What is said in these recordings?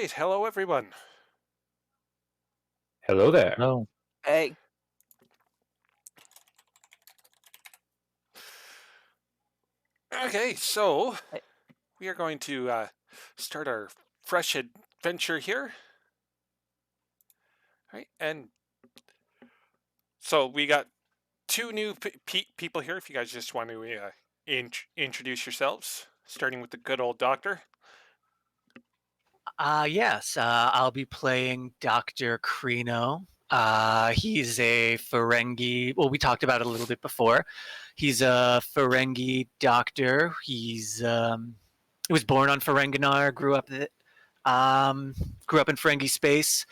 right, hello everyone. Hello there. No. Hey, Okay, so hey, we are going to start our fresh adventure here, right? And so we got two new people here. If you guys just want to introduce yourselves, starting with the good old doctor. Yes, I'll be playing Dr. Crino. He's a Ferengi. Well, we talked about it a little bit before. He's a Ferengi doctor. He was born on Ferenginar, grew up in Ferengi space.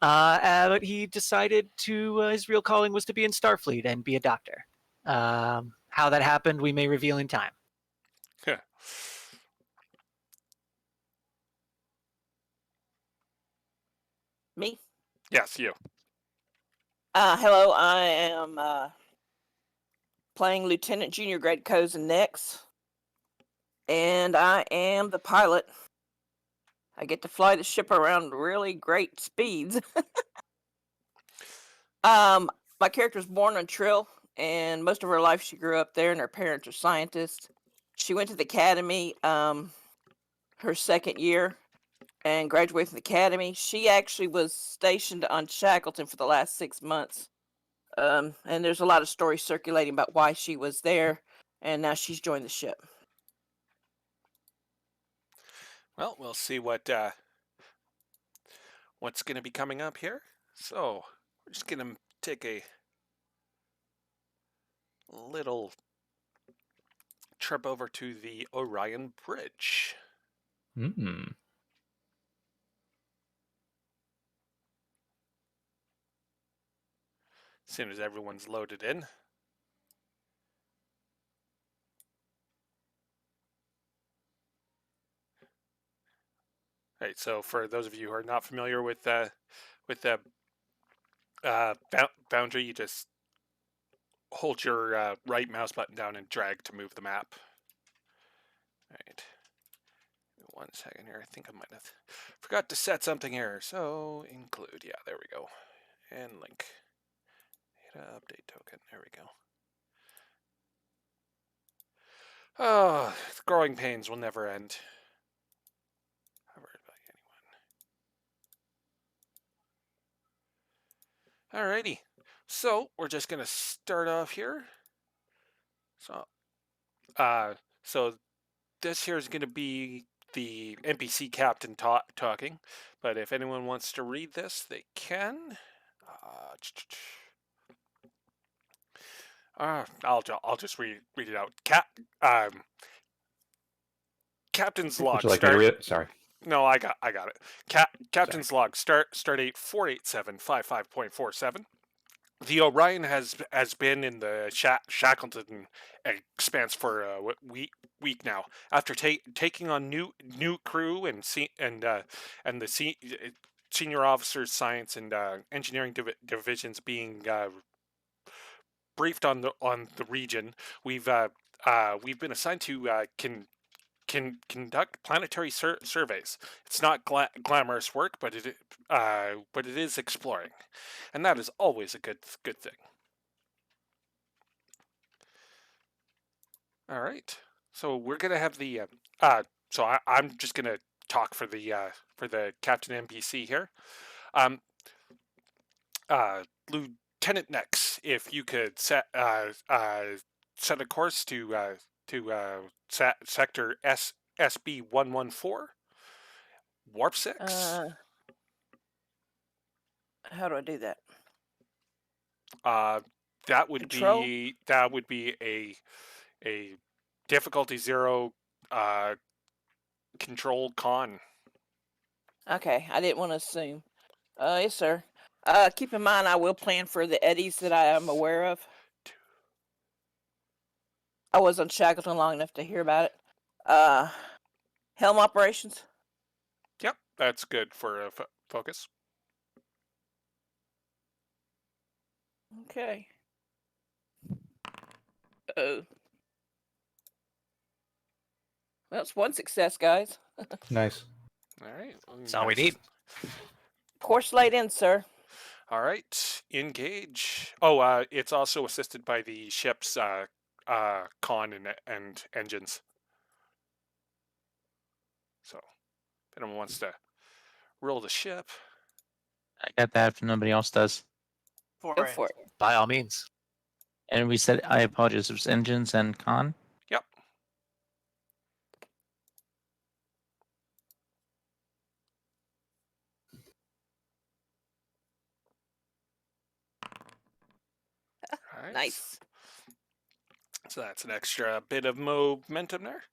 But he decided his real calling was to be in Starfleet and be a doctor. How that happened, we may reveal in time. me. Yes, you. Hello, I am playing Lieutenant Junior Grade Cozen next, and I am the pilot. I get to fly the ship around really great speeds. um, my character was born on Trill, and most of her life she grew up there, and her parents are scientists. She went to the academy her second year and graduated from the academy. She actually was stationed on Shackleton for the last 6 months. And there's a lot of stories circulating about why she was there, and now she's joined the ship. Well, we'll see what's going to be coming up here. So we're just going to take a little trip over to the Orion Bridge. Hmm. As soon as everyone's loaded in. Right, so for those of you who are not familiar with the boundary, you just hold your right mouse button down and drag to move the map. Right. 1 second here. I think I might have forgot to set something here. So include. Yeah, there we go. And link. Data update token. There we go. Oh, the growing pains will never end. Covered by anyone. Alrighty. So we're just gonna start off here. So, uh, so this here is gonna be the NPC captain talking, but if anyone wants to read this, they can. I'll just read it out. Captain's Would log you like me to start. read it? Sorry. No, I got it. Sorry. Captain's log start date 48755.47. The Orion has been in the Shackleton expanse for a week now. After taking on new crew and the senior officers, science and engineering divisions being briefed on the region, we've been assigned to can conduct planetary surveys. It's not glamorous work, but it is exploring, and that is always a good thing. All right, so we're gonna have the I'm just gonna talk for the captain NPC here. Um, Lieutenant Nex, if you could set a course to sector SB 114 warp 6. How do I do that? Uh, that would Control? be a difficulty 0 control con. Okay, I didn't want to assume. Yes, sir. Keep in mind, I will plan for the eddies that I am aware of. I was on Shackleton long enough to hear about it. Helm operations. Yep, that's good for focus. Okay. Oh. Well, it's one success, guys. Nice. All right. That's all we need. Pour slate in, sir. All right. Engage. Oh, it's also assisted by the ship's con and engines. So, if anyone wants to roll the ship. I got that if nobody else does. Go for it. By all means. And we said, I apologize, it was engines and con. Yep. All right. Nice. So that's an extra bit of momentum there.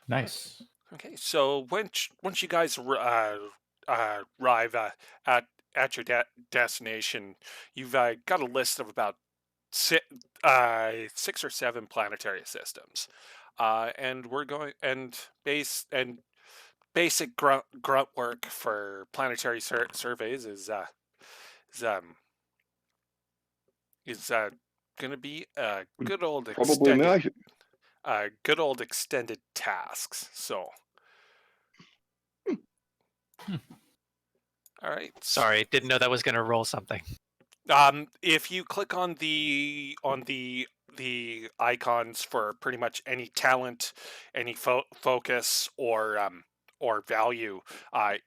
Nice. Okay, so once you guys arrive at your destination, you've got a list of about 6 or 7 planetary systems, and we're going and basic grunt work for planetary surveys is going to be a good old Probably extended magic. good old extended tasks. So, all right. Sorry, didn't know that was going to roll something. If you click on the icons for pretty much any talent, any focus or value,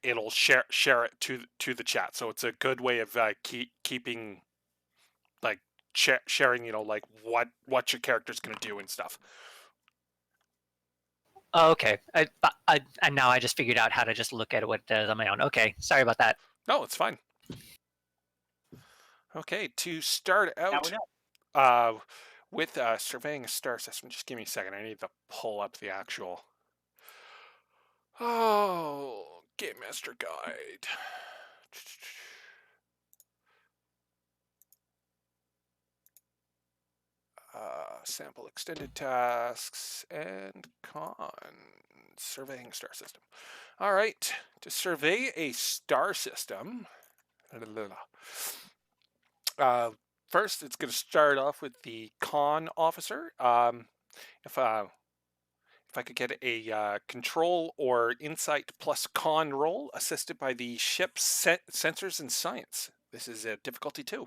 it'll share it to the chat. So it's a good way of keeping like sharing, like what your character's gonna do and stuff. Oh, okay. And now I just figured out how to just look at what it does on my own. Okay, sorry about that. No, it's fine. Okay, to start Now out, we know. with surveying a star system, just give me a second. I need to pull up the actual. Oh, Game Master Guide. Sample extended tasks and con surveying star system. All right, to survey a star system. First, it's going to start off with the con officer. If I could get a control or insight plus con roll, assisted by the ship's sensors and science. This is a difficulty 2.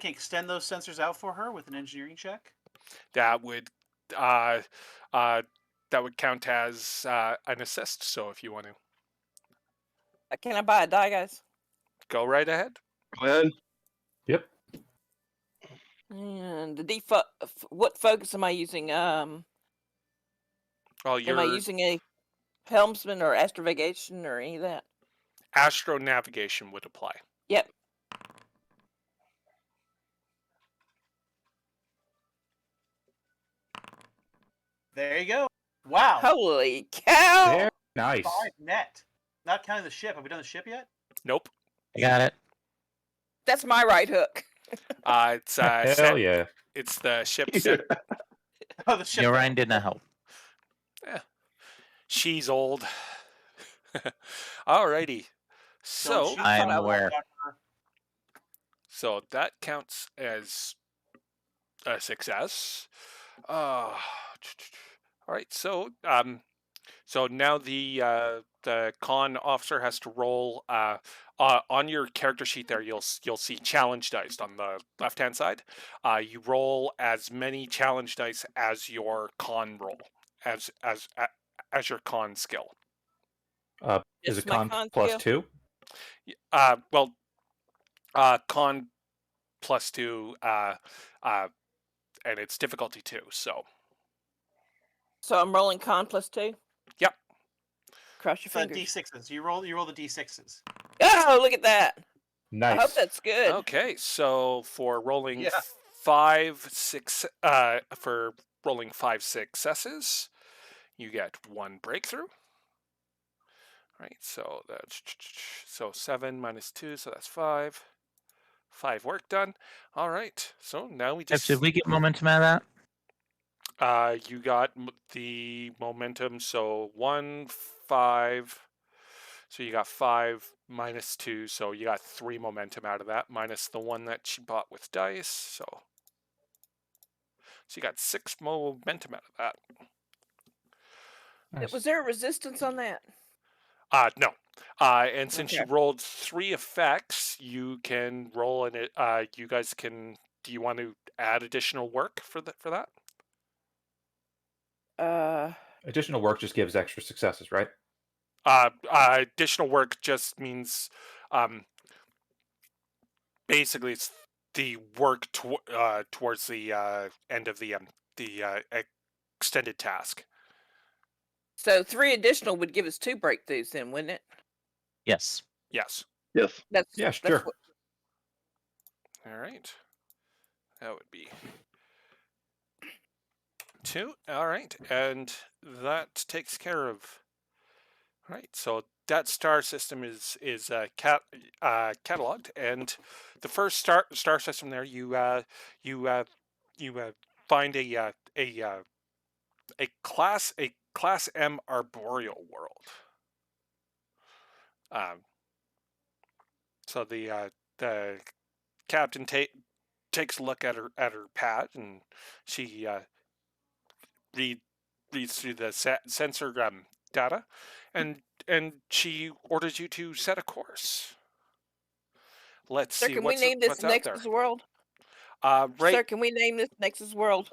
Can extend those sensors out for her with an engineering check. That would count as an assist. So if you want to Can I buy a die, guys? go right ahead. Go ahead. Yep. And the what focus am I using? Well, Am I using a helmsman or astrovigation or any of that? astro navigation would apply. Yep. There you go. Wow. Holy cow! Very nice. 5 net. Not counting the ship. Have we done the ship yet? Nope. I got it. That's my right hook. It's Hell yeah. it's the ship's. Oh, the ship. Yeah, Ryan did not help. She's old. Alrighty. Don't So shoot I am someone aware. after- so that counts as a success. All right. So now the con officer has to roll on your character sheet. There, you'll see challenge dice on the left hand side. You roll as many challenge dice as your con roll, as your con skill. Is Yes, it my con con plus skill. 2? Well, con plus 2, and it's difficulty 2. So So I'm rolling con plus 2. Yep. Cross your The fingers. D6s. You roll the D6s. Oh, look at that! Nice. I hope that's good. okay. So for rolling Yeah. 5 successes, you get 1 breakthrough. Right. So that's 7 minus 2, so that's 5. 5 work done. All right. So now we just Did we get momentum out of that? you got the momentum. So 1, 5. So you got 5 minus 2. So you got 3 momentum out of that, minus the 1 that she bought with dice. So you got 6 momentum out of that. Nice. Was there a resistance on that? No. And since you Okay. rolled 3 effects, you can roll in it. You guys can. Do you want to add additional work for that? Additional work just gives extra successes, right? Additional work just means, basically, it's the work towards the end of the extended task. So 3 additional would give us 2 breakthroughs then, wouldn't it? Yes. Yes. Yes. That's Yeah, that's sure. what, All right. That would be 2. All right, and that takes care of. All right, so that star system is cataloged, and the first star system there, you find a class M arboreal world. So the captain takes a look at her pad, and she reads through the sensor data, and she orders you to set a course. Let's Sir, see can we name this what's out there. Nexus World? Right. Sir, can we name this Nexus World?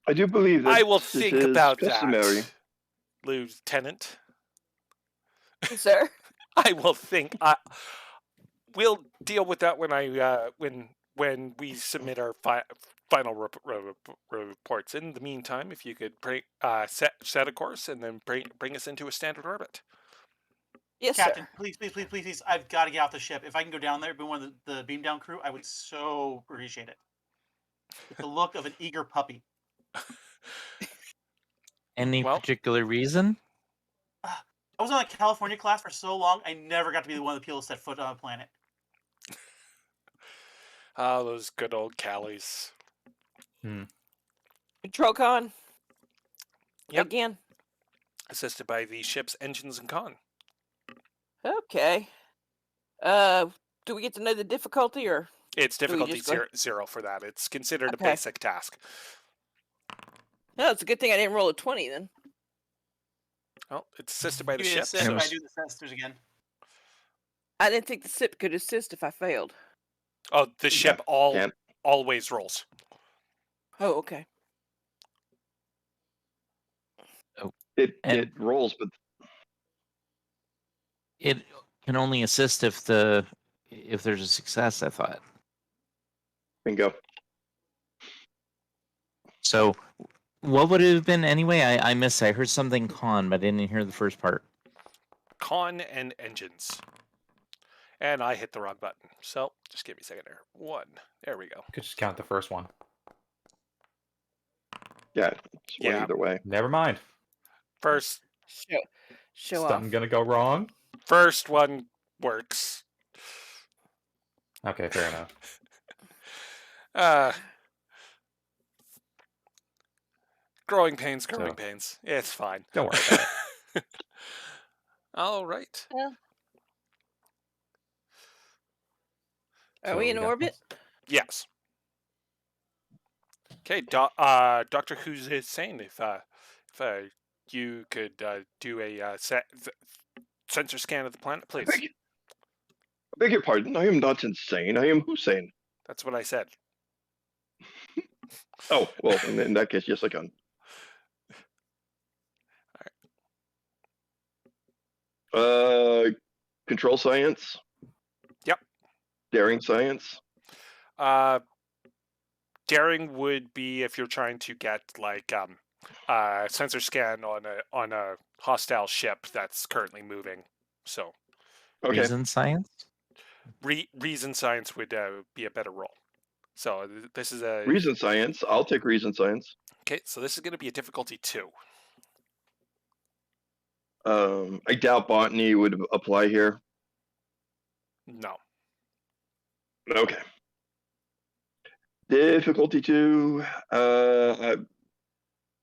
I do believe that I will this think is about customary. that, Lieutenant. Sir. I will think. We'll deal with that when when we submit our final reports. In the meantime, if you could set a course and then bring us into a standard orbit. Yes, Captain, sir. please, I've got to get off the ship. If I can go down there, be one of the beam down crew, I would so appreciate it. With the look of an eager puppy. Any Well- particular reason? I was on a California class for so long, I never got to be the one of the people that set foot on a planet. Oh, those good old Callies. Control con. Yep. Again. Assisted by the ship's engines and con. Okay. Do we get to know the difficulty or? It's difficulty just go- zero for that. It's considered a Okay. basic task. No, it's a good thing I didn't roll a 20 then. Well, it's assisted by the Give me a ship. assist so- if I do the sensors again. I didn't think the SIP could assist if I failed. Oh, the ship Can't. always rolls. Oh, okay. It And- rolls, but It can only assist if there's a success, I thought. bingo. So what would it have been anyway? I missed. I heard something con, but I didn't hear the first part. Con and engines. And I hit the wrong button. So just give me a second there. 1. There we go. Could just count the first one. Yeah, it's one Yeah. either way. Never mind. First Show off. Something gonna go wrong? one works. Okay, fair enough. Growing pains. So- It's fine. Don't worry about it. All right. Are So we in got orbit? this. Yes. Okay, Dr. Who's is saying if you could do a sensor scan of the planet, please. I beg your pardon. I am not insane. I am Hussein. That's what I said. Oh, well, in that case, yes, I can. Control science. Yep. Daring science. Daring would be if you're trying to get like sensor scan on a hostile ship that's currently moving. So Okay. Reason science? reason science would be a better roll. So this is a Reason science. I'll take reason science. okay. So this is going to be a difficulty 2. I doubt botany would apply here. No. Okay. Difficulty 2. I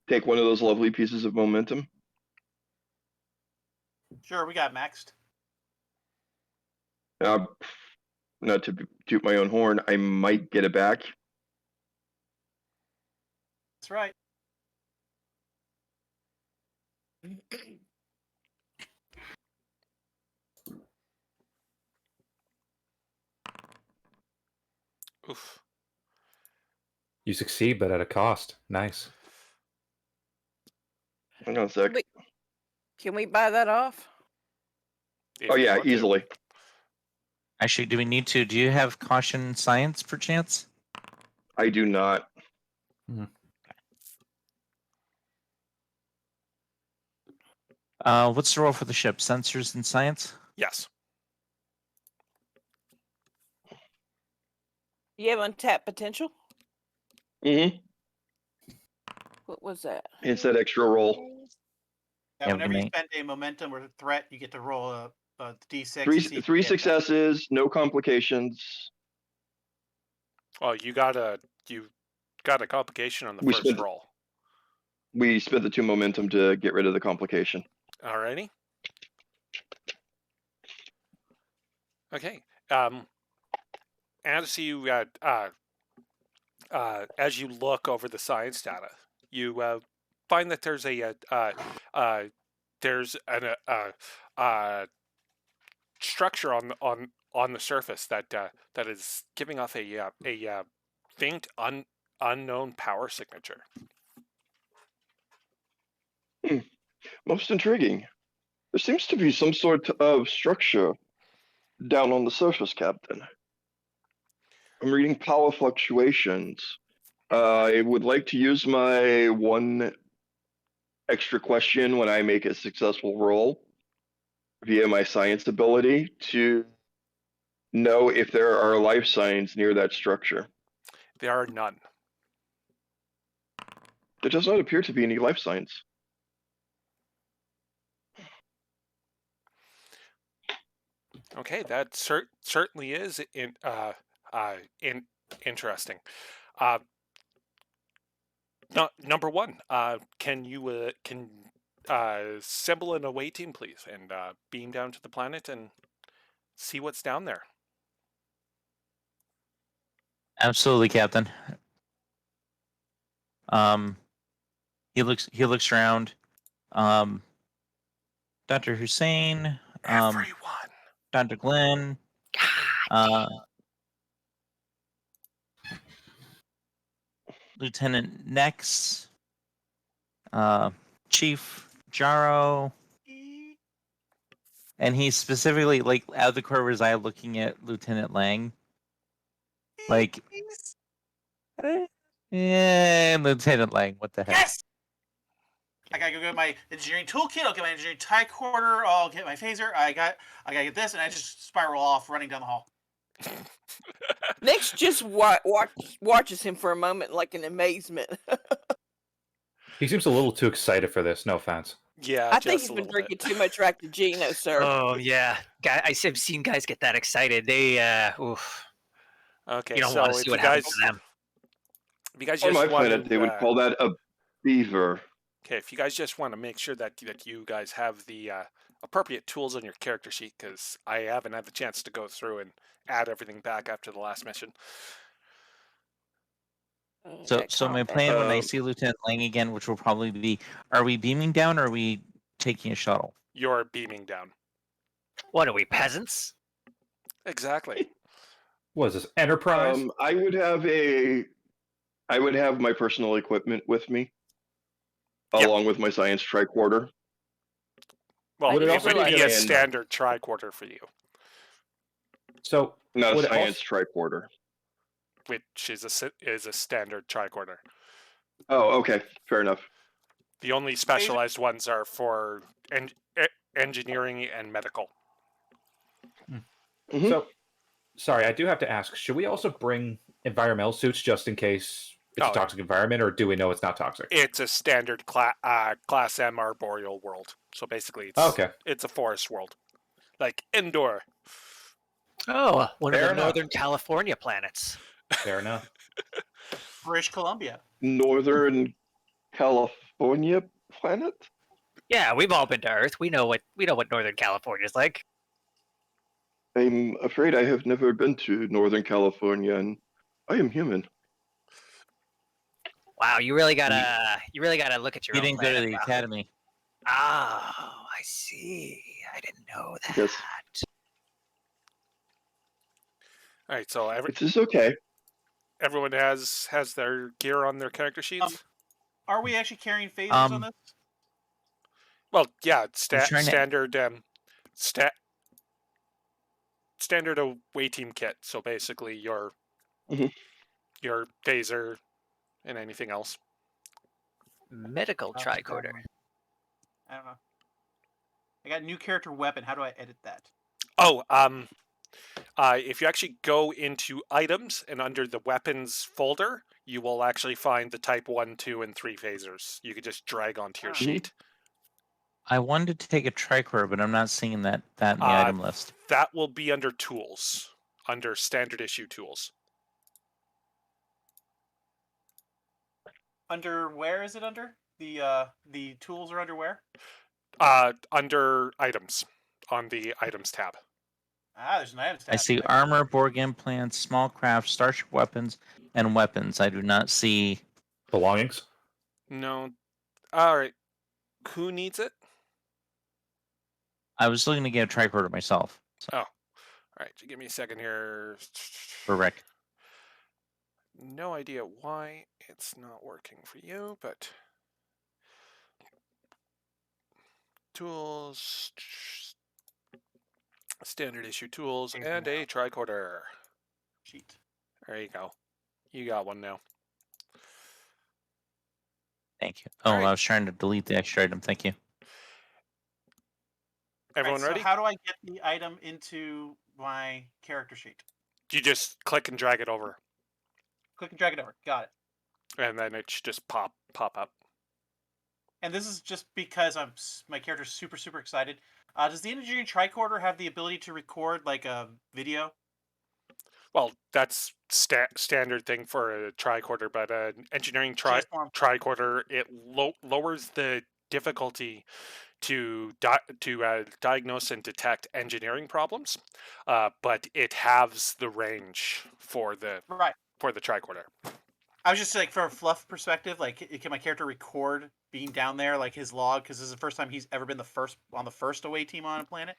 take one of those lovely pieces of momentum. Sure, we got maxed. not to toot my own horn, I might get it back. That's right. Oof. You succeed, but at a cost. Nice. Hang on a sec. Can we buy that off? If Oh you yeah, want to. easily. Actually, do we need to? Do you have caution science perchance? I do not. What's the role for the ship? Sensors and science? Yes. You have untapped potential? Mm-hmm. What was that? It's that extra roll. Yeah, Yeah, whenever we you may- spend a momentum or threat, you get to roll a d6. Three to see if three you get that. successes, no complications. Well, you got a complication on the We first spent- roll. We spent the 2 momentum to get rid of the complication. Alrighty. Okay. As you look over the science data, you find that there's a structure on the surface that is giving off a faint unknown power signature. Most intriguing. There seems to be some sort of structure down on the surface, Captain. I'm reading power fluctuations. I would like to use my 1 extra question when I make a successful roll via my science ability to know if there are life signs near that structure. There are none. There does not appear to be any life signs. Okay, that certainly is interesting. Number 1, can you assemble an away team, please, and beam down to the planet and see what's down there? Absolutely, Captain. He looks around. Dr. Hussein, Everyone. Dr. Glenn, Lieutenant Nex, Chief Jaro, and he's specifically like out of the corner of his eye looking at Lieutenant Lang. Like, yeah, Lieutenant Lang, what the heck? Yes! I gotta go get my engineering toolkit. I'll get my engineering tricorder. I'll get my phaser. I gotta get this, and I just spiral off, running down the hall. Nick's just watches him for a moment like in amazement. He seems a little too excited for this. No offense. Yeah, I think just he's a been little drinking bit. too much Ractogeno, sir. Oh yeah, I've seen guys get that excited. They oof. Okay, You don't so want to if see you what happens guys, to them. if you guys On just my want planet, to, they would call that a beaver. okay, if you guys just want to make sure that you guys have the appropriate tools on your character sheet, because I haven't had the chance to go through and add everything back after the last mission. So my plan when I Um, see Lieutenant Lang again, which will probably be, are we beaming down or are we taking a shuttle? You're beaming down. What are we, peasants? Exactly. What is this, Enterprise? I would have my personal equipment with me, Yep. along with my science tricorder. Well, Would it it also would be be a an- standard tricorder for you, So Not a would it science tricorder. which is a standard tricorder. Oh, okay, fair enough. The only specialized ones are for engineering and medical. Mhm. So, sorry, I do have to ask. Should we also bring environmental suits just in case it's Oh, a toxic environment, or do we know it's not toxic? It's a standard class M arboreal world. So basically, Okay. it's a forest world, like indoor. Oh, one Fair of the enough. Northern California planets. Fair enough. British Columbia. Northern California planet? Yeah, we've all been to Earth. We know what Northern California's like. I'm afraid I have never been to Northern California, and I am human. Wow, you really gotta look at your You own didn't go to planet. the Wow. academy. Oh, I see. I didn't know that. Yes, All right, so it is okay. everyone has their gear on their character sheets. Are we actually carrying phasers on this? Well, yeah, it's I'm trying to. standard standard away team kit. So basically, Mhm. your phaser and anything else. Medical tricorder. I don't know. I got new character weapon. How do I edit that? Oh, if you actually go into items and under the weapons folder, you will actually find the type 1, 2, and 3 phasers. You could just drag onto your Ah. sheet. I wanted to take a tricorder, but I'm not seeing that in the item list. That will be under tools, under standard issue tools. Under where is it under? The tools are under where? Under items, on the items tab. Ah, there's an items tab. I see armor, Borg implants, small craft, starship weapons, and weapons. I do not see. Belongings. No. All right. Who needs it? I was looking to get a tricorder myself. So, All right. Give me a second here. for Rick. No idea why it's not working for you, but tools, standard issue tools, and a tricorder. Sheet. There you go. You got one now. Thank you. Oh, All right. I was trying to delete the extra item. Thank you. Everyone Right, ready? So how do I get the item into my character sheet? You just click and drag it over, Click and drag it over. Got it. and then it should just pop up. And this is just because my character's super excited. Does the engineering tricorder have the ability to record like a video? Well, that's standard thing for a tricorder, but an engineering Just one. tricorder, it lowers the difficulty to diagnose and detect engineering problems, but it halves the range for the Right. tricorder. I was just like, from a fluff perspective, like, can my character record being down there, like his log? Because this is the first time he's ever been on the first away team on a planet.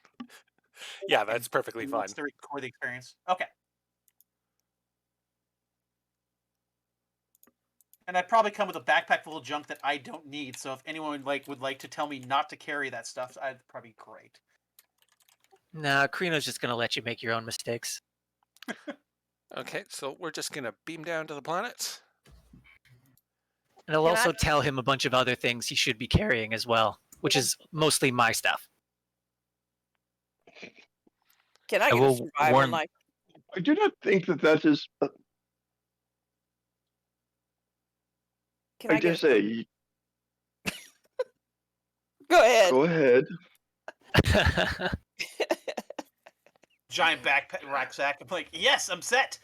Yeah, that's perfectly He fine. wants to record the experience. Okay. And I probably come with a backpack full of junk that I don't need. So if anyone would like to tell me not to carry that stuff, that'd probably be great. Nah, Krino's just gonna let you make your own mistakes. Okay, so we're just gonna beam down to the planet. And I'll Can also I- tell him a bunch of other things he should be carrying as well, which is mostly my stuff. Can I I get a will survival warn- knife? I do not think that is. Can I I dare get? say, Go ahead. go ahead. Giant backpack rucksack. I'm like, yes, I'm set.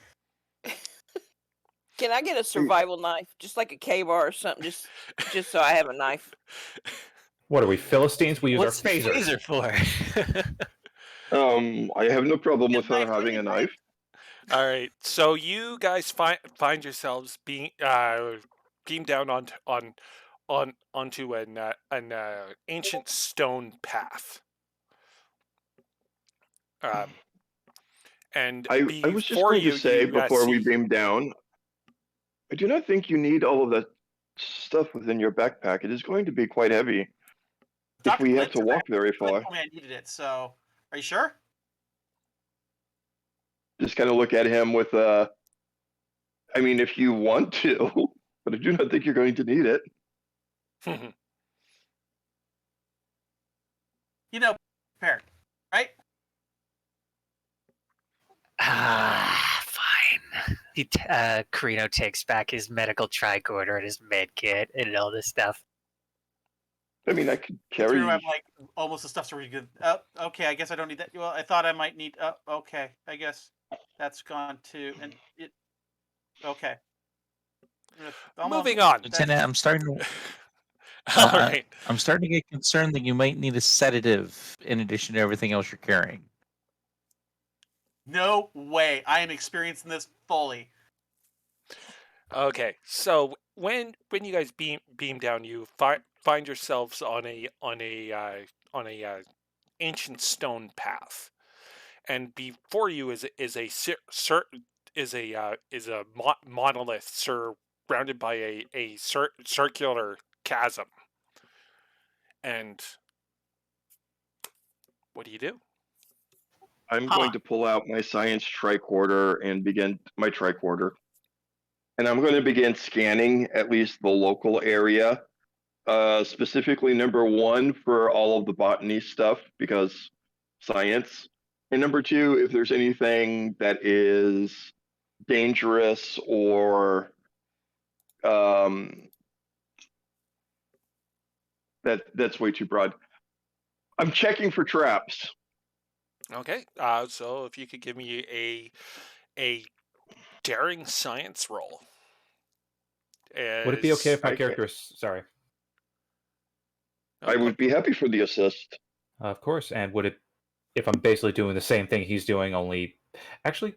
Can I get a survival knife, just like a K-bar or something, just so I have a knife? What are we, Philistines? We use What's our the phasers. phaser for? I have no problem with Get her my having a green knife. All right, so you guys find yourselves being beamed down onto an ancient stone path. And I was just before going you, to say you before we see- beam down, I do not think you need all of that stuff within your backpack. It is going to be quite heavy if Dr. we have Clint to said walk very Clint far. told me I needed it. So, are you sure? Just kind of look at him with I mean, if you want to, but I do not think you're going to need it. You know, prepared, right? Fine. Krino takes back his medical tricorder and his med kit and all this stuff. I mean, I could carry. Through, I'm like, almost the stuff's already good. Oh, okay, I guess I don't need that. Well, I thought I might need. Oh, okay, I guess that's gone too. And it. Okay. Moving on. Lieutenant, I'm starting to. All right. I'm starting to get concerned that you might need a sedative in addition to everything else you're carrying. No way. I am experiencing this fully. Okay, so when you guys beam down, you find yourselves on a ancient stone path, and before you is a monolith surrounded by a circular chasm. And what do you do? I'm Huh. going to pull out my science tricorder and begin my tricorder. And I'm going to begin scanning at least the local area, specifically number 1 for all of the botany stuff, because science. And number 2, if there's anything that is dangerous or that's way too broad. I'm checking for traps. Okay, so if you could give me a daring science roll. Would it be okay if my I character is sorry? I would be happy for the assist. Of course. And would it, if I'm basically doing the same thing he's doing, only actually,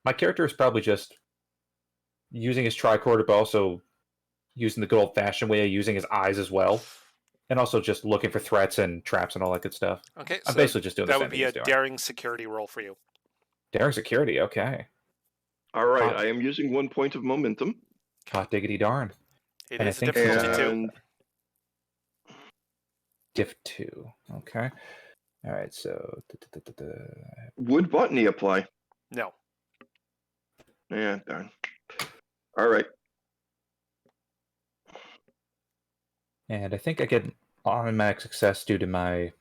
my character is probably just using his tricorder, but also using the good old fashioned way of using his eyes as well, and also just looking for threats and traps and all that good stuff. Okay, I'm so basically just doing the that same would thing be a he's doing. daring security roll for you. Daring security, okay. All right, Hot. I am using 1 point of momentum. Hot diggity darn. It And I is a think difficulty it's- two. And Diff 2. Okay. All right, so would botany apply? No. Yeah, darn. All right. and I think I get an automatic success due to my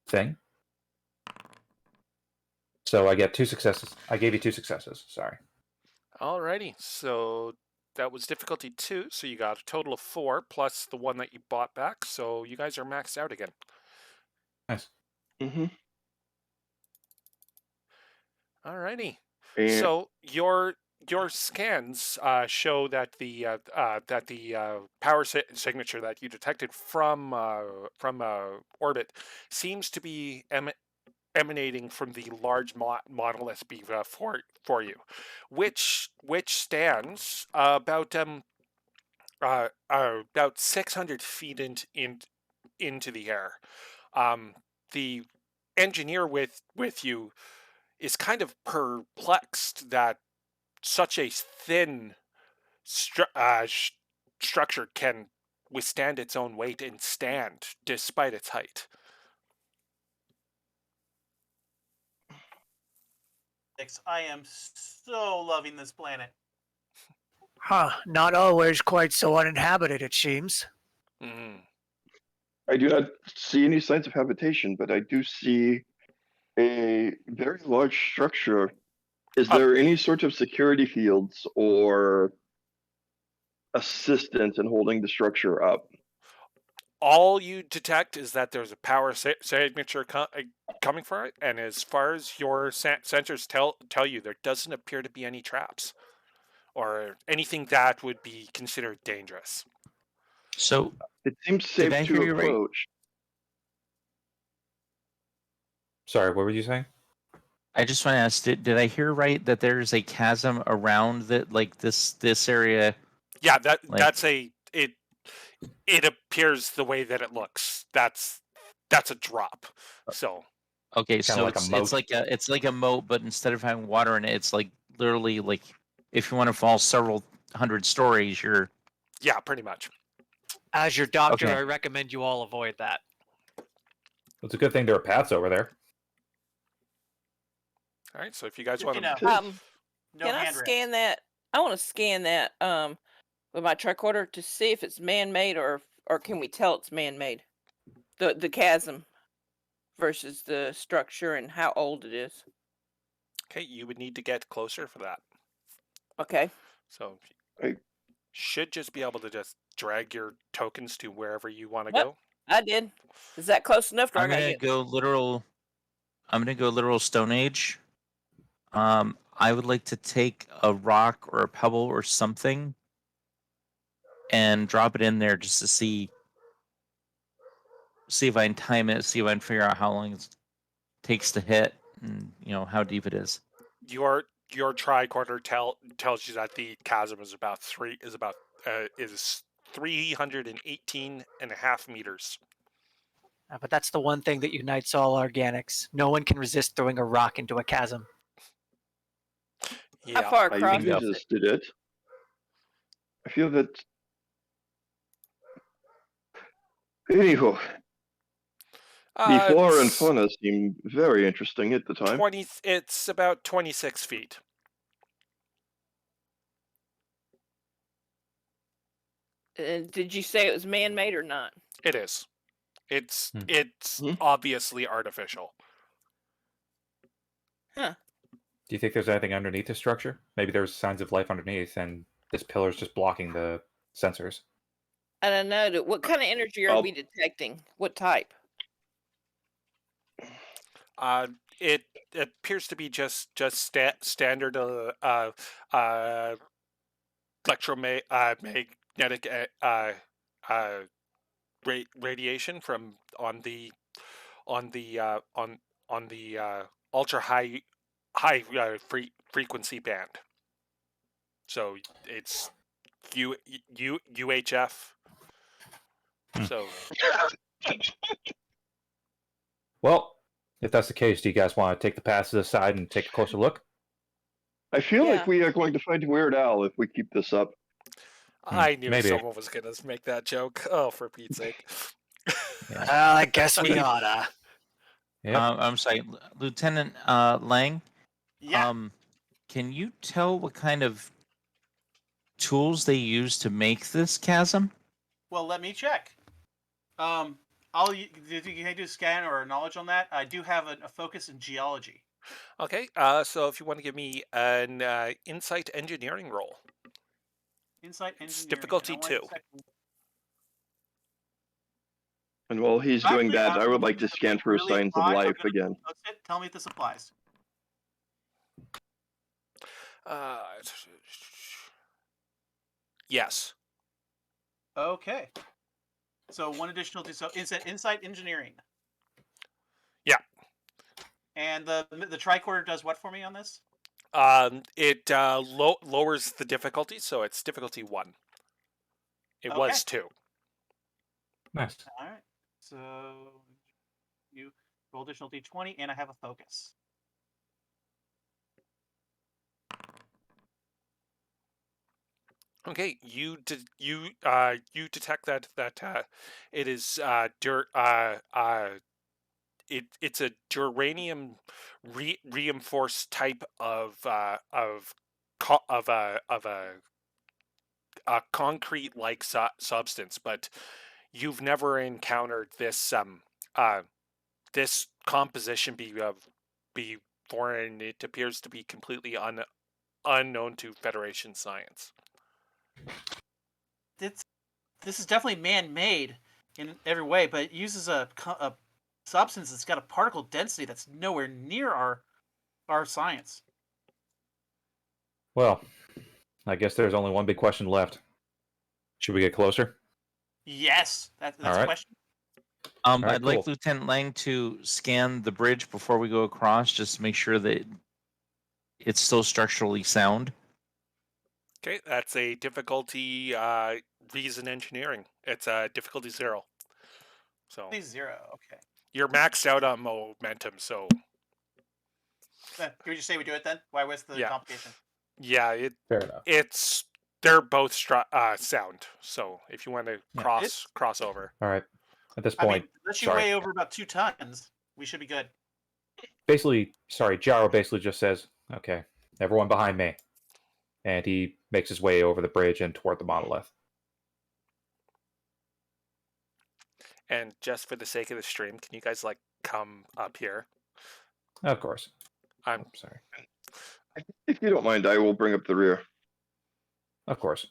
thing. So I get 2 successes. I gave you 2 successes. Sorry. Alrighty, so that was difficulty 2, so you got a total of 4 plus the one that you bought back, so you guys are maxed out again. Nice. Mm-hmm. Alrighty. And So your scans show that the power signature that you detected from orbit seems to be emanating from the large monolith for you, which stands about 600 feet into the air. The engineer with you is kind of perplexed that such a thin structure can withstand its own weight and stand despite its height. I am so loving this planet. Huh. Not always quite so uninhabited, it seems. Mm. I do not see any signs of habitation, but I do see a very large structure. Is there any sort of security fields or assistance in holding the structure up? All you detect is that there's a power signature coming for it, and as far as your sensors tell you, there doesn't appear to be any traps or anything that would be considered dangerous. So It seems Did safe I to hear you right? approach. Sorry, what were you saying? I just want to ask, did I hear right that there's a chasm around that, like this area? Yeah, Like- that's it appears the way that it looks. That's a drop. So Okay, Kinda so like a moat. it's like a moat, but instead of having water in it, it's like literally like if you want to fall several hundred stories, you're yeah, pretty much. As your doctor, Okay. I recommend you all avoid that. It's a good thing there are paths over there. All right, so if you guys Good want to to, know. No Can I handrail. scan that? I want to scan that with my tricorder to see if it's man-made or can we tell it's man-made? The chasm versus the structure and how old it is. okay, you would need to get closer for that. Okay. So Right. should just be able to just drag your tokens to wherever you want to Yep. go. I did. Is that close enough? Or I I'm gotta gonna get... go literal. I'm gonna go literal Stone Age. I would like to take a rock or a pebble or something and drop it in there just to see if I can time it, see if I can figure out how long it takes to hit, and how deep it is. your tricorder tells you that the chasm is about 318.5 meters. But that's the one thing that unites all organics. No one can resist throwing a rock into a chasm. How Yeah. far I across is it? resisted it. I feel that. Anywho, the flora and It's fauna seemed very interesting at the time. It's about 26 feet. Did you say it was man-made or not? It is. It's Hmm. it's Hmm. obviously artificial. Huh. Do you think there's anything underneath the structure? Maybe there's signs of life underneath, and this pillar's just blocking the sensors. I don't know. What kind of energy are I'll- we detecting? What type? It appears to be just standard electromagnetic radiation from on the ultra frequency band. So it's UHF. Hmm. So Well, if that's the case, do you guys want to take the pass to the side and take a closer look? I feel Yeah. like we are going to find Weird Al if we keep this up. I knew maybe. someone was gonna make that joke. Oh, for Pete's sake! Yeah. Well, I guess we oughta. Yep. I'm sorry, Lieutenant Lang. Yeah. Can you tell what kind of tools they use to make this chasm? Well, let me check. Can I do a scan or knowledge on that? I do have a focus in geology. Okay, so if you want to give me an insight engineering roll, Insight it's engineering. difficulty and I want 2. a second- And while he's doing Actually, that, I would gonna like to do scan something for really signs of high. I'm life gonna again. post it. Tell me if this applies. Uh, yes. Okay. So one additional so insight engineering. Yeah. And the tricorder does what for me on this? It lowers the difficulty, so it's difficulty 1. It Okay. was 2. Nice. All right. So you roll additional d20, and I have a focus. Okay, you detect that it is it's a duranium reinforced type of a concrete like substance, but you've never encountered this this composition before, and it appears to be completely unknown to Federation science. This is definitely man-made in every way, but it uses a substance that's got a particle density that's nowhere near our science. Well, I guess there's only one big question left. Should we get closer? Yes, that's All a right. question. right, I'd like cool. Lieutenant Lang to scan the bridge before we go across, just to make sure that it's still structurally sound. Okay, that's a difficulty reason engineering. It's a difficulty 0. So Please 0. Okay. you're maxed out on momentum, so Can we just say we do it then? Why waste the Yeah. complication? yeah, Fair enough. they're both sound. So if you want to Yeah. cross over, All right. At this I point, mean, unless you sorry. weigh over about 2 tons, we should be good. basically, Jaro basically just says, okay, everyone behind me. And he makes his way over the bridge and toward the monolith. and just for the sake of the stream, can you guys like come up here? Of course. I'm Sorry. If you don't mind, I will bring up the rear. Of course.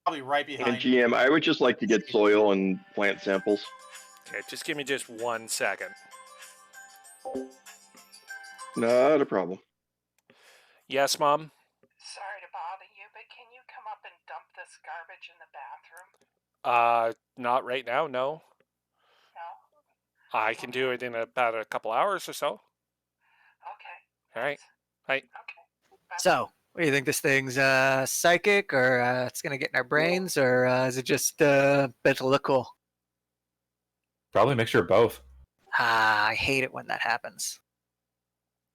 Probably right And behind. GM, I would just like to get soil and plant samples. okay. Just give me just 1 second. Not a problem. Yes, Mom. Sorry to bother you, but can you come up and dump this garbage in the bathroom? Not right now. No. No? I can do it in about a couple hours or so. Okay. All right. Bye. Okay. Bye. So, what do you think? This thing's psychic, or it's gonna get in our brains, or is it just meant to look cool? Probably a mixture of both. I hate it when that happens.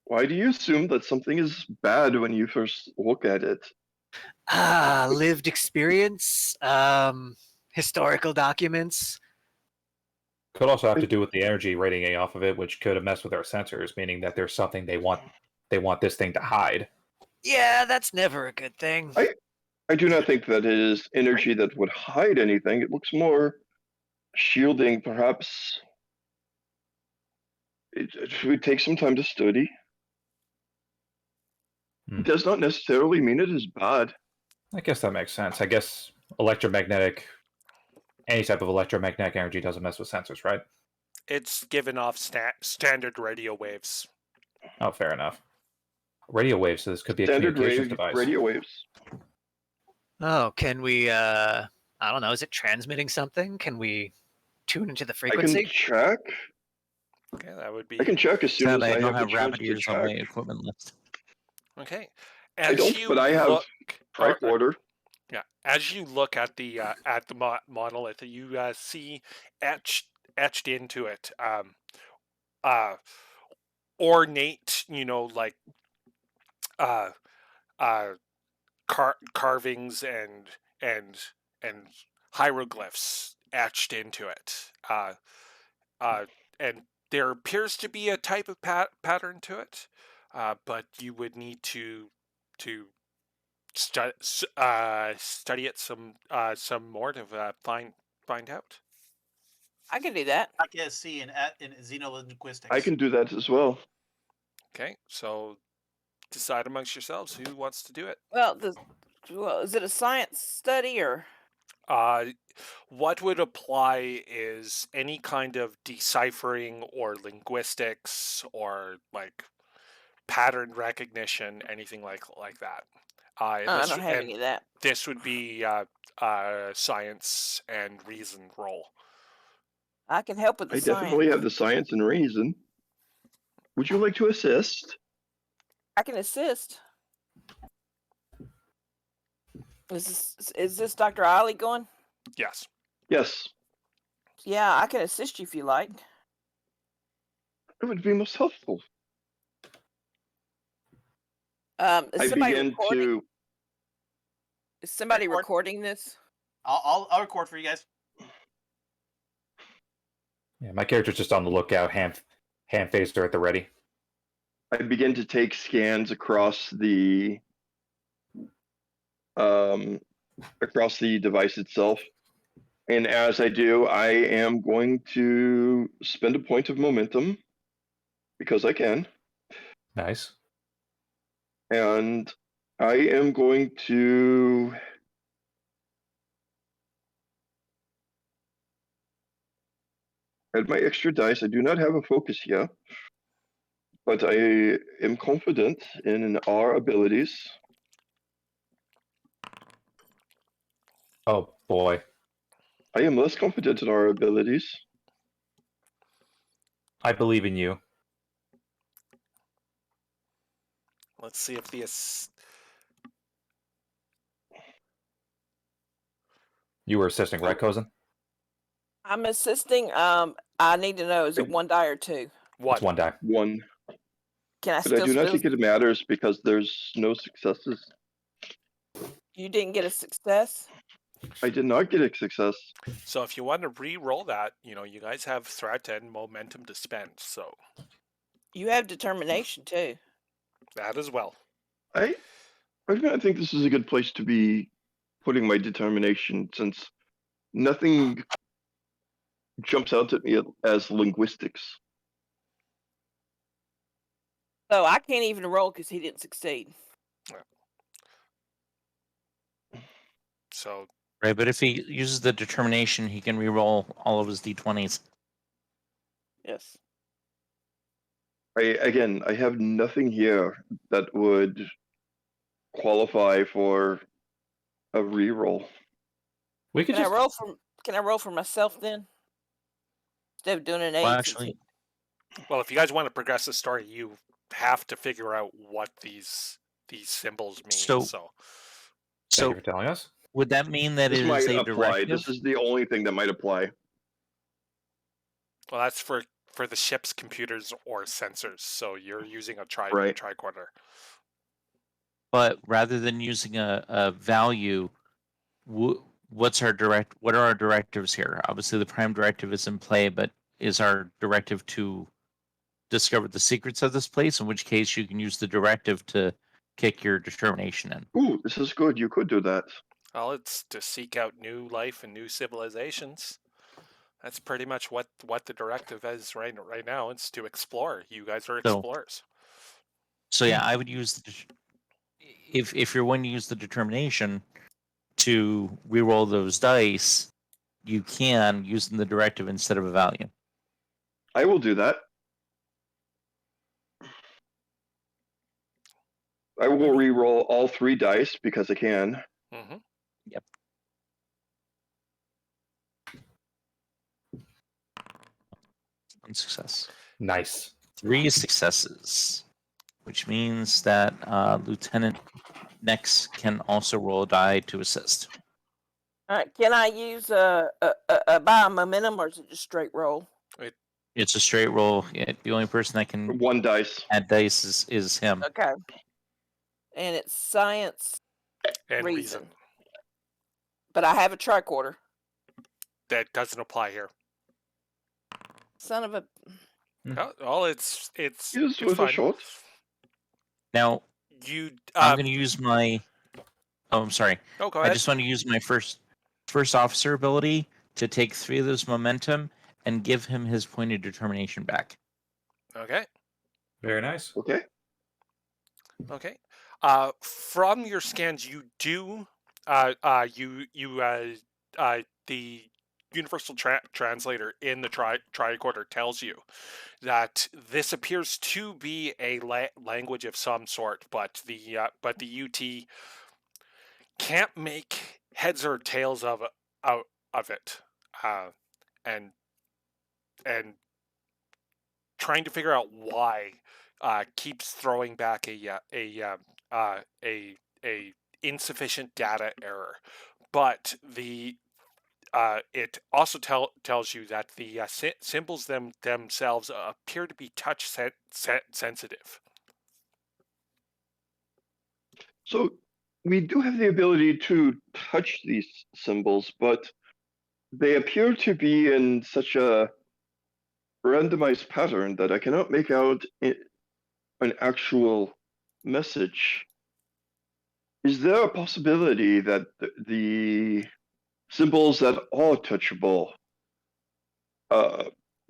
Why do you assume that something is bad when you first look at it? Lived experience, historical documents. Could also have to do with the energy radiating off of it, which could have messed with our sensors, meaning that there's something they want this thing to hide. Yeah, that's never a good thing. I do not think that it is energy that would hide anything. It looks more shielding, perhaps. It would take some time to study. Hmm. It does not necessarily mean it is bad. I guess that makes sense. I guess any type of electromagnetic energy doesn't mess with sensors, right? It's given off standard radio waves. Oh, fair enough. Radio waves, so this could be a Standard communications device. radio waves. Oh, can we? I don't know. Is it transmitting something? Can we tune into the I frequency? can check. Okay, that would be I can check as soon as Sadly, I I don't have have the chance rabbit to ears on my check. equipment list. okay. I don't, but I have tricorder. Yeah, as you look at the monolith, you see etched into it ornate, like uh, carvings and hieroglyphs etched into it. And there appears to be a type of pattern to it, but you would need to study it some more to find out. I can do that. I can see in xenolinguistics. I can do that as well. Okay, so decide amongst yourselves who wants to do it. Well, is it a science study or? What would apply is any kind of deciphering or linguistics or like pattern recognition, anything like that. I don't have any of that. This would be science and reason role. I can help with the I science. definitely have the science and reason. Would you like to assist? I can assist. Is this Dr. Ollie going? Yes. Yes, Yeah, I can assist you if you like. it would be most helpful. Is somebody recording? to. Is somebody Record. recording this? I'll record for you guys. Yeah, my character's just on the lookout, hand phaser at the ready. I begin to take scans across the device itself. And as I do, I am going to spend a point of momentum because I can. Nice. And I am going to add my extra dice. I do not have a focus here, but I am confident in our abilities. Oh boy. I am less confident in our abilities. I believe in you. Let's see if the You were assisting, right, Cozen? I'm assisting. I need to know, is it one die or two? It's one die. One. Can I But I still do not still? think it matters because there's no successes. You didn't get a success? I did not get a success. So if you want to re-roll that, you guys have threat and momentum to spend, so You have determination too. that as well. I do not think this is a good place to be putting my determination since nothing jumps out at me as linguistics. So I can't even roll because he didn't succeed. So Right, but if he uses the determination, he can re-roll all of his d20s. Yes. I have nothing here that would qualify for a reroll. We could Can just I roll for myself then? instead of doing an 8. Well, since actually, Well, if you guys want to progress the story, you have to figure out what these symbols mean. So- So Thank you so for telling us. would that mean that This it might is a apply. directive? This is the only thing that might apply. well, that's for the ship's computers or sensors. So you're using a Right. tricorder. But rather than using a value, what are our directives here? Obviously, the prime directive is in play, but is our directive to discover the secrets of this place? In which case, you can use the directive to kick your determination in. Ooh, this is good. You could do that. Well, it's to seek out new life and new civilizations. That's pretty much what the directive is right now. It's to explore. You guys are So- explorers. So yeah, I would use if you're going to use the determination to reroll those dice, you can using the directive instead of a value. I will do that. I will re-roll all 3 dice because I can. Mm-hmm. One success. Nice. 3 successes, which means that Lieutenant Nex can also roll a die to assist. All right, can I use a buy momentum, or is it just straight roll? It's a straight roll. The only person that can 1 dice. add dice is him. Okay. And it's science, And reason. But I have a tricorder. That doesn't apply here. Son of a. Well, it's Use with a fine. short. Now You. I'm going to use my. Oh, I'm sorry. Oh, go I ahead. just want to use my first officer ability to take 3 of those momentum and give him his point of determination back. Okay. Very nice. Okay. Okay. From your scans, you do. The universal translator in the tricorder tells you that this appears to be a language of some sort, but the UT can't make heads or tails of it, and trying to figure out why keeps throwing back a insufficient data error, but it also tells you that the symbols themselves appear to be touch sensitive. So we do have the ability to touch these symbols, but they appear to be in such a randomized pattern that I cannot make out an actual message. Is there a possibility that the symbols that are touchable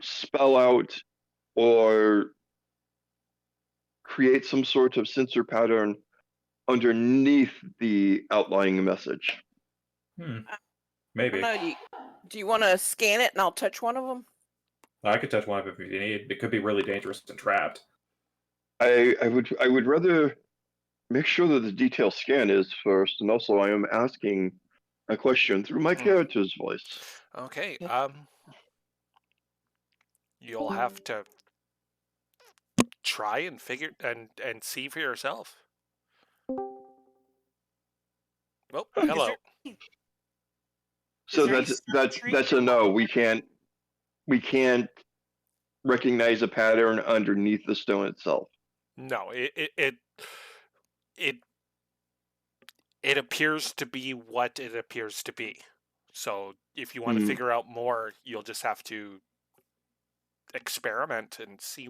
spell out or create some sort of sensor pattern underneath the outlying message? Maybe. Do you want to scan it and I'll touch one of them? I could touch one of it if you need. It could be really dangerous and trapped. I would rather make sure that the detail scan is first, and also I am asking a question through my character's voice. Okay. You'll have to try and figure and see for yourself. Oh, hello. So there any that's a no. We can't recognize a pattern underneath the stone itself. No, it appears to be what it appears to be. So if you want to figure out more, you'll just have to experiment and see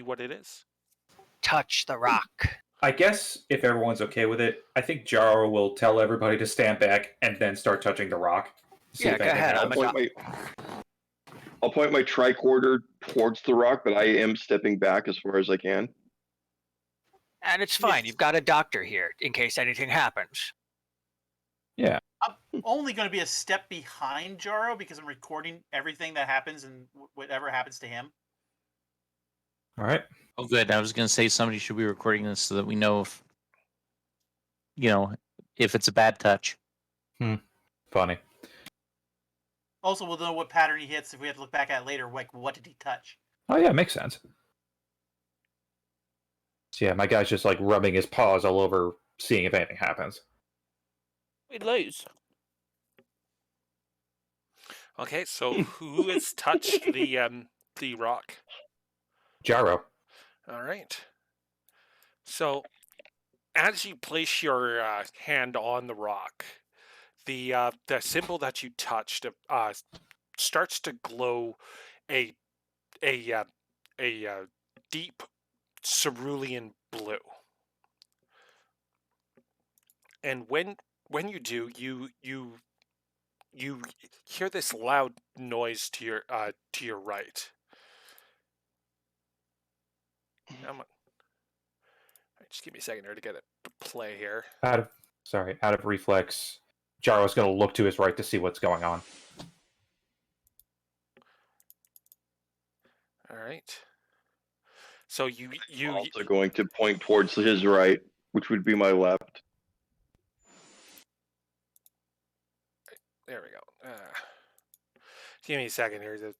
what it is. Touch the rock. I guess if everyone's okay with it, I think Jaro will tell everybody to stand back and then start touching the rock. See Yeah, if go anything ahead. happens. I'll point my tricorder towards the rock, but I am stepping back as far as I can. And it's fine. You've got a doctor here in case anything happens. I'm only going to be a step behind Jaro because I'm recording everything that happens and whatever happens to him. All right. Oh, good. I was going to say somebody should be recording this so that we know if it's a bad touch. Funny. Also, we'll know what pattern he hits if we have to look back at it later. Like, what did he touch? Oh yeah, makes sense. So yeah, my guy's just like rubbing his paws all over, seeing if anything happens. We'd lose. Okay, so who has touched the rock? Jaro. All right. So as you place your hand on the rock, the symbol that you touched starts to glow a a deep cerulean blue, and when you do, you hear this loud noise to your right. Just give me a second here to get it to play here. Out of reflex, Jaro's going to look to his right to see what's going on. All right. So you Also going to point towards his right, which would be my left. There we go. Give me a second here. The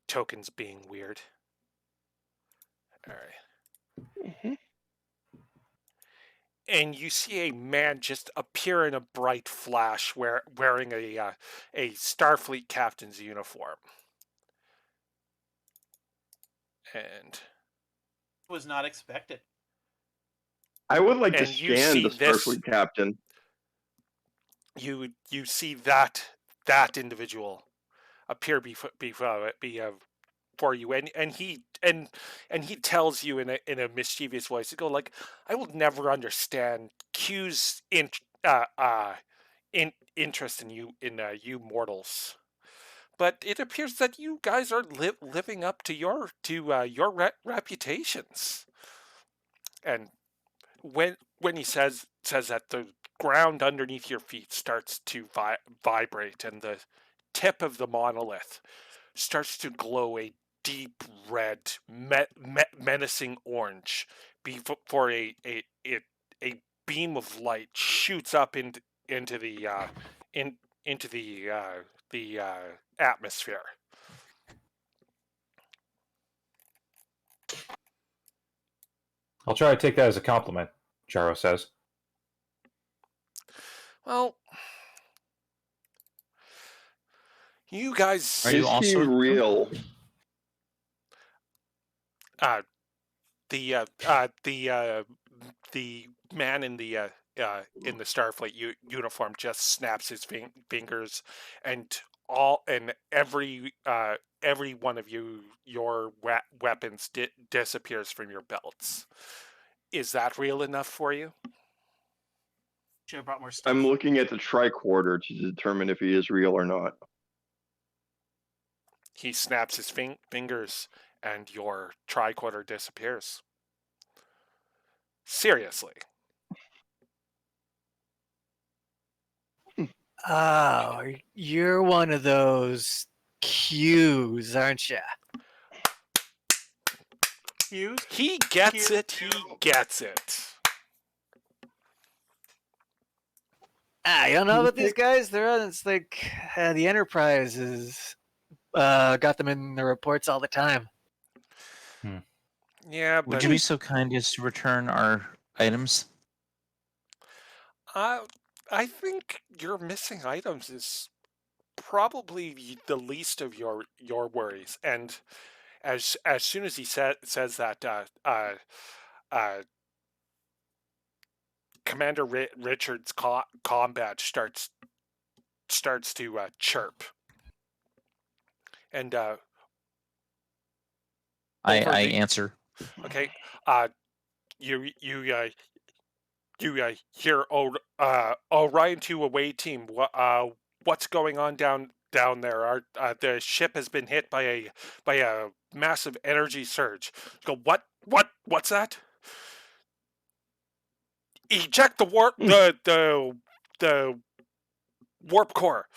token's being weird. All right. Mhm. And you see a man just appear in a bright flash, wearing a Starfleet captain's uniform. And Was not expected. I would like to And you scan see the this- Starfleet captain. you see that individual appear for you, and he tells you in a mischievous voice to go like, I will never understand Q's interest in you mortals, but it appears that you guys are living up to your reputations. And when he says that, the ground underneath your feet starts to vibrate, and the tip of the monolith starts to glow a deep red, menacing orange before a beam of light shoots up into the atmosphere. I'll try to take that as a compliment, Jaro says. Well, you guys. Are you Is he also- real? The man in the Starfleet uniform just snaps his fingers, and every one of your weapons disappears from your belts. Is that real enough for you? Should have brought more stuff. I'm looking at the tricorder to determine if he is real or not. He snaps his fingers, and your tricorder disappears. Seriously. Oh, you're one of those Qs, aren't you? Hughes? He gets it. He gets it. You don't know about these guys? It's like the Enterprise is got them in the reports all the time. Yeah, but Would you be so kind as to return our items? I think your missing items is probably the least of your worries. And as soon as he says that, Commander Richard's comm badge starts to chirp, and I over the- answer. okay, you hear Orion 2 away team. What's going on down there? The ship has been hit by a massive energy surge. Go, what's that? Eject the warp the warp core.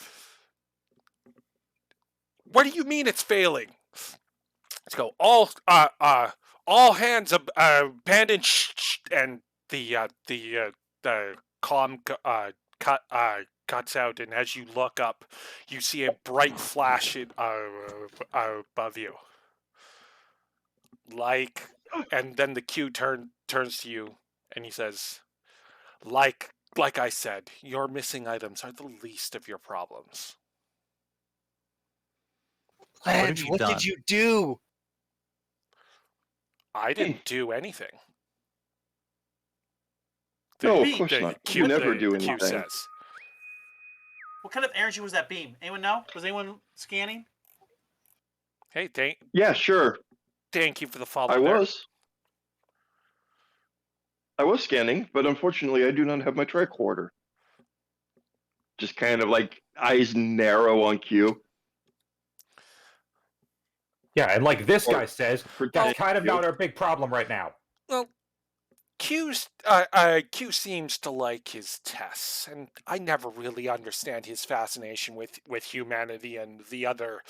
What do you mean it's failing? Let's go. All hands abandon, and the comm cuts out, and as you look up, you see a bright flash above you. And then the Q turns to you, and he says, like I said, your missing items are the least of your problems. Lance, you what done? did you do? I didn't do anything. No, of course not. Q, You never the do Q anything. says. What kind of energy was that beam? Anyone know? Was anyone scanning? Hey, Yeah, sure. thank you for the follow. I there. was. I was scanning, but unfortunately I do not have my tricorder. Just kind of like eyes narrow on Q. Yeah, and like this Or guy says, protect that's kind of you. not our big problem right now. Well, Q seems to like his tests, and I never really understand his fascination with humanity and the other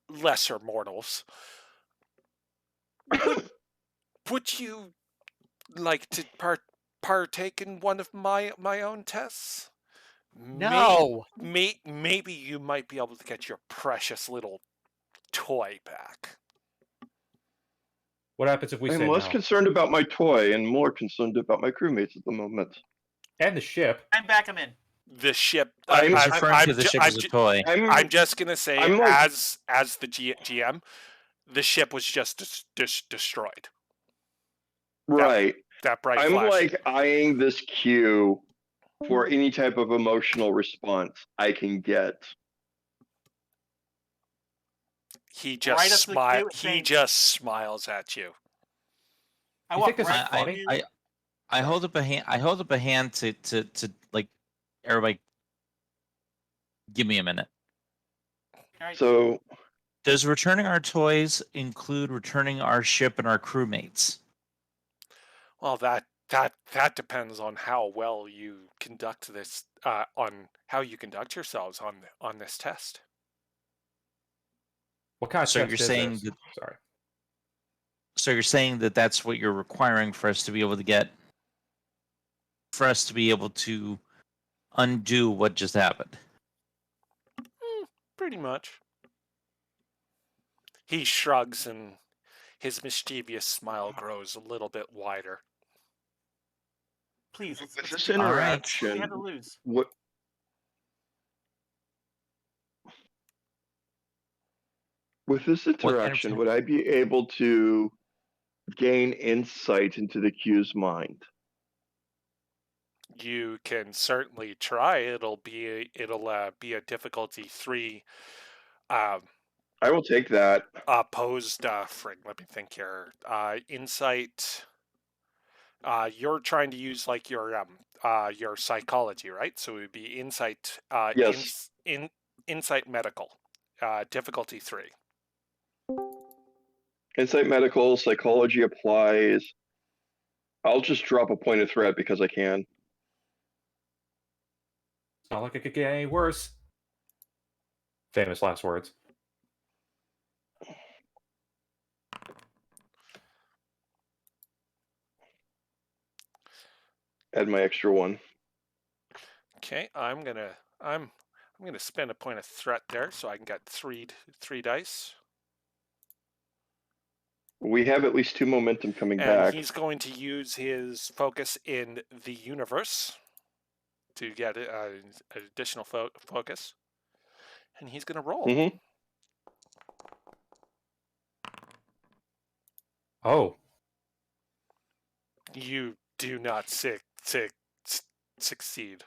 lesser mortals. Would you like to partake in one of my own tests? No. Maybe you might be able to get your precious little toy back. What happens if we say I'm less no? concerned about my toy and more concerned about my crewmates at the moment. And the ship. I'm back. I'm in. The ship. He's referring to the ship as a toy. I'm just gonna say, I'm like- as the GM, the ship was just destroyed. Right. That bright I'm flash. like eyeing this Q for any type of emotional response I can get. He Right just up to the cue, He saying- just smiles at you. I You walk think this is right funny? I hold up a hand. I hold up a hand to like everybody. Give me a minute. All right. So Does returning our toys include returning our ship and our crewmates? Well, that depends on how well you conduct this. On how you conduct yourselves on this test. What kind of So test you're is saying this? that- Sorry. So you're saying that that's what you're requiring for us to be able to get, for us to be able to undo what just happened. Pretty much. He shrugs, and his mischievous smile grows a little bit wider. Please, let's with this do it. All right. What do we interaction, have to lose? what with this kind of interaction, test? would I be able to gain insight into the Q's mind? You can certainly try. It'll be a difficulty 3. I will take that. Opposed. Frig. Let me think here. Insight. You're trying to use like your psychology, right? So it would be insight. Yes. Insight medical. Difficulty 3. Insight medical, psychology applies. I'll just drop a point of threat because I can. It's not like it could get any worse. Famous last words. Add my extra one. Okay, I'm gonna spend a point of threat there, so I can get three dice. We have at least 2 momentum coming And back. he's going to use his focus in the universe to get an additional focus. And he's going to roll. Mm-hmm. Oh, You do not succeed.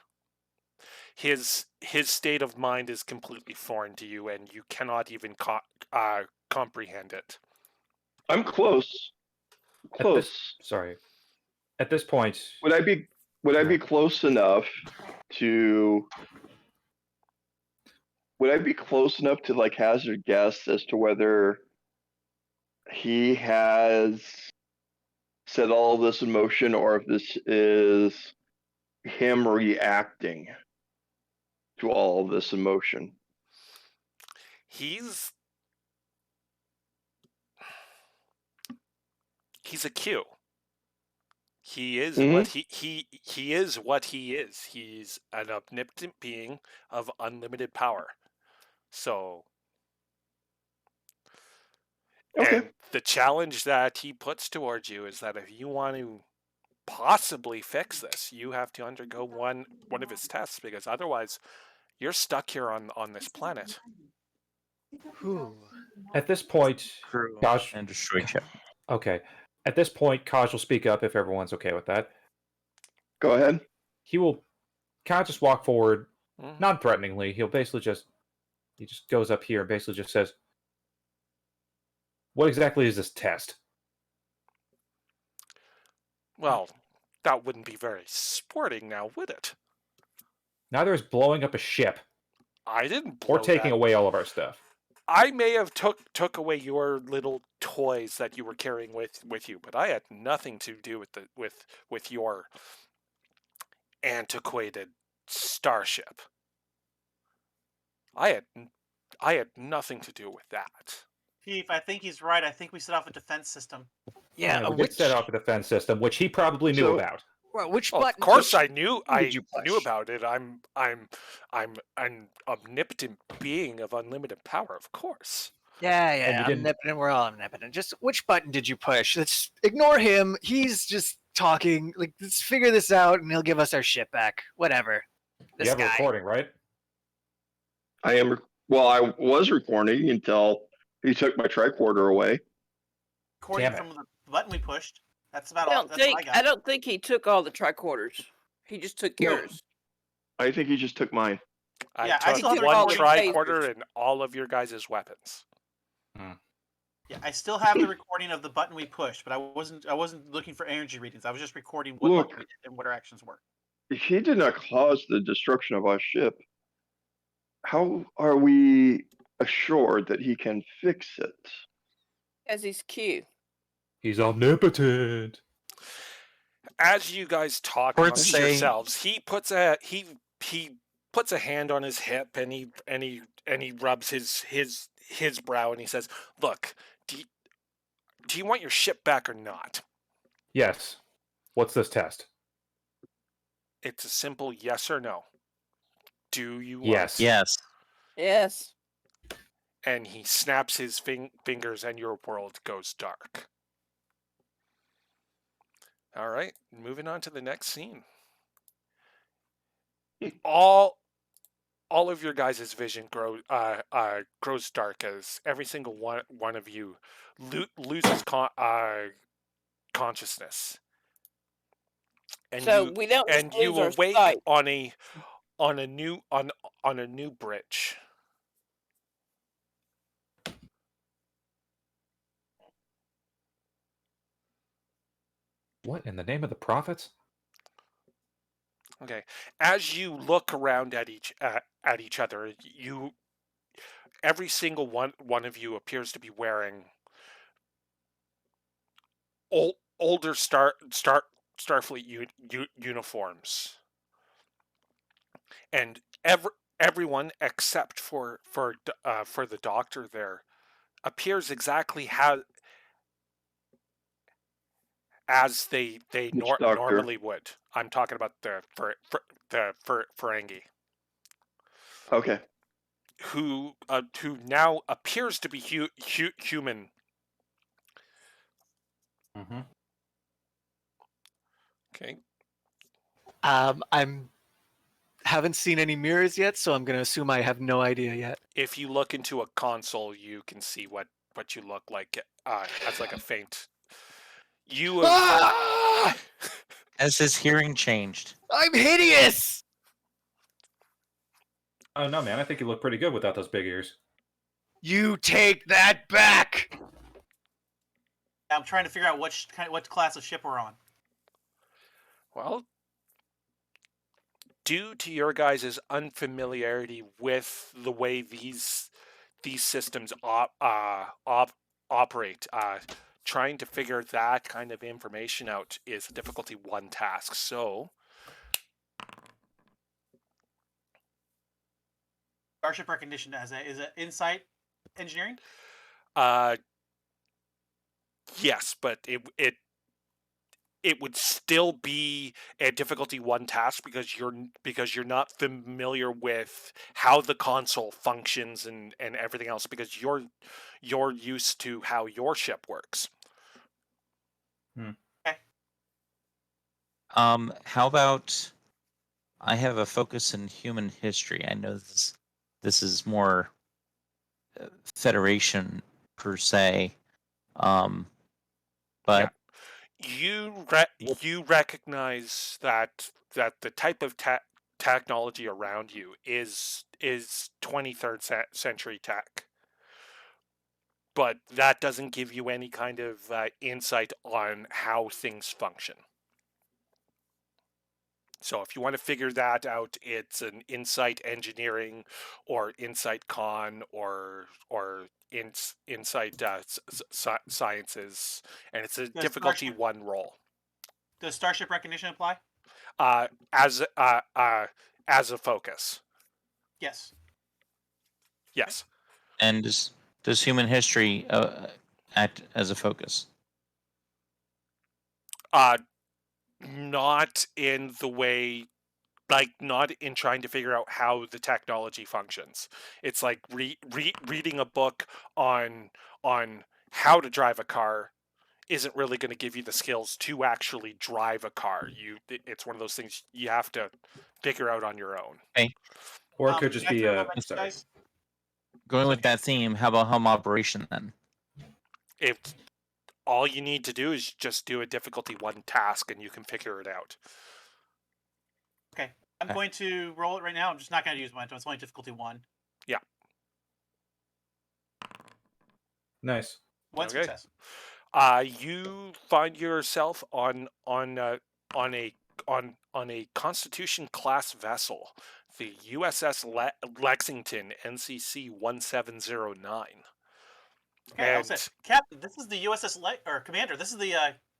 His state of mind is completely foreign to you, and you cannot even comprehend it. I'm close. Close. sorry. At this point, Would I be close enough to like hazard guess as to whether he has set all this in motion or if this is him reacting to all of this emotion? He's a Q. He is Mhm. what he is what he is. He's an omnipotent being of unlimited power. So, Okay. and the challenge that he puts towards you is that if you want to possibly fix this, you have to undergo one of his tests, because otherwise you're stuck here on this planet. Whew. At this point, Crew Kaj. and destroy ship. Okay. At this point, Kaj will speak up if everyone's okay with that. Go ahead. He will kind of just walk forward, Mhm. non-threateningly. He just goes up here and basically just says, "What exactly is this test?" Well, that wouldn't be very sporting now, would it? Neither is blowing up a ship I didn't or blow taking that. away all of our stuff. I may have took away your little toys that you were carrying with you, but I had nothing to do with your antiquated starship. I had nothing to do with that. Chief, I think he's right. I think we set off a defense system. Yeah, we did set off a defense system, which he probably knew So- about. which Oh, of button? course, which I knew. button I did you knew push? about it. I'm an omnipotent being of unlimited power. Of course. Yeah, And you didn't- omnipotent. We're all omnipotent. Just which button did you push? Let's ignore him. He's just talking. Like, let's figure this out, and he'll give us our ship back. Whatever. This You have a guy. recording, right? I am. Well, I was recording until he took my tricorder away. According Damn it. from the button we pushed, that's about I all. don't That's all I think got. I don't think he took all the tricorders. He just took No. yours. I think he just took mine. Yeah, I I took still have the one recording. tricorder and all of your guys' weapons. Yeah, I still have the recording of the button we pushed, but I wasn't looking for energy readings. I was just recording what Look. button we did and what our actions were. He did not cause the destruction of our ship. How are we assured that he can fix it? As he's Q. He's omnipotent. As you guys talk Courts amongst say- yourselves, he puts a hand on his hip, and he rubs his brow, and he says, "Look, do you want your ship back or not?" Yes. What's this test? It's a simple yes or no. Do you want Yes. it? Yes. Yes. And he snaps his fingers, and your world goes dark. All right, moving on to the next scene. All of your guys' vision grows dark as every single one of you loses consciousness, and So we don't just you lose our awake sight. on a new bridge. What in the name of the prophets? Okay, as you look around at each other, every single one of you appears to be wearing older Starfleet uniforms, and everyone except for the doctor there appears exactly as they Which doctor? normally would. I'm talking about the Ferengi, Okay. who now appears to be human. Mm-hmm. Okay. I'm haven't seen any mirrors yet, so I'm gonna assume I have no idea yet. If you look into a console, you can see what you look like as like a faint. You have, Has his hearing changed? I'm hideous. Oh no, man! I think you look pretty good without those big ears. You take that back. I'm trying to figure out what class of ship we're on. well, due to your guys' unfamiliarity with the way these systems operate, trying to figure that kind of information out is a difficulty 1 task. So, Starship recognition is it insight engineering? yes, but it would still be a difficulty 1 task because you're not familiar with how the console functions and everything else because you're used to how your ship works. How about I have a focus in human history? I know this is more Federation per se, but You recognize that the type of technology around you is 23rd century tech, but that doesn't give you any kind of insight on how things function. So if you want to figure that out, it's an insight engineering or insight con or insight sciences, and it's a Does difficulty Starship, 1 roll. does Starship Recognition apply? Uh, as uh, uh, as a focus, Yes. yes. and does human history act as a focus? Not in the way, like not in trying to figure out how the technology functions. It's like reading a book on how to drive a car isn't really going to give you the skills to actually drive a car. It's one of those things you have to figure out on your own. Okay. Or it could just Can I be throw a wrench, sorry. guys? Going with that theme, how about home operation then? If all you need to do is just do a difficulty 1 task and you can figure it out. Okay. I'm Okay. going to roll it right now. I'm just not going to use momentum. It's only difficulty 1. Yeah. Nice. One Okay. success. You find yourself on a Constitution class vessel, the USS Lexington NCC 1709. Okay, I'll say, Captain, this is the USS or Commander. This is the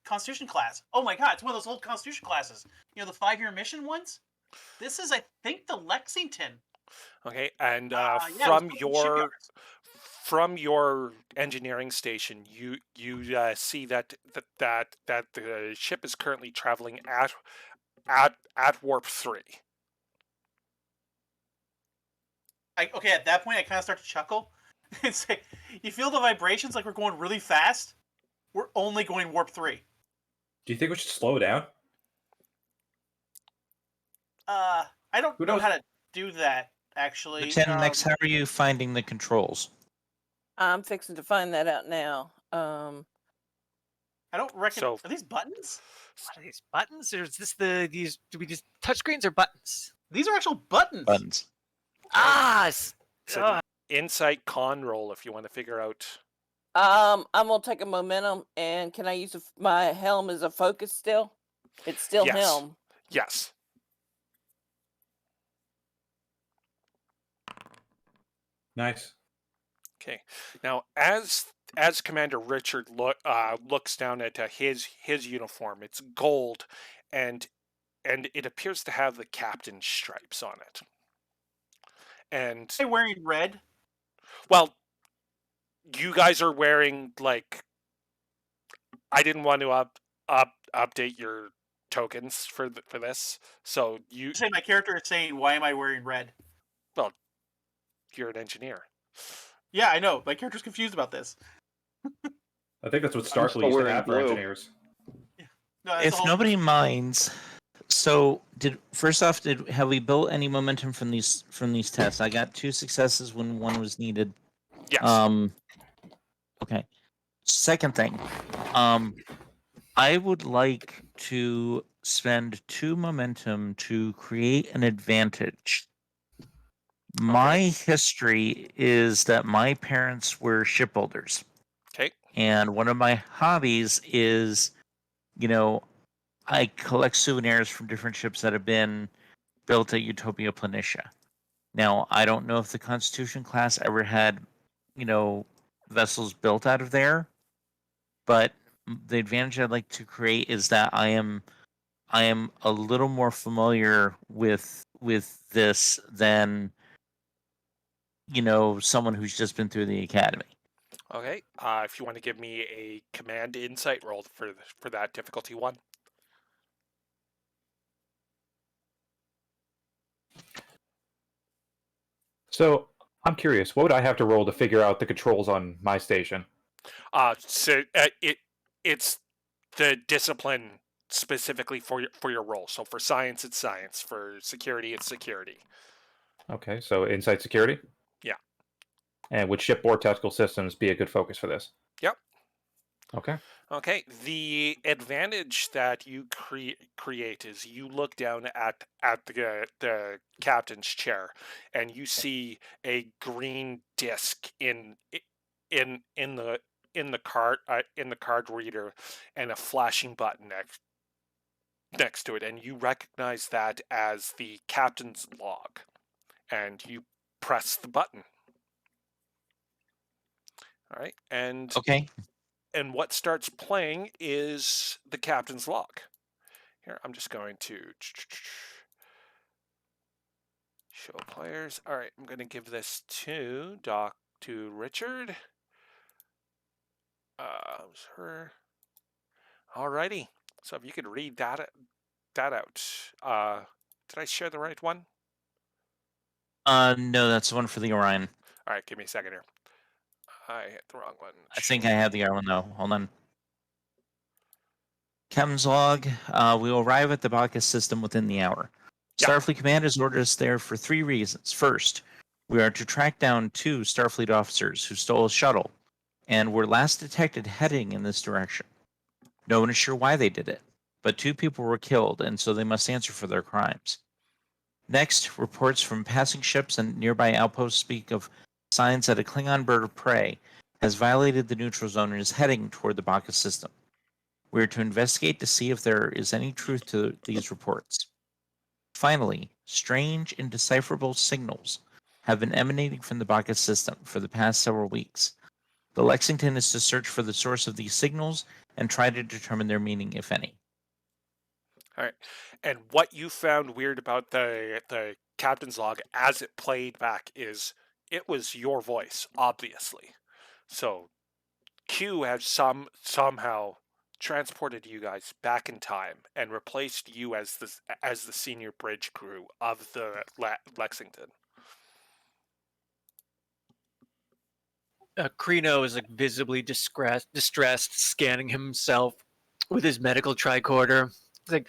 Constitution class. Oh my God, it's one of those old Constitution classes. You know, the 5-year mission ones. This is, I think, the Lexington. Okay, and Yeah, it was from built in shipyards. from your engineering station, you see that the ship is currently traveling at warp 3. Okay, at that point, I kind of start to chuckle. It's like, you feel the vibrations like we're going really fast. We're only going warp 3. Do you think we should slow down? I don't Who know knows? how to do that, actually. Lieutenant X, how are you finding the controls? I'm fixing to find that out now. I don't reckon. So- Are these buttons? What are these buttons, or is this these? Do we just touchscreens or buttons? These are actual buttons. Buttons. Ah, It's an insight con roll if you want to figure out. I'm gonna take a momentum, and can I use my helm as a focus still? It's still Yes. helm. Yes. Nice. Okay. Now, as Commander Richard looks down at his uniform, it's gold, and it appears to have the captain's stripes on it. And Are they wearing red? well, you guys are wearing like. I didn't want to update your tokens for this, so you. Say my character is saying, "Why am I wearing red?" Well, you're an engineer. Yeah, I know. My character's confused about this. I think that's what still Starfleet used to wearing have for blue. engineers. No, that's the If whole- nobody minds, so have we built any momentum from these tests? I got 2 successes when 1 was needed. Yes. Okay. Second thing, I would like to spend 2 momentum to create an advantage. My history is that my parents were shipbuilders. Okay. And one of my hobbies is, I collect souvenirs from different ships that have been built at Utopia Planitia. Now, I don't know if the Constitution class ever had, vessels built out of there, but the advantage I'd like to create is that I am a little more familiar with this than someone who's just been through the academy. Okay. If you want to give me a command insight roll for that difficulty 1. So I'm curious, what would I have to roll to figure out the controls on my station? It's the discipline specifically for your role. So for science, it's science. For security, it's security. Okay, so inside security? Yeah. And would shipboard tactical systems be a good focus for this? Yep. Okay. Okay. The advantage that you create is you look down at the captain's chair, and you see a green disc in the in the card reader, and a flashing button next to it, and you recognize that as the captain's log, and you press the button. All right, Okay. and what starts playing is the captain's log. Here, I'm just going to show players. All right, I'm going to give this to Richard. Was her. Alrighty. So if you could read that out. Did I share the right one? No, that's the one for the Orion. All right, give me a second here. I hit the wrong one. I think I have the other one though. Hold on. Captain's log. We will arrive at the Bacchus system within the hour. Yeah. Starfleet Command has ordered us there for 3 reasons. First, we are to track down 2 Starfleet officers who stole a shuttle and were last detected heading in this direction. No one is sure why they did it, but 2 people were killed, and so they must answer for their crimes. Next, reports from passing ships and nearby outposts speak of signs that a Klingon bird of prey has violated the neutral zone and is heading toward the Bacchus system. We are to investigate to see if there is any truth to these reports. Finally, strange, indecipherable signals have been emanating from the Bacchus system for the past several weeks. The Lexington is to search for the source of these signals and try to determine their meaning, if any. All right. And what you found weird about the captain's log as it played back is it was your voice, obviously. So Q has somehow transported you guys back in time and replaced you as the senior bridge crew of the Lexington. Krino is like visibly distressed, scanning himself with his medical tricorder. It's like,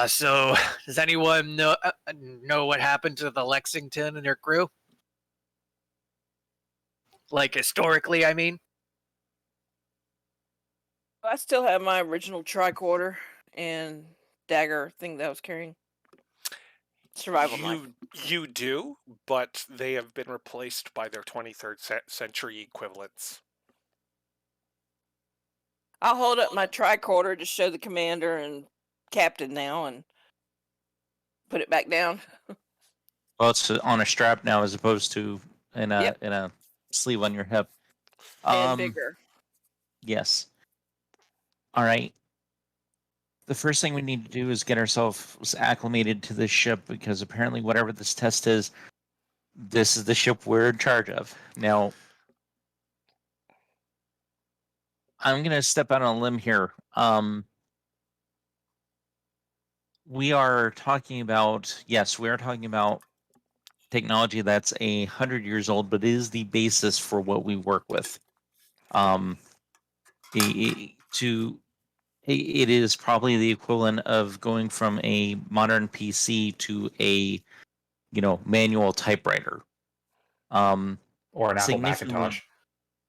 so does anyone know what happened to the Lexington and her crew? Like historically, I mean. I still have my original tricorder and dagger thing that I was carrying. Survival knife. You do, but they have been replaced by their 23rd century equivalents. I'll hold up my tricorder to show the commander and captain now and put it back down. Well, it's on a strap now as opposed to in a sleeve on your hip. And bigger. Yes. All right. The first thing we need to do is get ourselves acclimated to this ship, because apparently whatever this test is, this is the ship we're in charge of. Now, I'm going to step out on a limb here. We are talking about technology that's 100 years old, but it is the basis for what we work with. It is probably the equivalent of going from a modern PC to a manual typewriter. Or an Apple Significantly- Macintosh.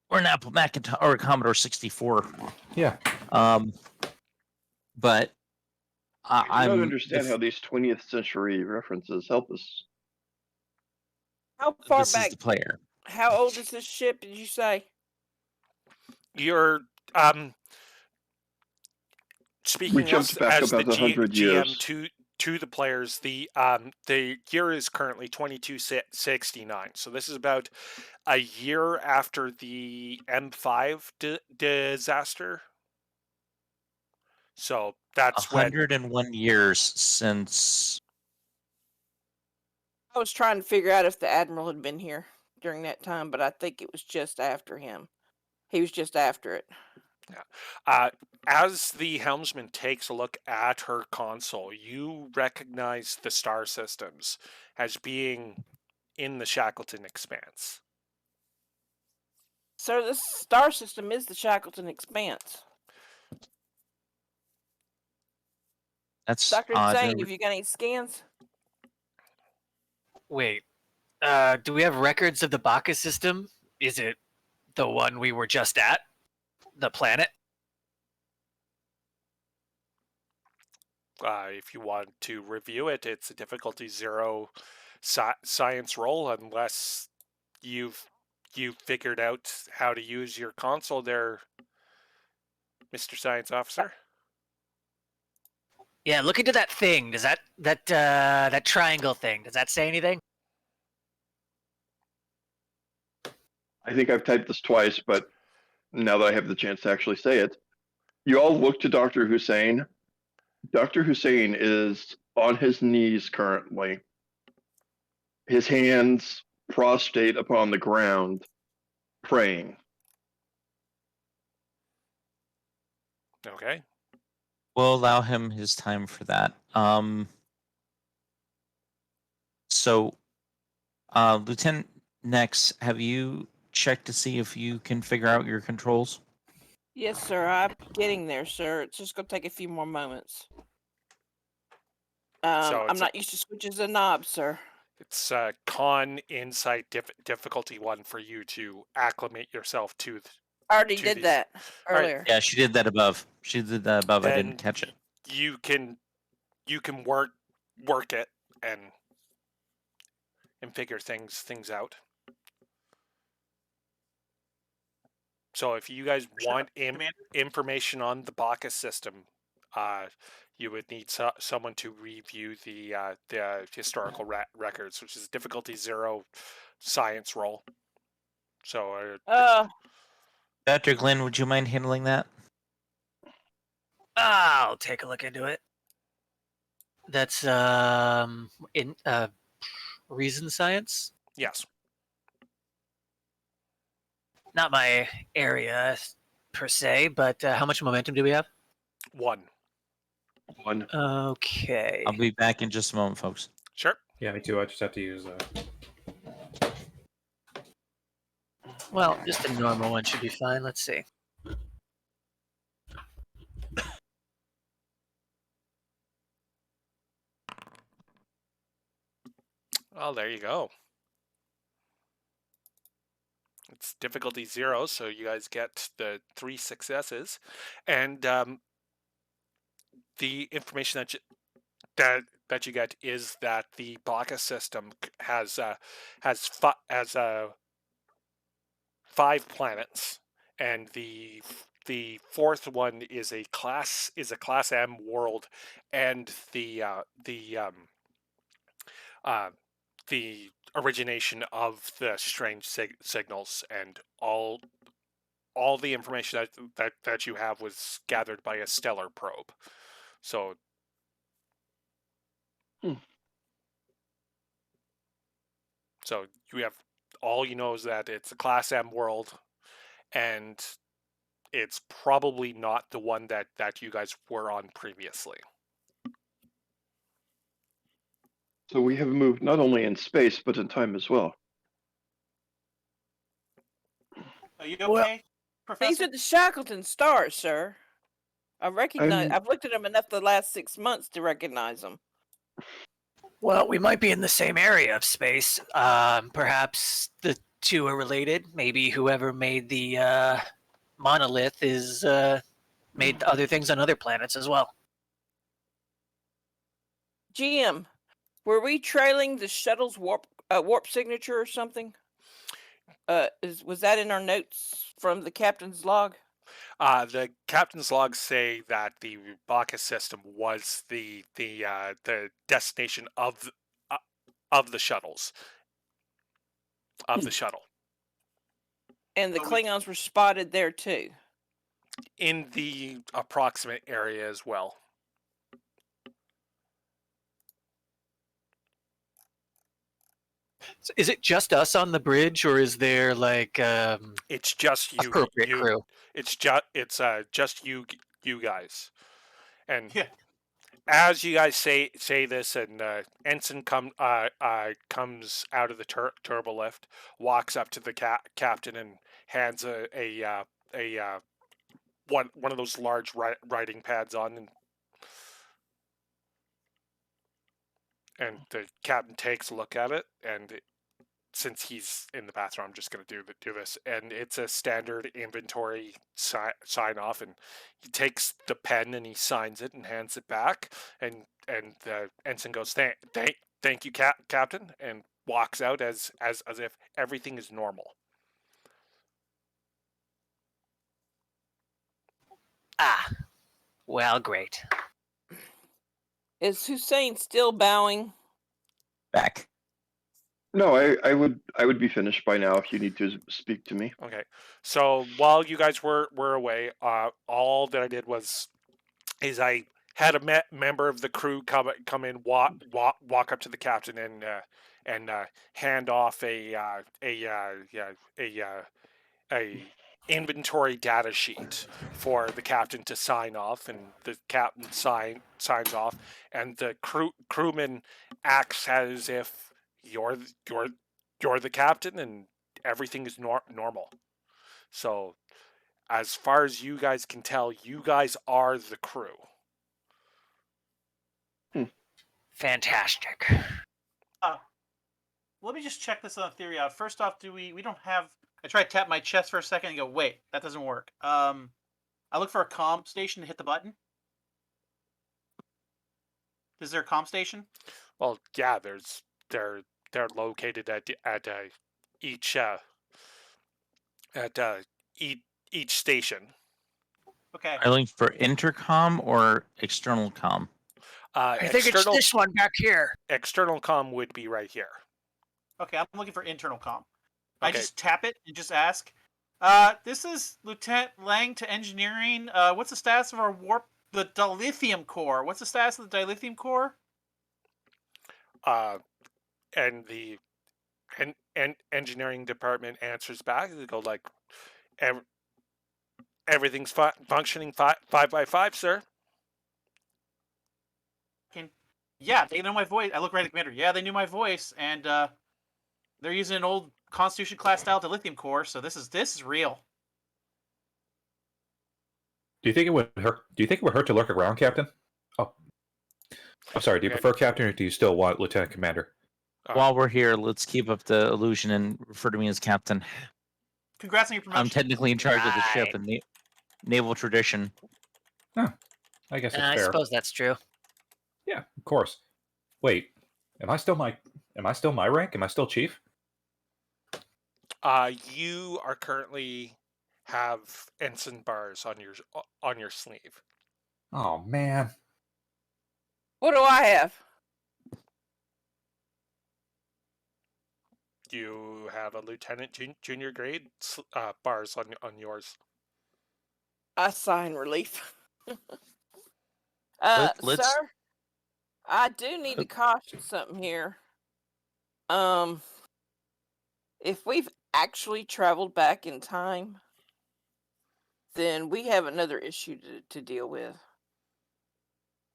Or an Apple Macintosh or a Commodore 64. Yeah. But I don't understand how these 20th century references help us. How far this back? is the player. How old is this ship? Did you say? You're speaking We jumped back as the about 100 GM years. to the players. The year is currently 2269. So this is about a year after the M5 disaster. So that's 101 years since. I was trying to figure out if the admiral had been here during that time, but I think it was just after him. He was just after it. Yeah. As the helmsman takes a look at her console, you recognize the star systems as being in the Shackleton Expanse. So this star system is the Shackleton Expanse. That's Dr. odd. Zane, have you got any scans? Wait, do we have records of the Bacchus system? Is it the one we were just at? The planet? If you want to review it, it's a difficulty 0 science roll, unless you've figured out how to use your console there, Mr. Science Officer. Yeah, look into that thing. Does that triangle thing? Does that say anything? I think I've typed this twice, but now that I have the chance to actually say it, you all look to Dr. Hussein. Dr. Hussein is on his knees currently, his hands prostrate upon the ground, praying. Okay. We'll allow him his time for that. So, Lieutenant Nex, have you checked to see if you can figure out your controls? Yes, sir. I'm getting there, sir. It's just going to take a few more moments. So I'm not used to switches and knobs, sir. It's con insight difficulty 1 for you to acclimate yourself to. I already to did these. that right. earlier. Yeah, she did that above. She did that above. I didn't Then catch it. You can work it and figure things out. So if you guys want information on the Bacchus system, you would need someone to review the historical records, which is difficulty 0 science roll. So Dr. Glenn, would you mind handling that? I'll take a look into it. That's in reason science. yes. Not my area per se, but how much momentum do we have? 1. Okay. I'll be back in just a moment, folks. Sure. Yeah, me too. I just have to use. Well, just a normal one should be fine. Let's see. Well, there you go. It's difficulty 0, so you guys get the 3 successes, and the information that you get is that the Bacchus system has 5 planets, and the fourth one is a class M world, and the origination of the strange signals, and all the information that you have was gathered by a stellar probe. So so you have all you know is that it's a class M world, and it's probably not the one that you guys were on previously. So we have moved not only in space, but in time as well. Are you Well, okay, Professor? These are the Shackleton stars, sir. I've looked at them enough the last 6 months to recognize them. Well, we might be in the same area of space. Perhaps the two are related. Maybe whoever made the monolith is made other things on other planets as well. GM, were we trailing the shuttle's warp signature or something? Was that in our notes from the captain's log? The captain's logs say that the Bacchus system was the destination of the shuttles of the shuttle, And the Klingons were spotted there too. in the approximate area as well. So is it just us on the bridge, or is there like It's just you. appropriate crew? It's just you guys, and Yeah. as you guys say this, and Ensign comes out of the turbo lift, walks up to the captain, and hands a one of those large writing pads on, and the captain takes a look at it, and since he's in the bathroom, I'm just going to do this, and it's a standard inventory sign off, and he takes the pen and he signs it and hands it back, and the ensign goes, thank you, Captain, and walks out as if everything is normal. Ah, well, great. Is Hussein still bowing? Back. No, I would be finished by now if you need to speak to me. Okay, so while you guys were away, all that I did is I had a member of the crew come in, walk up to the captain, and hand off a inventory data sheet for the captain to sign off, and the captain signs off, and the crewman acts as if you're the captain, and everything is normal. So, as far as you guys can tell, you guys are the crew. Fantastic. Let me just check this on theory out. First off, we don't have. I try to tap my chest for a second and go, wait, that doesn't work. I look for a comm station to hit the button. Is there a comm station? Well, yeah, they're located at each station. Okay. Are you looking for intercom or external comm? I think it's this one back here. External comm would be right here. Okay, I'm looking for internal comm. Okay. I just tap it and just ask. This is Lieutenant Lang to engineering. What's the status of our warp? The dilithium core. What's the status of the dilithium core? And the engineering department answers back. They go like, everything's functioning 5x5, sir. Yeah, they know my voice. I look right at the commander. Yeah, they knew my voice, and they're using an old Constitution class style dilithium core. So this is real. Do you think it would hurt? Do you think it would hurt to lurk around, Captain? Oh, I'm sorry. Do you prefer Captain, or do you still want Lieutenant Commander? While we're here, let's keep up the illusion and refer to me as Captain. Congrats on your promotion. I'm technically in charge of the ship in the naval tradition. Huh. I guess it's I fair. suppose that's true. Yeah, of course. Wait, am I still my rank? Am I still chief? You are currently have ensign bars on your sleeve. Oh man. What do I have? You have a lieutenant junior grade bars on yours. I sign relief. Let's- Sir, I do need to caution something here. If we've actually traveled back in time, then we have another issue to deal with.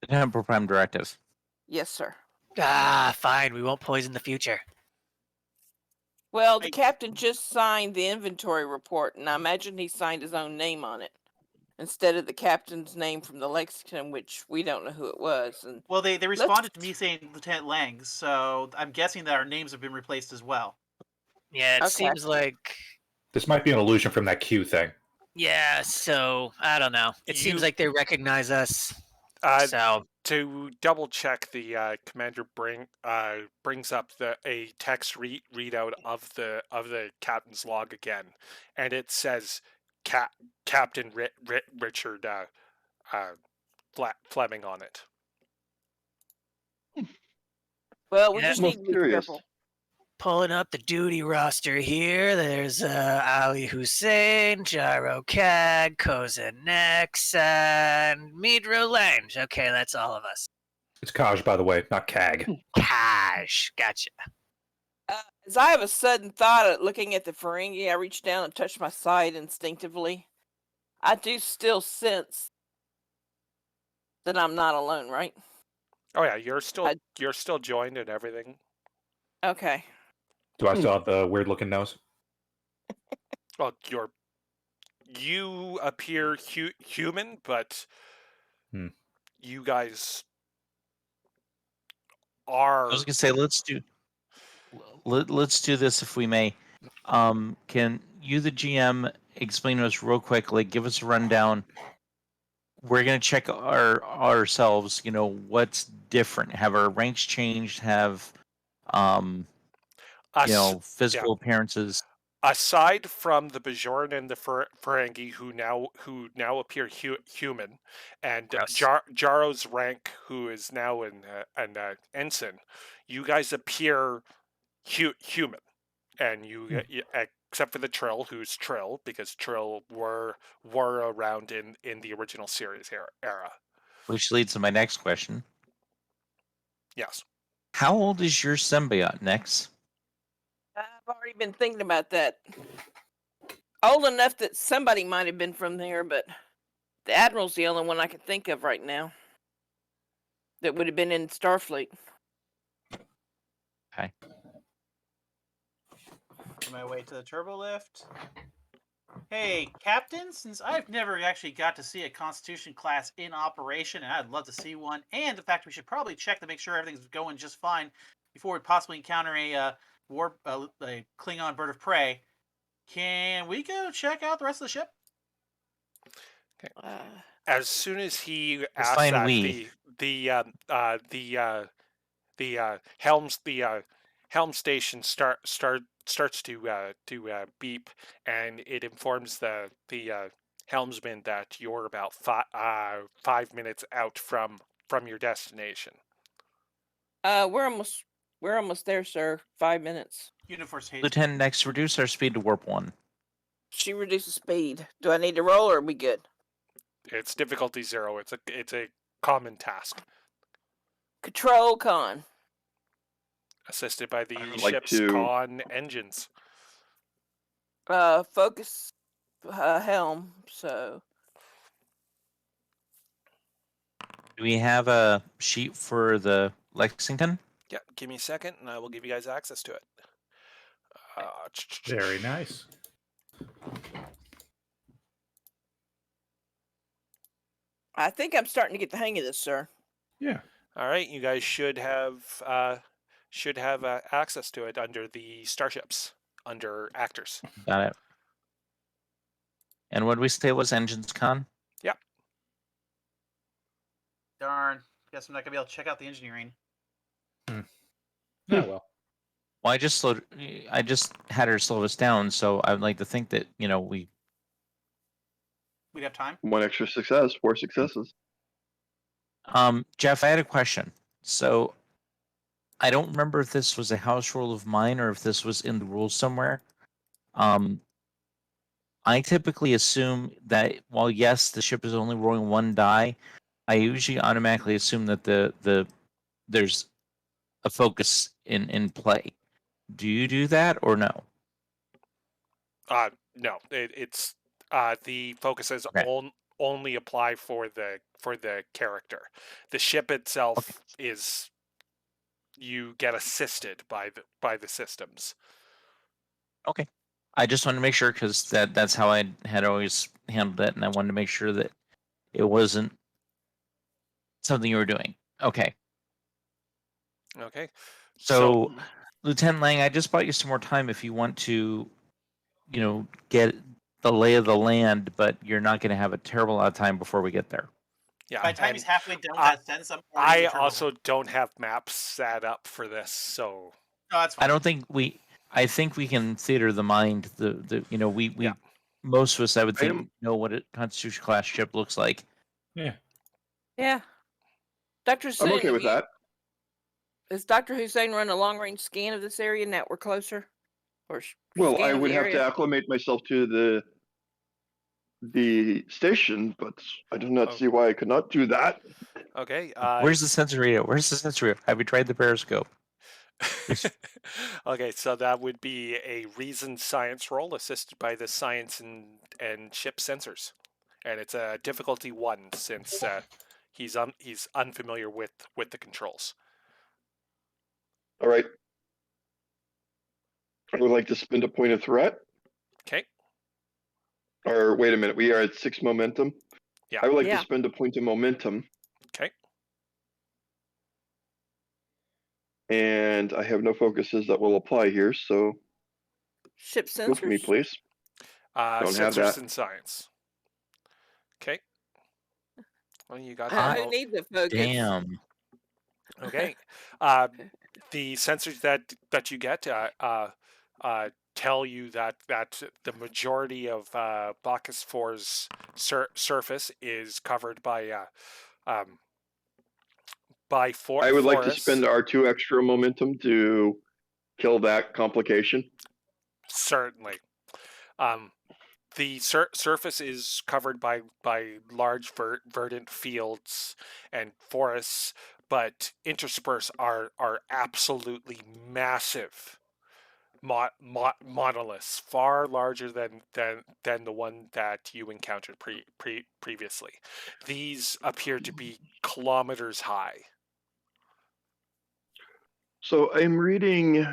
The Temple Prime Directive. Yes, sir. Fine. We won't poison the future. Well, the captain just signed the inventory report, and I imagine he signed his own name on it instead of the captain's name from the lexicon, which we don't know who it was. And Well, they responded to me saying Lieutenant Lang, so I'm guessing that our names have been replaced as well. Yeah, it Okay. seems like. This might be an illusion from that Q thing. Yeah, so I don't know. It seems like they recognize us. So to double check, the commander brings up a text readout of the captain's log again, and it says Captain Richard Fleming on it. well, we Yeah. just Most need to be curious. careful. pulling up the duty roster here. There's Ali Hussein, Gyro Cag, Kozanex, and Midro Lange. Okay, that's all of us. It's Kaj, by the way, not Cag. Cash. Gotcha. As I have a sudden thought at looking at the Ferengi, I reach down and touch my side instinctively. I do still sense That I'm not alone, right? Oh yeah, you're still I- joined and everything. Okay. Do I still have the weird looking nose? Well, you appear human, but Hmm. you guys I are. was gonna say let's do this if we may. Can you, the GM, explain to us real quick? Like, give us a rundown. We're gonna check ourselves. You know what's different. Have our ranks changed? Have Us, physical appearances? aside from the Bajoran and the Ferengi, who now appear human, and Yes. Jaro's rank, who is now an ensign, you guys appear human, and you except for the Trill, who's Trill, because Trill were around in the original series era. Which leads to my next question. Yes. How old is your symbiote, Nex? I've already been thinking about that. Old enough that somebody might have been from there, but the Admiral's the only one I can think of right now that would have been in Starfleet. Okay. On my way to the turbo lift. Hey, Captain, since I've never actually got to see a Constitution class in operation, and I'd love to see one, and the fact we should probably check to make sure everything's going just fine before we possibly encounter a Klingon bird of prey, can we go check out the rest of the ship? As soon as he Let's asks find that, we. the helm station starts to beep, and it informs the helmsman that you're about 5 minutes out from your destination. We're almost there, sir. 5 minutes. Uniforce haste. Lieutenant Nex, reduce our speed to warp 1. She reduces speed. Do I need to roll or are we good? It's difficulty 0. It's a common task, Control con. assisted by the I would like ship's to- con engines. Focus helm. So Do we have a sheet for the Lexington? Yeah, give me a second, and I will give you guys access to it. Very nice. I think I'm starting to get the hang of this, sir. Yeah. All right, you guys should have access to it under the starships, under actors. Got it. And what did we say was engines con? Darn. Guess I'm not gonna be able to check out the engineering. Oh well. Well, I just had her slow us down, so I'd like to think that we. We'd have time. 1 extra success, 4 successes. Jeff, I had a question. So, I don't remember if this was a house rule of mine or if this was in the rules somewhere. I typically assume that while yes, the ship is only rolling 1 die, I usually automatically assume that there's a focus in play. Do you do that or no? No, it's the focuses Okay. only apply for the character. The ship itself is, you get assisted by the systems. Okay. I just wanted to make sure because that's how I had always handled it, and I wanted to make sure that it wasn't something you were doing. Okay. Okay. So, Lieutenant Lang, I just bought you some more time if you want to, get the lay of the land, but you're not going to have a terrible lot of time before we get there. Yeah. By the time and he's halfway done with that sentence, I'm already I in the turbo also lift. don't have maps set up for this, so No, that's fine. I think we can theater the mind. We Yeah. most of us, I would I think, am- know what a Constitution class ship looks like. Yeah. Yeah. Dr. Hussein, I'm okay with that. Is Dr. Hussein run a long range scan of this area now we're closer? Or Well, scan I of would the have to area? acclimate myself to the station, but I do not Oh. see why I could not do that. okay. Where's the sensor? Have we tried the periscope? Okay, so that would be a reasoned science roll assisted by the science and ship sensors, and it's a difficulty 1 since He's unfamiliar with the controls. All right. I would like to spend a point of threat. Okay. Or wait a minute, we are at 6 momentum. Yeah. I would like Yeah. to spend a point of momentum. Okay. And I have no focuses that will apply here, so Ship go for me, sensors. please. Don't have Sensors that. and science. Okay. Well, you got Who needs a focus? Damn. Okay. The sensors that you get tell you that the majority of Bacchus 4's surface is covered by I would like to forests. spend our 2 extra momentum to kill that complication. Certainly. The surface is covered by large verdant fields and forests, but interspersed are absolutely massive monoliths, far larger than the one that you encountered previously. These appear to be kilometers high. So I'm reading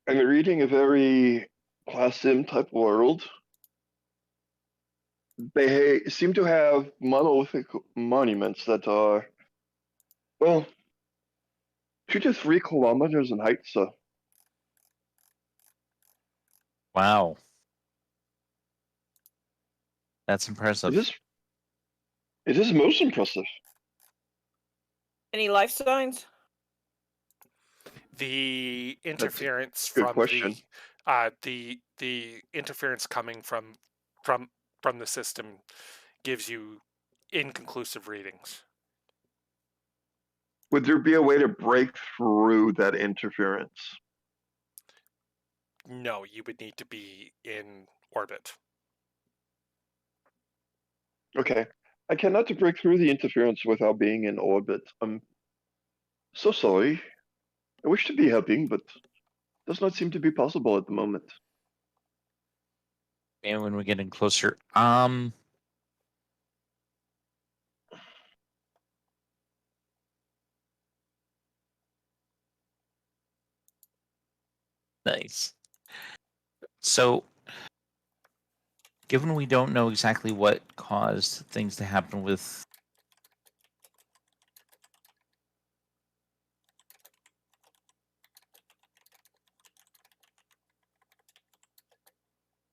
a very Class Sim type world. They seem to have monolithic monuments that are, well, 2 to 3 kilometers in height, so Wow. That's impressive. it is most impressive. Any life signs? The interference good from question. the interference coming from the system gives you inconclusive readings. Would there be a way to break through that interference? No, you would need to be in orbit. Okay. I cannot break through the interference without being in orbit. I'm so sorry. I wish to be helping, but does not seem to be possible at the moment. And when we're getting closer, nice. So, given we don't know exactly what caused things to happen with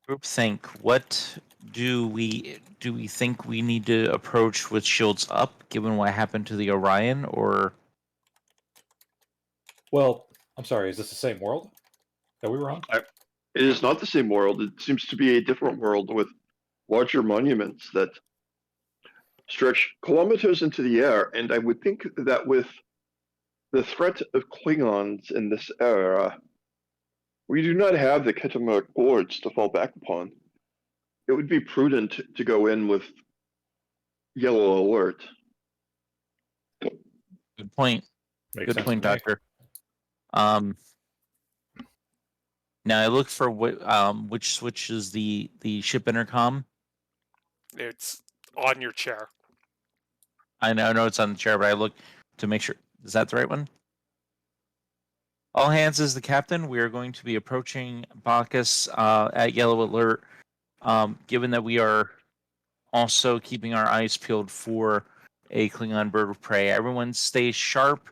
groupthink, what do we think we need to approach with shields up, given what happened to the Orion, or? Well, I'm sorry, is this the same world that we were on? It is not the same world. It seems to be a different world with larger monuments that stretch kilometers into the air. And I would think that with the threat of Klingons in this era, we do not have the Ketamaric boards to fall back upon. It would be prudent to go in with yellow alert. Good point. Makes Good sense point, to me. Doctor. Now I look for which switch is the ship intercom. It's on your chair. I know it's on the chair, but I look to make sure. Is that the right one? All hands is the captain. We are going to be approaching Bacchus at yellow alert. Given that we are also keeping our eyes peeled for a Klingon bird of prey, everyone stay sharp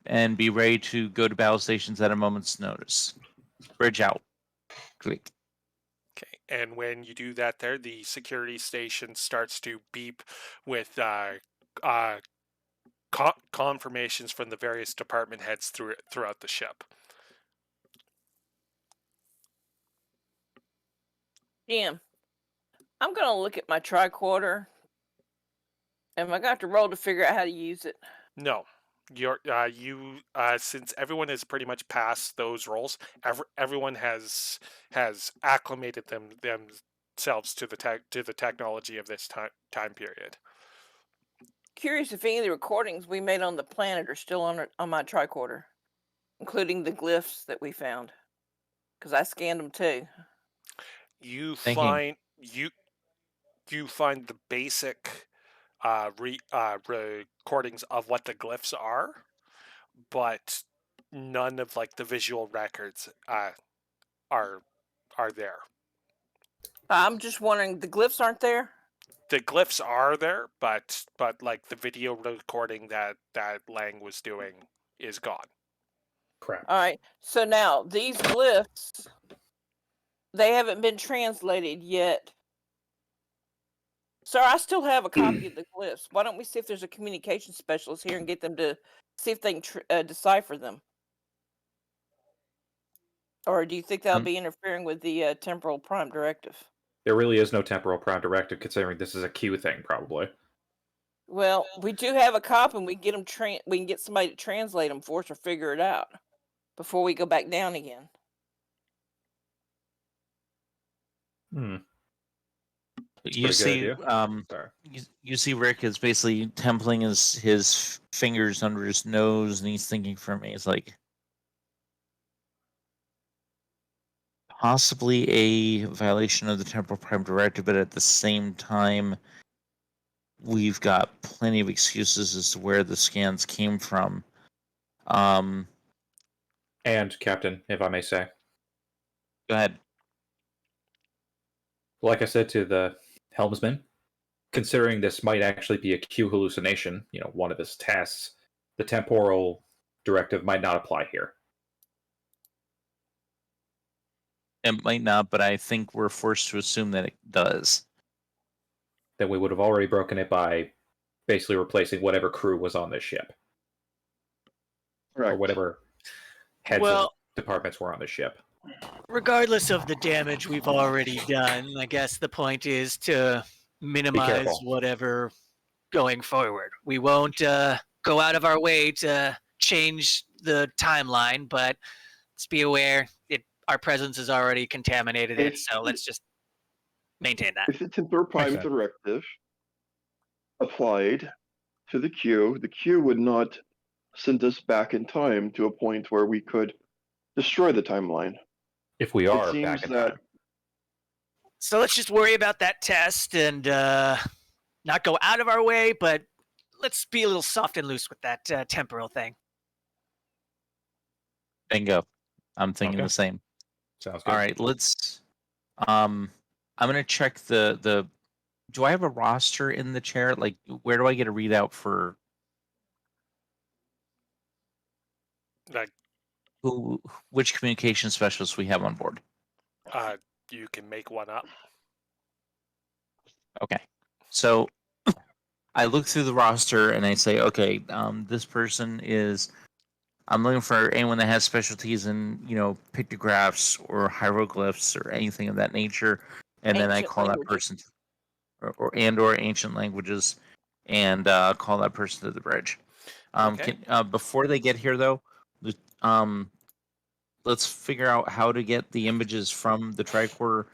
and be ready to go to battle stations at a moment's notice. Bridge out. Click. Okay, and when you do that, the security station starts to beep with confirmations from the various department heads throughout the ship. Jim, I'm gonna look at my tricorder. Am I got to roll to figure out how to use it? No, since everyone has pretty much passed those roles, everyone has acclimated themselves to the technology of this time period. Curious if any of the recordings we made on the planet are still on my tricorder, including the glyphs that we found, because I scanned them too. You Thinking. find you find the basic recordings of what the glyphs are, but none of like the visual records are there. I'm just wondering, the glyphs aren't there? The glyphs are there, but like the video recording that Lang was doing is gone. Crap. All right. So now these glyphs, they haven't been translated yet. Sir, I still have a copy of the glyphs. Why don't we see if there's a communication specialist here and get them to see if they can decipher them? Or do you think that'll be interfering with the temporal prime directive? There really is no temporal prime directive, considering this is a Q thing, probably. Well, we do have a copy, and we can get them. We can get somebody to translate them for us or figure it out before we go back down again. Hmm. You Pretty see, good idea. Sorry. you see, Rick is basically templing his fingers under his nose, and he's thinking for me. It's like possibly a violation of the temporal prime directive, but at the same time, we've got plenty of excuses as to where the scans came from. And Captain, if I may say, Go ahead. like I said to the helmsman, considering this might actually be a Q hallucination, one of his tests, the temporal directive might not apply here. It might not, but I think we're forced to assume that it does. Then we would have already broken it by basically replacing whatever crew was on this ship. Correct. Or whatever heads of departments were on the ship. Regardless of the damage we've already done, I guess the point is to minimize careful. whatever going forward. We won't go out of our way to change the timeline, but let's be aware our presence has already contaminated it, so let's just maintain that. If the temporal prime Okay. directive applied to the Q would not send us back in time to a point where we could destroy the timeline. If we are It seems back in that time. So let's just worry about that test and not go out of our way, but let's be a little soft and loose with that temporal thing. Bingo. I'm thinking Okay. the same. Sounds good. All right, let's. I'm gonna check the. Do I have a roster in the chair? Like, where do I get a readout for Like which communication specialists we have on board? you can make one up. Okay, so I look through the roster and I say, okay, this person is. I'm looking for anyone that has specialties in, pictographs or hieroglyphs or anything of that nature, and then I Ancient call that languages. person, or ancient languages, and call that person to the bridge. Okay. Before they get here, though, let's figure out how to get the images from the tricorder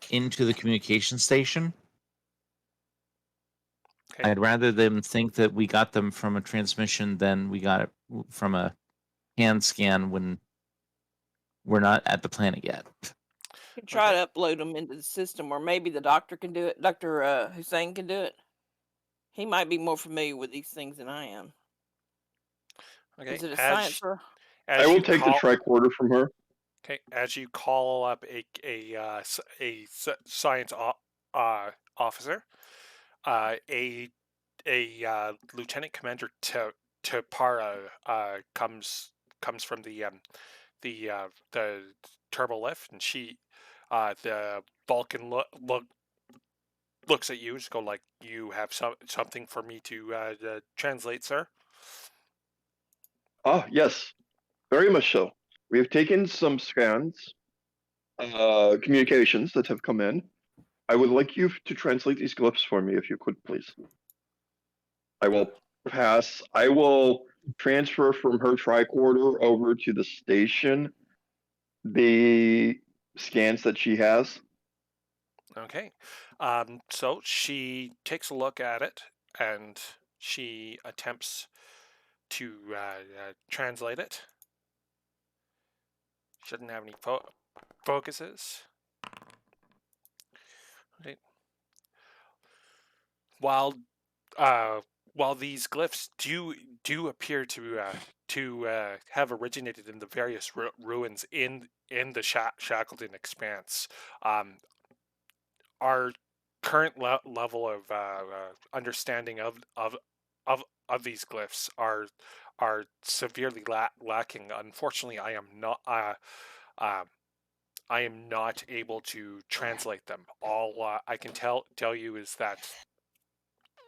into the communication station. Okay. I'd rather them think that we got them from a transmission than we got it from a hand scan when we're not at the planet yet. You can try to upload them into the system, or maybe the doctor can do it. Dr. Hussein can do it. He might be more familiar with these things than I am. Okay. Is it a science or? I will take the tricorder from her. Okay, as you call up a science officer, a lieutenant commander Tapara comes from the turbo lift, and she the Vulcan looks at you, just go like, you have something for me to translate, sir. Ah, yes, very much so. We have taken some scans, communications that have come in. I would like you to translate these glyphs for me, if you could, please. I will transfer from her tricorder over to the station the scans that she has. Okay. So she takes a look at it, and she attempts to translate it. She doesn't have any focuses. Okay. While while these glyphs do appear to have originated in the various ruins in the Shackleton Expanse, our current level of understanding of these glyphs are severely lacking. Unfortunately, um, I am not able to translate them. All I can tell you is that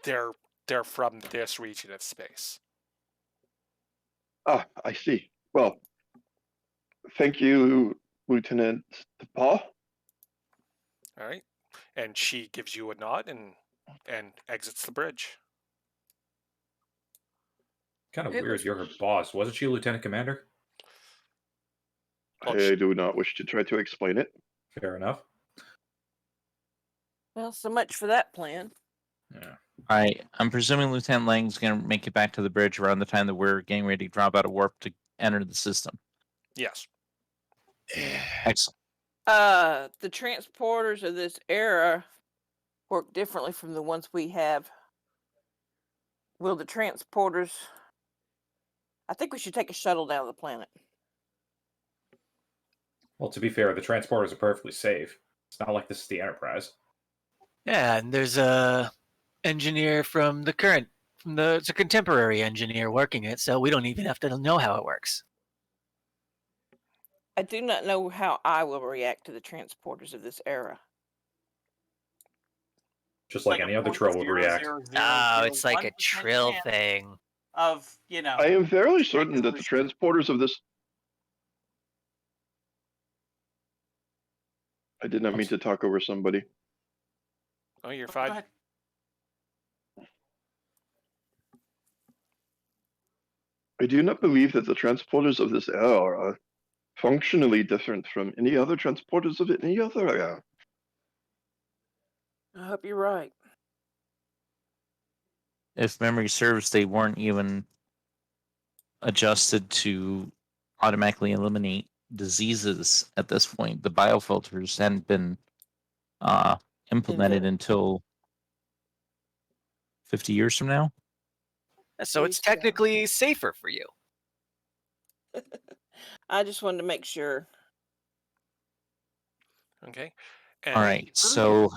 they're they're from this region of space. Ah, I see. Well, thank you, Lieutenant Paul. All right, and she gives you a nod and exits the bridge. Kind of It weird. was You're her boss. Wasn't she Lieutenant Commander? Well, I do not wish to try to explain it. Fair enough. well, so much for that plan. Yeah. All right. I'm presuming Lieutenant Lang's going to make it back to the bridge around the time that we're getting ready to drop out of warp to enter the system. yes. Excellent. The transporters of this era work differently from the ones we have. Will the transporters? I think we should take a shuttle down to the planet. Well, to be fair, the transporters are perfectly safe. It's not like this is the Enterprise. Yeah, and there's a engineer it's a contemporary engineer working it, so we don't even have to know how it works. I do not know how I will react to the transporters of this era. Just like any other troll would react. Oh, it's like a 0.0001% trill chance thing. of I am fairly certain that the transporters of this. I did not mean to talk over somebody. Oh, you're Go fine. ahead. I do not believe that the transporters of this era are functionally different from any other transporters of any other era. I hope you're right. If memory serves, they weren't even adjusted to automatically eliminate diseases at this point. The biofilters hadn't been implemented Invented. until 50 years from now. So it's Please, yeah. technically safer for you. I just wanted to make sure. Okay. All right. Really So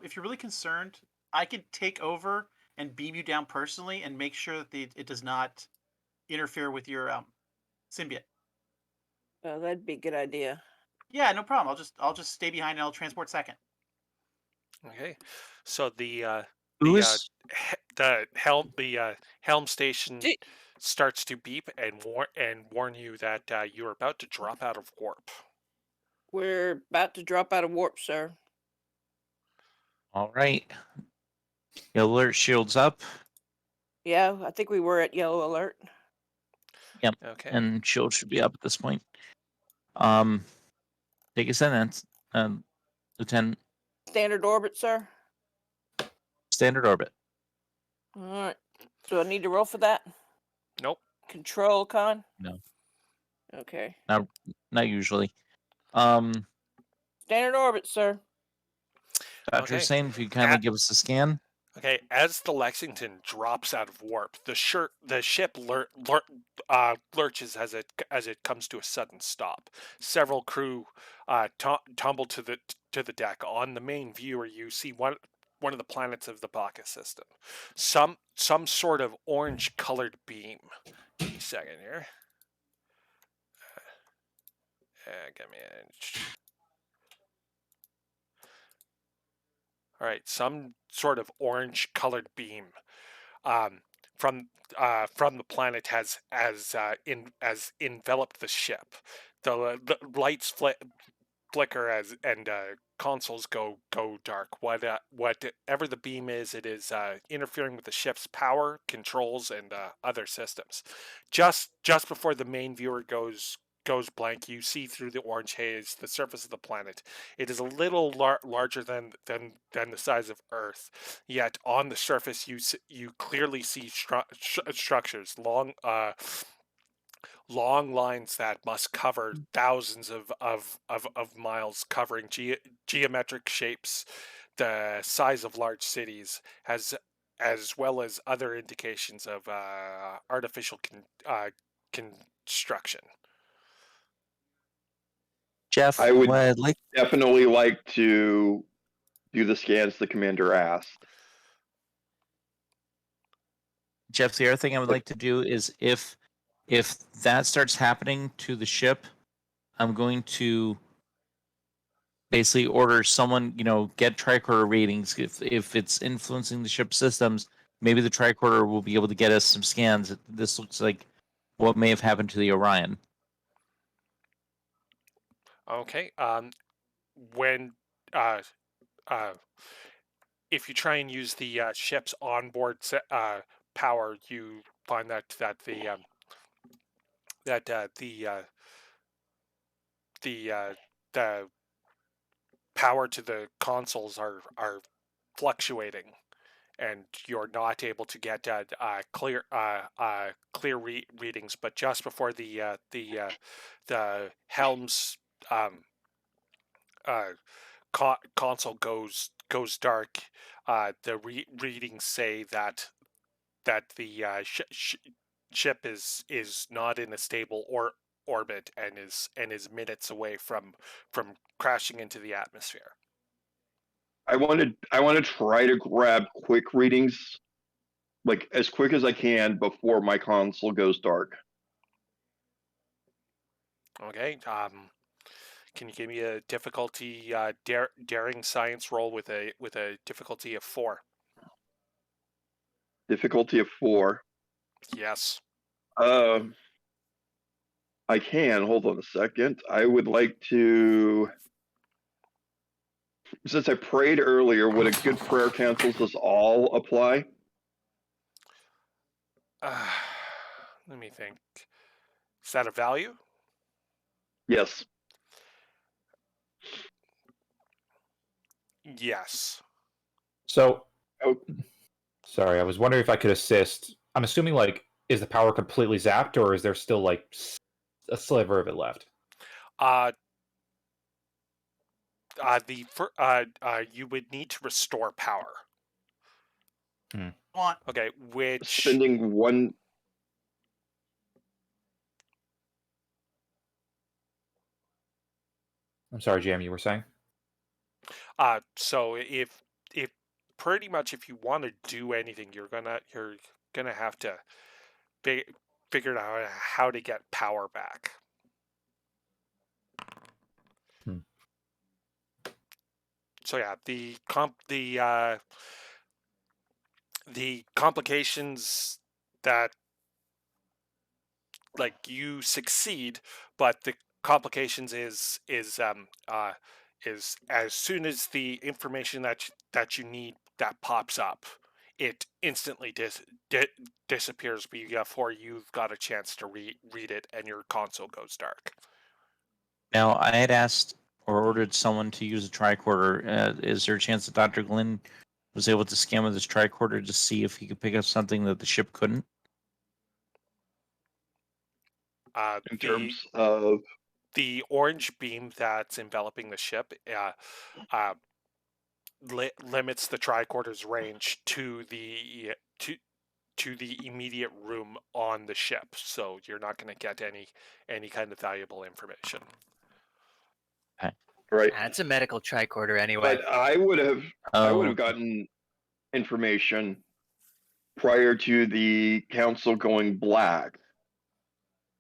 if you're really concerned, I could take over and beam you down personally and make sure that it does not interfere with your symbiote. That'd be a good idea. Yeah, no problem. I'll just stay behind and I'll transport second. Okay. So who the is helm station Gee. starts to beep and warn you that you're about to drop out of warp. We're about to drop out of warp, sir. all right? Yellow alert shields up. Yeah, I think we were at yellow alert. Yep. Okay. And shield should be up at this point. Take a sentence, Lieutenant. Standard orbit, sir. Standard orbit. All right. Do I need to roll for that? Nope. Control con? No. Okay. Not usually. Um, Standard orbit, sir. Dr. Okay. Hussein, if you kindly At- give us a scan. Okay, as the Lexington drops out of warp, the ship lurches as it comes to a sudden stop. Several crew tumble to the deck. On the main viewer, you see one of the planets of the Bacchus system. Some sort of orange colored beam. Give me a second here. Give me a. All right, some sort of orange colored beam from the planet has enveloped the ship. The lights flicker and consoles go dark. Whatever the beam is, it is interfering with the ship's power, controls, and other systems. Just before the main viewer goes blank, you see through the orange haze the surface of the planet. It is a little larger than the size of Earth. Yet on the surface, you clearly see structures, long lines that must cover thousands of miles, covering geometric shapes the size of large cities, as well as other indications of artificial construction. Jeff, I would what I'd like definitely like to do the scans the commander asked. Jeff, the other thing I would like to do is if that starts happening to the ship, I'm going to basically order someone, get tricorder ratings. If it's influencing the ship systems, maybe the tricorder will be able to get us some scans. This looks like what may have happened to the Orion. Okay. When uh, uh, if you try and use the ship's onboard power, you find that the power to the consoles are fluctuating, and you're not able to get clear readings. But just before the helm's uh, console goes dark, the readings say that the ship is not in a stable orbit and is minutes away from crashing into the atmosphere. I want to try to grab quick readings, like as quick as I can before my console goes dark. Okay. Can you give me a difficulty daring science roll with a difficulty of 4? Difficulty of 4. Yes. I can. Hold on a second. I would like to. Since I prayed earlier, would a good prayer cancels us all apply? Let me think. Is that a value? Yes. Yes. So, Oh. Sorry, I was wondering if I could assist. I'm assuming, like, is the power completely zapped, or is there still, like, a sliver of it left? You would need to restore power. Want Okay, which Spending one. I'm sorry, Jam, you were saying? so if pretty much if you want to do anything, you're gonna have to figure out how to get power back. So yeah, the complications that, like, you succeed, but the complications is as soon as the information that you need that pops up, it instantly disappears before you've got a chance to read it, and your console goes dark. Now, I had asked or ordered someone to use a tricorder. Is there a chance that Dr. Glenn was able to scan with his tricorder to see if he could pick up something that the ship couldn't? In terms of the orange beam that's enveloping the ship limits the tricorder's range to the immediate room on the ship, so you're not going to get any kind of valuable information. right, It's a medical tricorder anyway. but I would have gotten information prior to the council going black,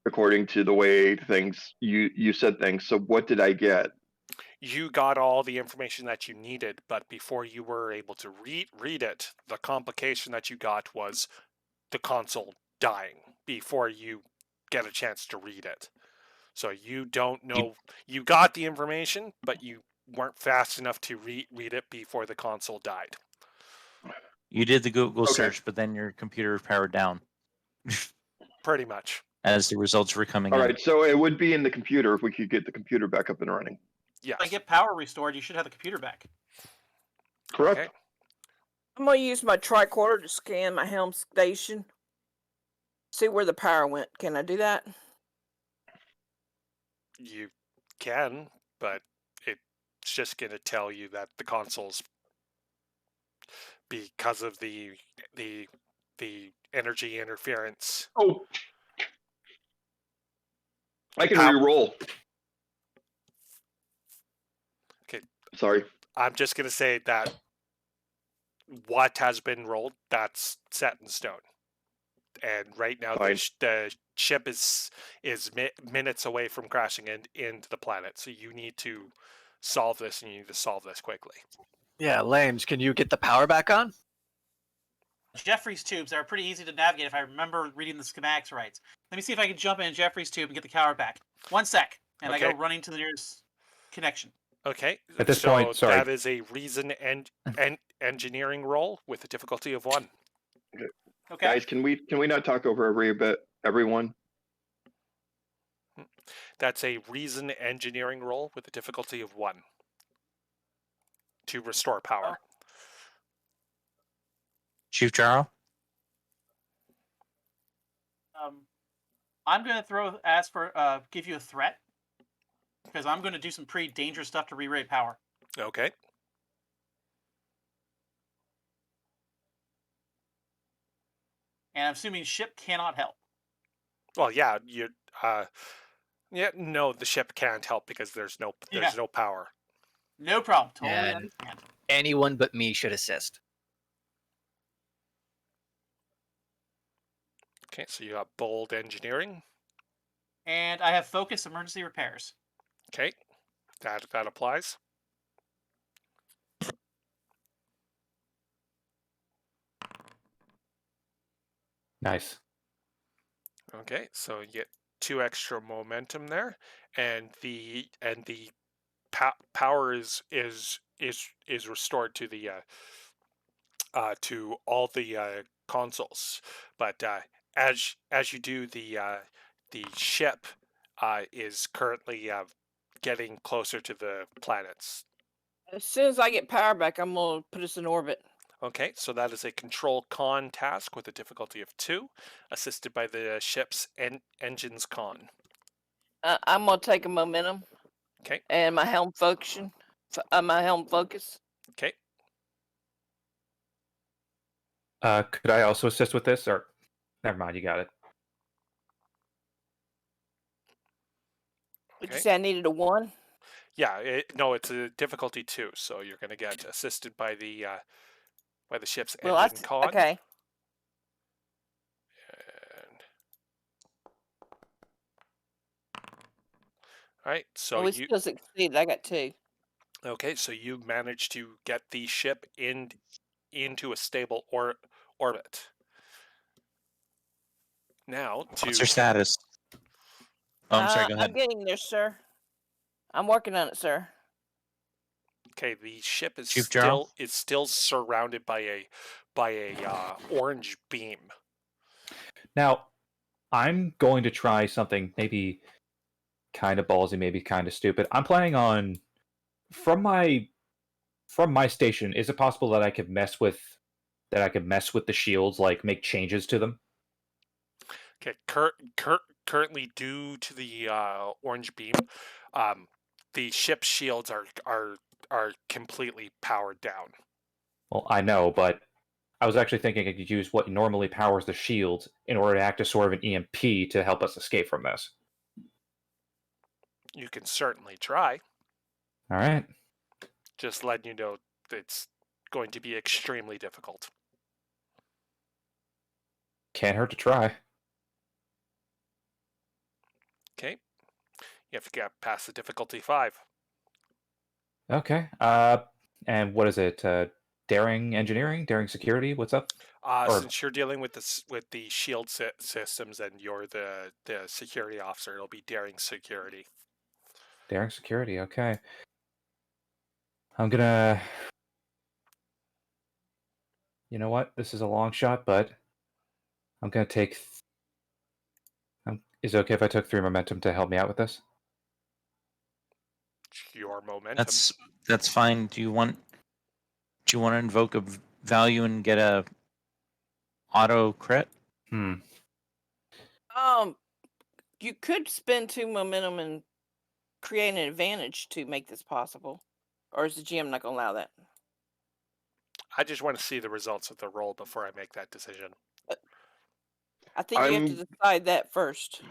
according to the way things you said things. So what did I get? You got all the information that you needed, but before you were able to read it, the complication that you got was the console dying before you get a chance to read it. So you don't know. You got the information, but you weren't fast enough to read it before the console died. You did the Google Okay. search, but then your computer powered down Pretty much. as the results were coming All in. right, so it would be in the computer if we could get the computer back up and running. Yes. if I get power restored, you should have the computer back. Correct. Okay. I'm gonna use my tricorder to scan my helm station. See where the power went. Can I do that? You can, but it's just going to tell you that the console's because of the energy interference. Oh, I can Pow- re-roll. Okay. Sorry. I'm just gonna say that what has been rolled, that's set in stone. And right now, Fine. the ship is minutes away from crashing into the planet. So you need to solve this, and you need to solve this quickly. Yeah, Lames, can you get the power back on? Jeffrey's tubes are pretty easy to navigate if I remember reading the schematics right. Let me see if I can jump in Jeffrey's tube and get the power back. 1 sec, and I go Okay. running to the nearest connection. Okay. At this so point, sorry. that is a reason and engineering roll with a difficulty of 1. Okay. Guys, can we not talk over everyone? That's a reason engineering roll with a difficulty of 1 to restore power. Chief Jarl? I'm gonna give you a threat because I'm gonna do some pretty dangerous stuff to re-rate power. Okay. And I'm assuming ship cannot help. Well, yeah, no, the ship can't help because there's no power. No problem. Totally And- understand. Anyone but me should assist. Okay, so you have bold engineering. And I have focus emergency repairs. Okay, that applies. Nice. Okay, so you get 2 extra momentum there, and the power is restored to the to all the consoles. But as you do, the ship is currently getting closer to the planets. As soon as I get power back, I'm gonna put us in orbit. Okay, so that is a control con task with a difficulty of 2, assisted by the ship's engines con. I'm gonna take a momentum. Okay. And my helm function. My helm focus. Okay. Could I also assist with this, or never mind? You got it. Did you Okay. say I needed a 1? Yeah, no, it's a difficulty 2, so you're going to get assisted by the ship's engine con. Okay. And... All right, so Well, we still succeeded. I got 2. Okay, so you managed to get the ship into a stable orbit. Now What's your status? Oh, I'm sorry, go ahead. I'm getting there, sir. I'm working on it, sir. Okay, the ship is Chief Jarl? still surrounded by a orange beam. Now, I'm going to try something maybe kind of ballsy, maybe kind of stupid. I'm planning on from my station. Is it possible that I could mess with the shields, like make changes to them? Okay, currently due to the orange beam, the ship's shields are completely powered down. Well, I know, but I was actually thinking I could use what normally powers the shields in order to act as sort of an EMP to help us escape from this. You can certainly try. All right. Just letting you know it's going to be extremely difficult. Can't hurt to try. Okay. You have to get past the difficulty 5. Okay. And what is it? Daring engineering, daring security. What's up? Since you're dealing with the shield systems and you're the security officer, it'll be daring security. Daring security. Okay. I'm gonna. You know what? This is a long shot, but I'm gonna take. Is it okay if I took 3 momentum to help me out with this? Your momentum. That's fine. Do you want to invoke a value and get a auto crit? You could spend 2 momentum and create an advantage to make this possible. Or is the GM not gonna allow that? I just want to see the results of the roll before I make that decision. I think you have to I'm decide that first.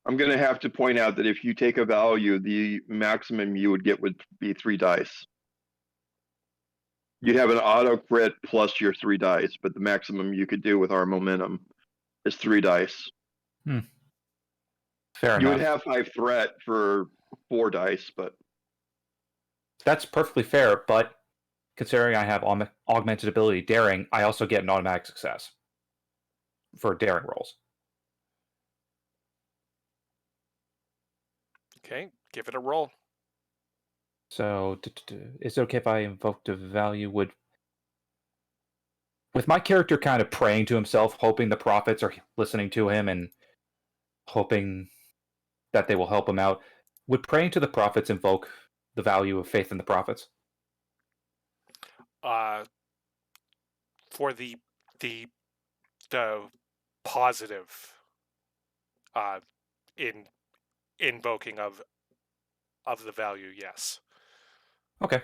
I'm gonna have to point out that if you take a value, the maximum you would get would be 3 dice. You'd have an auto crit plus your 3 dice, but the maximum you could do with our momentum is 3 dice. Fair You enough. would have 5 threat for 4 dice, but That's perfectly fair, but considering I have augmented ability daring, I also get an automatic success for daring rolls. Okay, give it a roll. So, is it okay if I invoked a value? With my character kind of praying to himself, hoping the prophets are listening to him and hoping that they will help him out, would praying to the prophets invoke the value of faith in the prophets? For the positive in invoking of the value, yes. Okay.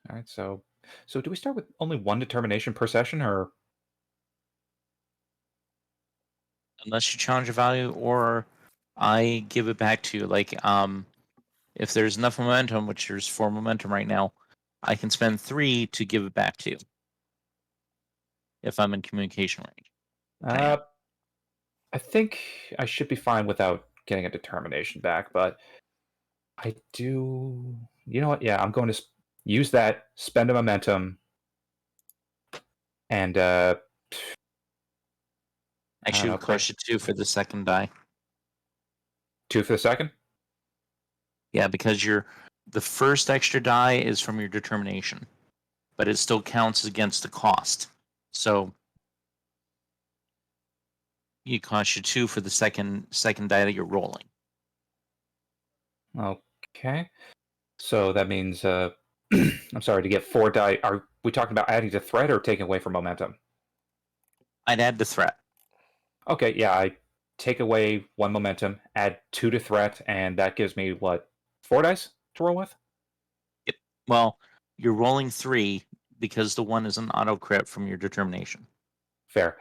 All right. So do we start with only one determination per session, or Unless you challenge a value, or I give it back to you. Like, if there's enough momentum, which there's 4 momentum right now, I can spend 3 to give it back to you. If I'm in communication range. I think I should be fine without getting a determination back, but I do. You know what? Yeah, I'm going to use that, spend a momentum, and I don't Actually, know, it would cost you 2 for the second die. 2 for the second. Yeah, because the first extra die is from your determination, but it still counts against the cost. So it costs you 2 for the second die that you're rolling. Okay. So that means I'm sorry, to get 4 die. Are we talking about adding to threat or taking away from momentum? I'd add the threat. Okay, yeah, I take away 1 momentum, add 2 to threat, and that gives me what, 4 dice to roll with? Yep. Well, you're rolling 3 because the 1 is an auto crit from your determination. Fair.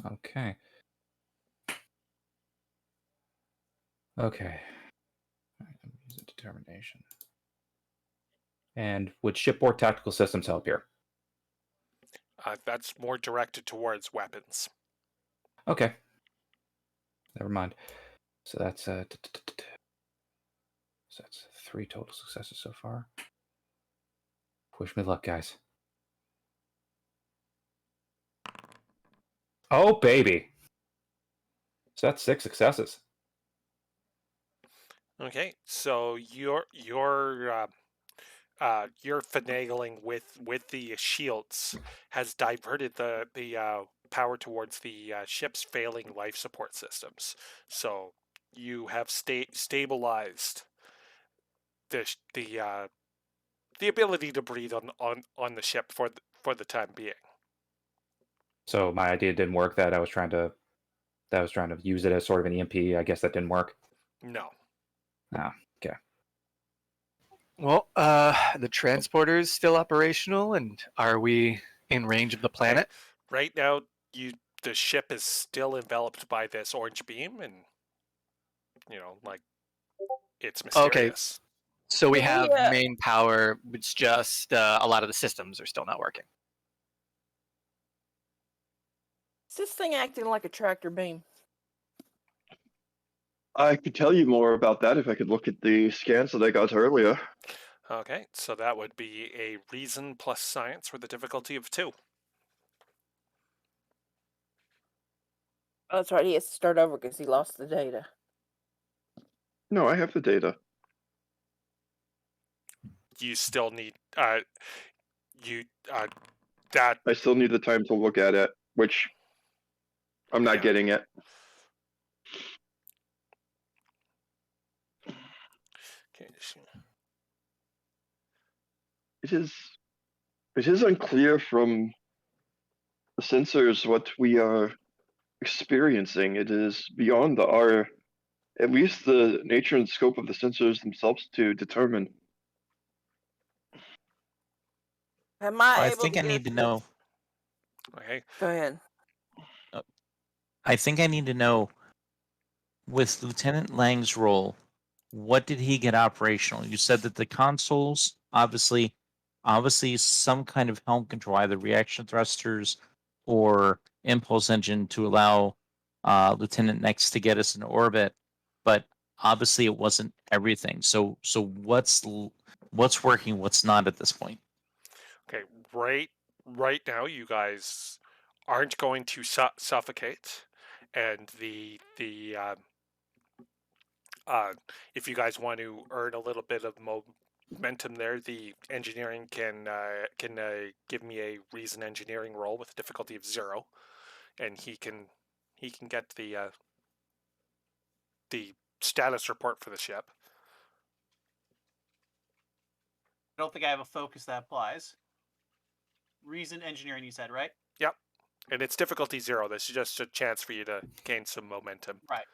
Okay. Okay. I'm using determination. And would shipboard tactical systems help here? That's more directed towards weapons. Okay. Never mind. So that's so that's 3 total successes so far. Wish me luck, guys. Oh baby. So that's 6 successes. Okay, so you're finagling with the shields has diverted the power towards the ship's failing life support systems. So you have stabilized the ability to breathe on the ship for the time being. So my idea didn't work. That I was trying to use it as sort of an EMP. I guess that didn't work. No. Ah, okay. Well, the transporter is still operational, and are we in range of the planet? Right now, the ship is still enveloped by this orange beam, and like it's mysterious. Okay, so we have Yeah. main power. It's just a lot of the systems are still not working. Is this thing acting like a tractor beam? I could tell you more about that if I could look at the scans that I got earlier. Okay, so that would be a reason plus science with a difficulty of 2. Oh, that's right. He has to start over because he lost the data. No, I have the data. You still need I still need the time to look at it, which I'm not Yeah. getting it. Okay. It is unclear from the sensors what we are experiencing. It is beyond at least the nature and scope of the sensors themselves to determine. Am I I able think to I get need to a- know. Okay. Go ahead. I think I need to know with Lieutenant Lang's role, what did he get operational? You said that the consoles, obviously some kind of helm control, either reaction thrusters or impulse engine to allow Lieutenant Next to get us in orbit, but obviously it wasn't everything. So what's working, what's not at this point? Okay. Right now, you guys aren't going to suffocate, and if you guys want to earn a little bit of momentum there, the engineering can give me a reason engineering roll with a difficulty of 0, and he can get the status report for the ship. I don't think I have a focus that applies. Reason engineering, you said, right? Yep, and it's difficulty 0. This is just a chance for you to gain some momentum. Right.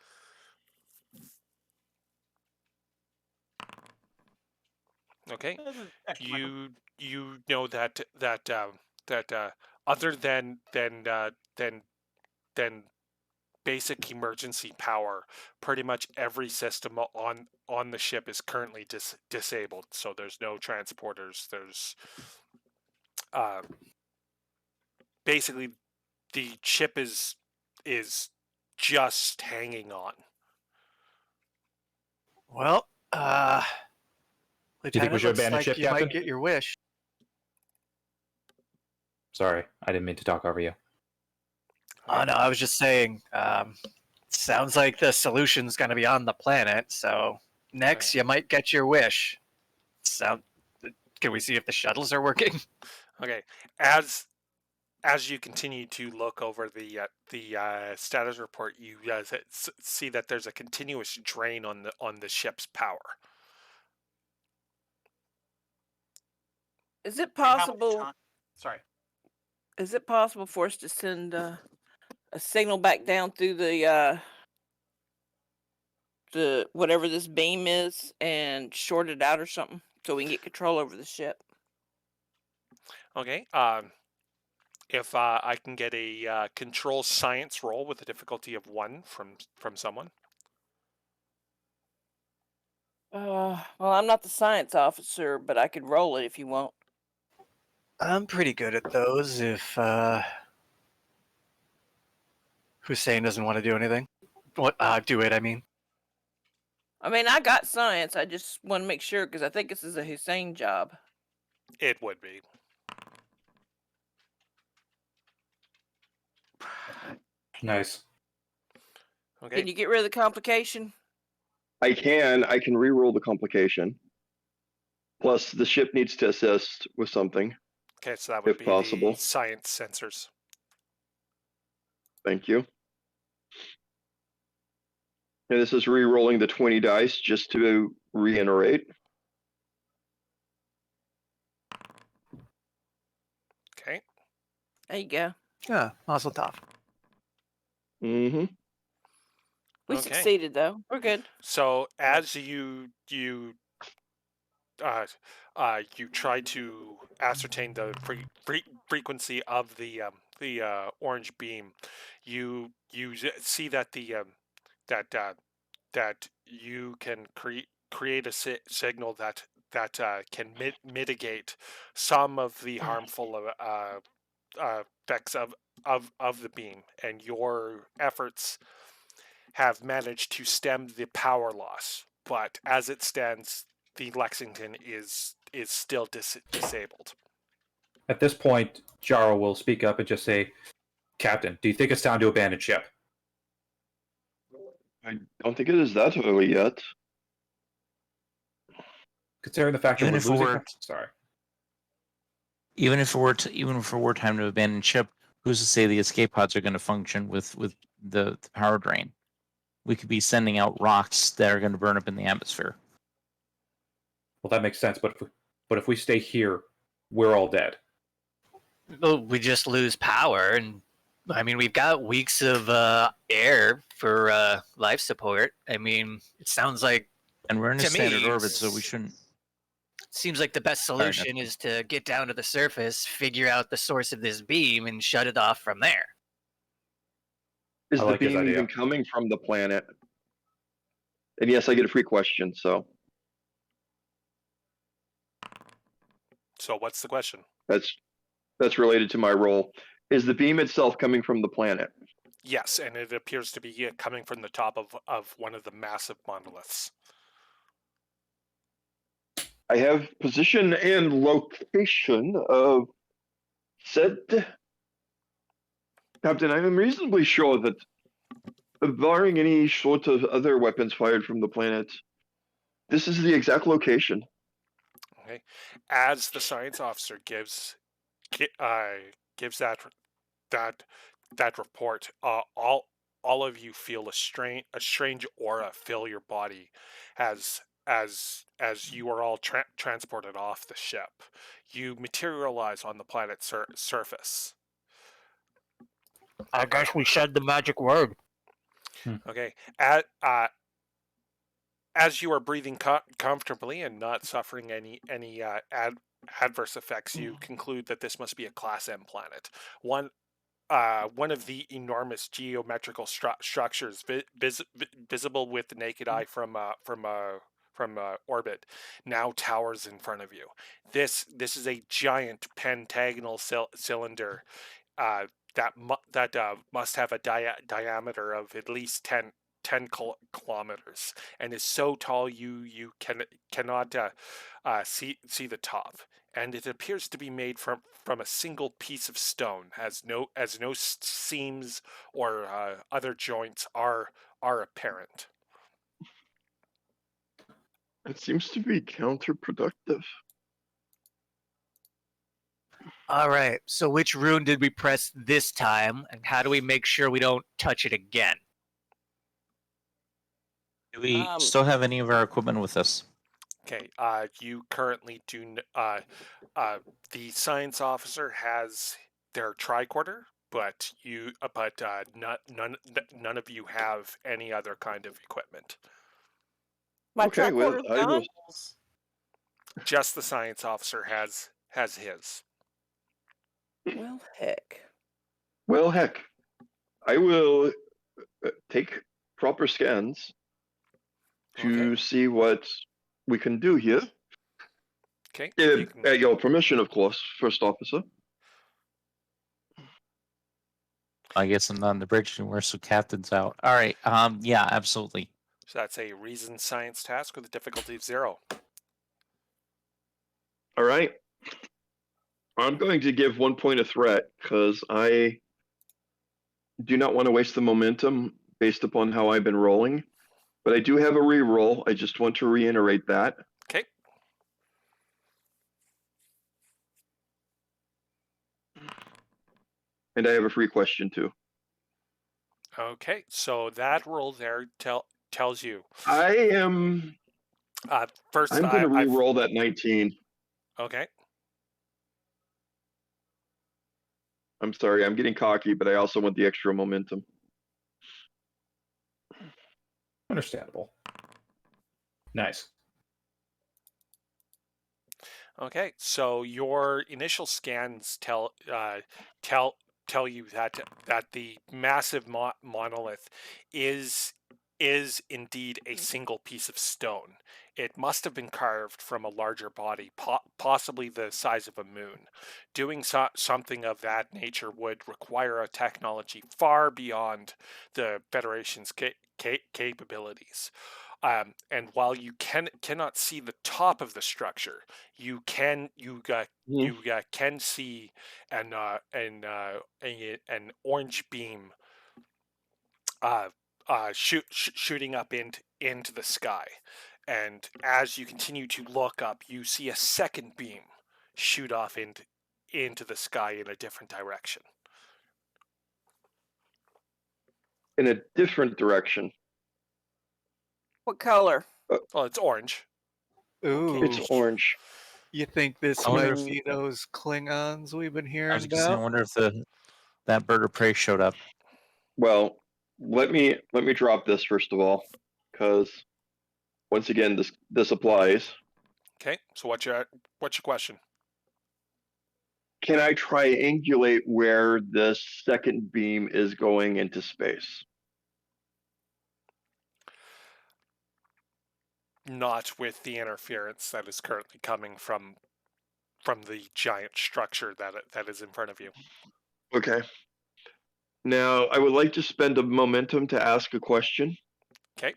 Okay. Extra momentum. You know that other than basic emergency power, pretty much every system on the ship is currently disabled. So there's no transporters. There's basically the ship is just hanging on. Well, Do you think we Lieutenant, should looks abandon like ship, you Captain? might get your wish. Sorry, I didn't mean to talk over you. Oh no, I was just saying. Sounds like the solution's going to be on the planet. So next, you might get your wish. Can we see if the shuttles are working? Okay, as you continue to look over the status report, you guys see that there's a continuous drain on the ship's power. Is it And how much possible? time- Sorry. Is it possible for us to send a signal back down through the whatever this beam is and short it out or something so we can get control over the ship? Okay. If I can get a control science roll with a difficulty of 1 from someone. Well, I'm not the science officer, but I could roll it if you want. I'm pretty good at those. If Hussein doesn't want to do anything, do it. I mean. I mean, I got science. I just want to make sure because I think this is a Hussein job. It would be. Nice. Okay. Can you get rid of the complication? I can reroll the complication. Plus, the ship needs to assist with something. Okay, so that would if be possible. the science sensors. Thank you. And this is re-rolling the 20 dice just to reiterate. Okay. There you go. Yeah, Mazel Tov. Mm-hmm. We Okay. succeeded though. We're good. So as you try to ascertain the frequency of the orange beam, you see that that you can create a signal that can mitigate some of the harmful effects of the beam, and your efforts have managed to stem the power loss. But as it stands, the Lexington is still disabled. At this point, Jaro will speak up and just say, Captain, do you think it's time to abandon ship? I don't think it is that early yet. Considering the fact that Even we're if it losing... were- Sorry. Even if it were time to abandon ship, who's to say the escape pods are going to function with the power drain? We could be sending out rocks that are going to burn up in the atmosphere. Well, that makes sense, but if we stay here, we're all dead. Well, we just lose power, and I mean we've got weeks of air for life support. I mean, it sounds like And we're in a To standard me, orbit, so we shouldn't. Seems like the best All right, solution is to get down to the surface, figure out the source of this beam, and shut it off from there. Is I the like his beam idea. even coming from the planet? And yes, I get a free question, so So what's the question? that's related to my role. Is the beam itself coming from the planet? Yes, and it appears to be coming from the top of one of the massive monoliths. I have position and location of said Captain. I am reasonably sure that, barring any sort of other weapons fired from the planet, this is the exact location. Okay, as the science officer gives that report, all of you feel a strange aura fill your body as you are all transported off the ship. You materialize on the planet's surface. I guess we said the magic word. Okay, as you are breathing comfortably and not suffering any adverse effects, you conclude that this must be a Class M planet. One of the enormous geometrical structures visible with the naked eye from orbit now towers in front of you. This is a giant pentagonal cylinder that must have a diameter of at least 10 kilometers and is so tall you cannot see the top, and it appears to be made from a single piece of stone, as no seams or other joints are apparent. It seems to be counterproductive. All right. So which rune did we press this time, and how do we make sure we don't touch it again? Do we still have any of our equipment with us? Okay, you currently do. The science officer has their tricorder, but none of you have any other kind of equipment. My Okay, well, tricorder's I will. gone. Just the science officer has his. Well, heck. Well, heck, I will take proper scans to Okay. see what we can do here. Okay. At your permission, of course, First Officer. I guess I'm not on the bridge anymore, so captain's out. All right. Yeah, absolutely. So that's a reason science task with a difficulty of 0. All right. I'm going to give 1 point of threat because I do not want to waste the momentum based upon how I've been rolling. But I do have a re-roll. I just want to reiterate that. Okay. And I have a free question too. Okay. So that roll there tells you. I am. First, I'm going to re-roll that 19. Okay. I'm sorry, I'm getting cocky, but I also want the extra momentum. Understandable. Nice. Okay, so your initial scans tell you that the massive monolith is indeed a single piece of stone. It must have been carved from a larger body, possibly the size of a moon. Doing something of that nature would require a technology far beyond the Federation's capabilities. And while you cannot see the top of the structure, you can see an orange beam shooting up into the sky. And as you continue to look up, you see a second beam shoot off into the sky in a different direction. In a different direction. What color? Well, it's orange. Ooh. It's orange. You think this I wonder might be those Klingons we've been I hearing was gonna say, I about? wonder if that bird of prey showed up. Well, let me drop this first of all, because once again, this applies. Okay, so what's your question? Can I triangulate where the second beam is going into space? Not with the interference that is currently coming from the giant structure that is in front of you. Okay. Now, I would like to spend a momentum to ask a question. Okay.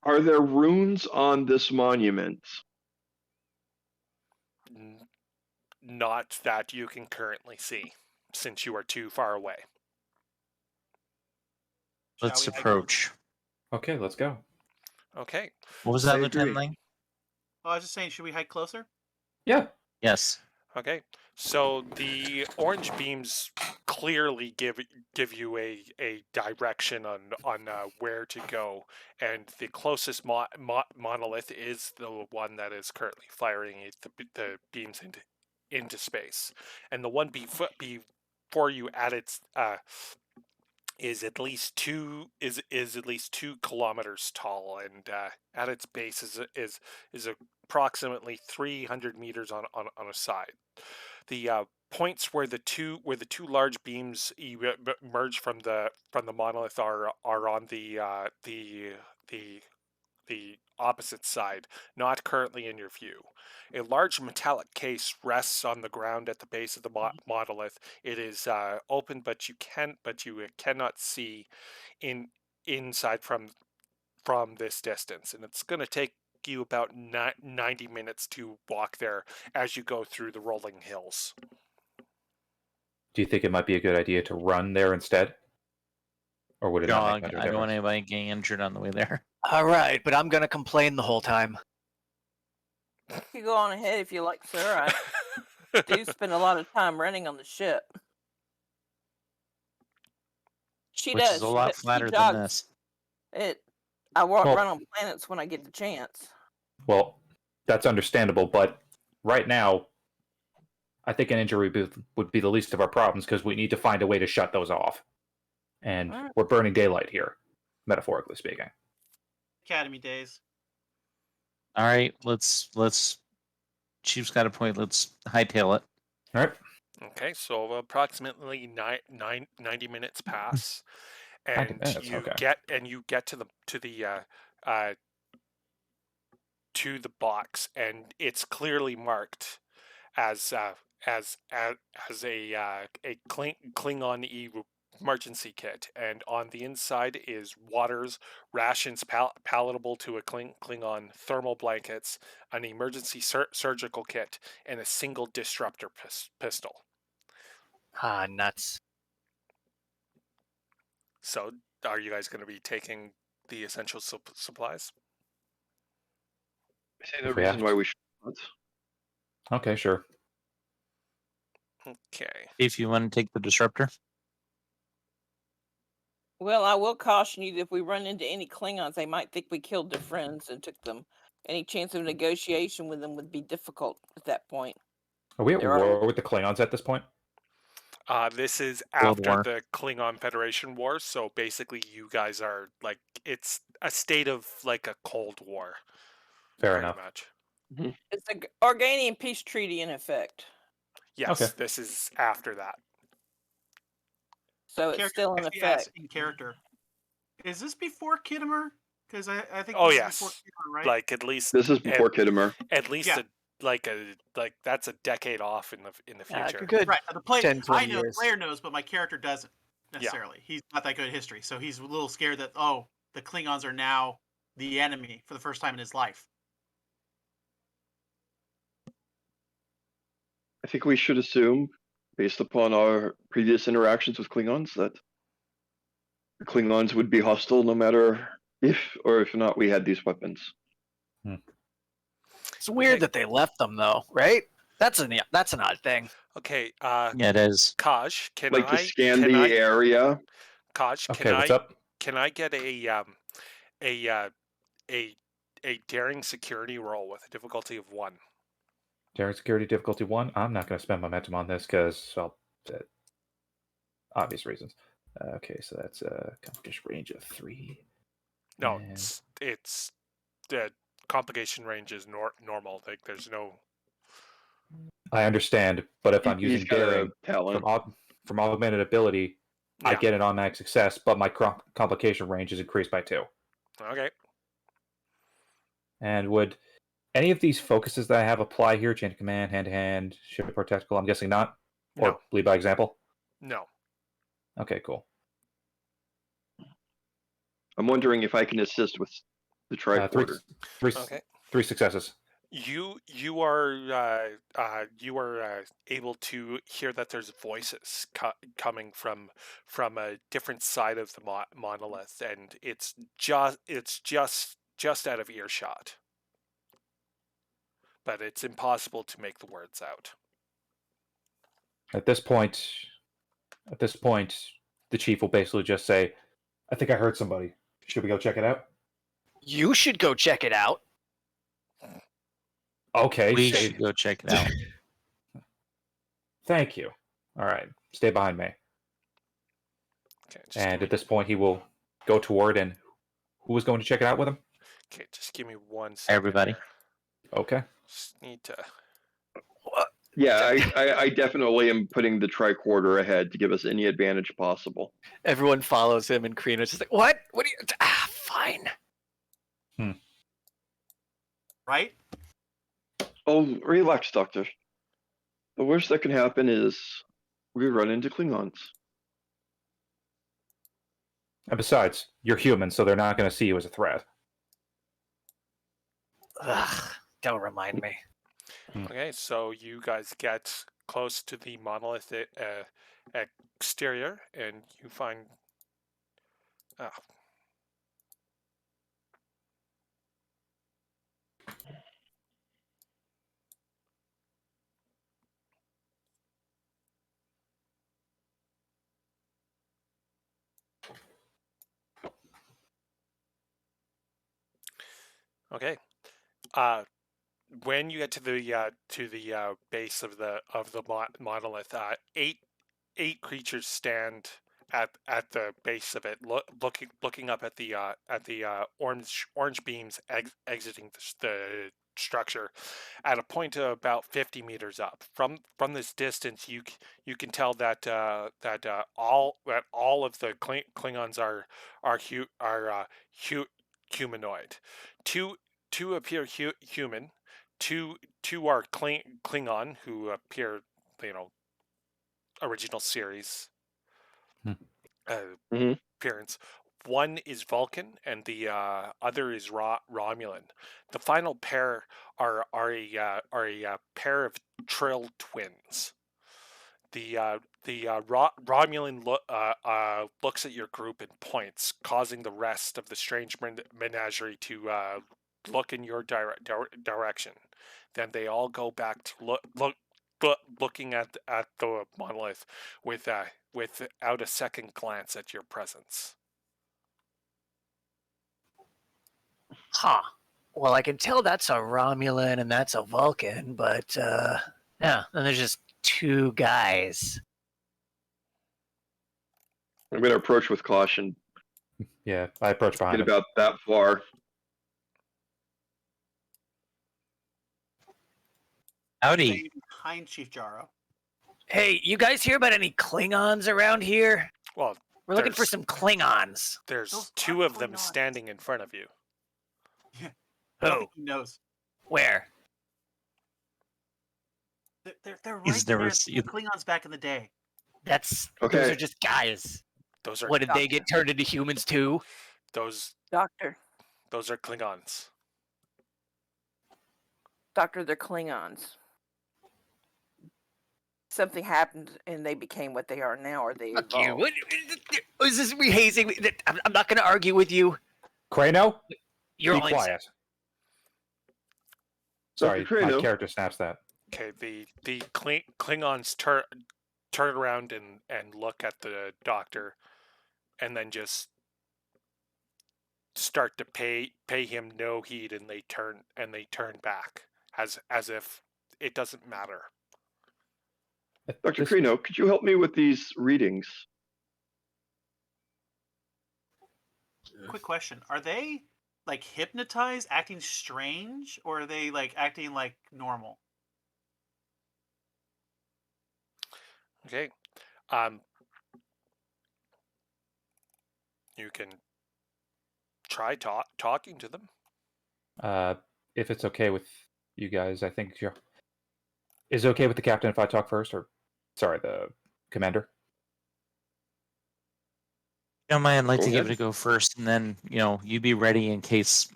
Are there runes on this monument? Not that you can currently see, since you are too far away. Let's Shall we approach. Okay, let's go. Okay. What was I that, Lieutenant agree. Lang? Oh, I was just saying, should we hike closer? Yeah. Yes. Okay. So the orange beams clearly give you a direction on where to go, and the closest monolith is the one that is currently firing the beams into space, and the one before you at its is at least 2 kilometers tall, and at its base is approximately 300 meters on a side. The points where the two large beams emerge from the monolith are on the opposite side, not currently in your view. A large metallic case rests on the ground at the base of the monolith. It is open, but you cannot see inside from this distance, and it's going to take you about 90 minutes to walk there as you go through the rolling hills. Do you think it might be a good idea to run there instead? Or would it not make Jog. much of a I don't want difference? anybody getting injured on the way there. All right, but I'm gonna complain the whole time. You go on ahead if you like, sir. I do spend a lot of time running on the ship. She Which is does. a She lot does. She flatter than jogs. this. I run Well, on planets when I get the chance. well, that's understandable, but right now, I think an injury would be the least of our problems because we need to find a way to shut those off. And Alright. we're burning daylight here, metaphorically speaking. Academy days. All right, let's. Chief's got a point. Let's hightail it. All right. Okay, so approximately 90 minutes pass, 90 and minutes, you okay. get to the box, and it's clearly marked as a Klingon emergency kit, and on the inside is waters, rations palatable to a Klingon, thermal blankets, an emergency surgical kit, and a single disruptor pistol. Ah, nuts. So, are you guys going to be taking the essential supplies? I see no If we have reason why to. we should not. Okay, sure. Okay. If you want to take the disruptor, Well, I will caution you that if we run into any Klingons, they might think we killed their friends and took them. Any chance of negotiation with them would be difficult at that point. Are we at There are- war with the Klingons at this point? This is World after War. the Klingon Federation War, so basically you guys are like, it's a state of like a Cold War, Fair pretty enough. much. It's the Organian peace treaty in effect, Yes, Okay. this is after that. so it's Character still in actually asks effect. in character. Is this before Kittimer? Because I think Oh this is yes, before Kittimer, right? like at least This is before Kittimer. at least Yeah. like that's a decade off in the future. Good. Right. The player, 10, 20 I know years. the player knows, but my character doesn't necessarily. He's not that good at history, so he's a little scared that the Klingons are now the enemy for the first time in his life. I think we should assume, based upon our previous interactions with Klingons, that the Klingons would be hostile no matter if or if not we had these weapons. It's weird Okay. that they left them, though, right? That's an odd thing. Okay, yeah, it is. Kaj, can Like to I scan the area. Kaj, Okay, what's up? can I get a daring security roll with a difficulty of 1? Daring security difficulty 1. I'm not going to spend momentum on this because, well, obvious reasons. Okay, so that's a competition range of 3. No, And- it's complication range is normal. Like there's no. I understand, but if I'm He's using got a daring talent. from augmented ability, I Yeah. get an automatic success, but my complication range is increased by 2. Okay. And would any of these focuses that I have apply here? Chain of command, hand to hand, ship or tactical? I'm guessing not. Or No. lead by example. No. Okay, cool. I'm wondering if I can assist with the tricorder. Okay. 3 successes. You are able to hear that there's voices coming from a different side of the monolith, and it's just out of earshot. But it's impossible to make the words out. At this point, the chief will basically just say, "I think I heard somebody. Should we go check it out?" You should go check it out. Okay, We should go check it out. Thank you. All right, stay behind me. Okay, just And give me, at this point, he will go toward. And who is going to check it out with him? okay, just give me 1 second. Everybody. Here. Okay. Just need to. Yeah, I definitely am putting the tricorder ahead to give us any advantage possible. Everyone follows him, and Krina's just like, "What? What are you? Fine." Right? Oh, relax, Doctor. The worst that can happen is we run into Klingons. And besides, you're human, so they're not going to see you as a threat. Ugh, don't remind me. Okay, so you guys get close to the monolith exterior, and you find. Okay. When you get to the base of the monolith, eight creatures stand at the base of it, looking up at the orange beams exiting the structure at a point about 50 meters up. From this distance, you can tell that all of the Klingons are humanoid. Two appear human. Two are Klingon, who appear, original series Mhm. appearance. One is Vulcan, and the other is Romulan. The final pair are a pair of Trill twins. The Romulan looks at your group and points, causing the rest of the strange menagerie to look in your direction. Then they all go back to looking at the monolith without a second glance at your presence. Huh. Well, I can tell that's a Romulan and that's a Vulcan, but yeah, then there's just 2 guys. I'm going to approach with caution. Yeah, I approach behind Get him. about that far. Howdy. Behind Chief Jaro. Hey, you guys hear about any Klingons around here? Well, We're looking for there's- some Klingons. There's Those 2 are of them Klingons. standing in front of you. I don't Who? think he knows. Where? They're right He's never there. seen The Klingons back in the day. Those Okay. are just guys. Those are What, did they get turned into humans too? those Doctor, those are Klingons. Doctor, they're Klingons. Something happened and they became what they are now, or they Fuck you. evolved. What is this rehazing? I'm not going to argue with you. Crano, You're be all quiet. Sorry, Dr. my Crano. character snaps that. Okay, the Klingons turn around and look at the doctor, and then just start to pay him no heed, and they turn back as if it doesn't matter. Dr. This- Crino, could you help me with these readings? Quick question: Are they like hypnotized, acting strange, or are they like acting like normal? Okay. You can try talking to them. If it's okay with you guys, I think is it okay with the captain if I talk first, or sorry, the commander? Don't mind, I'd like Go to give ahead. it a go first, and then you be ready in case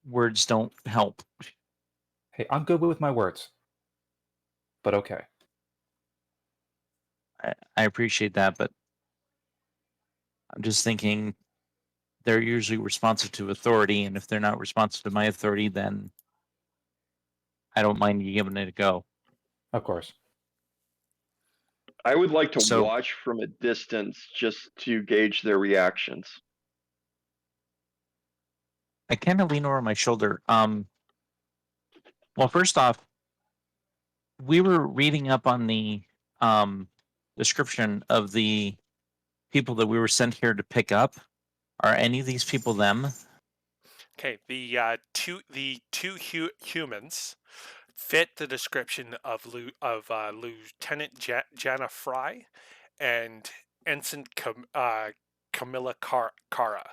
words don't help. Hey, I'm good with my words, but okay. I appreciate that, but I'm just thinking they're usually responsive to authority, and if they're not responsive to my authority, then I don't mind you giving it a go. Of course. I would like to So watch from a distance just to gauge their reactions. I kind of lean over my shoulder. Well, first off, we were reading up on the description of the people that we were sent here to pick up. Are any of these people them? Okay, the two humans fit the description of Lieutenant Jana Fry and Ensign Camilla Cara,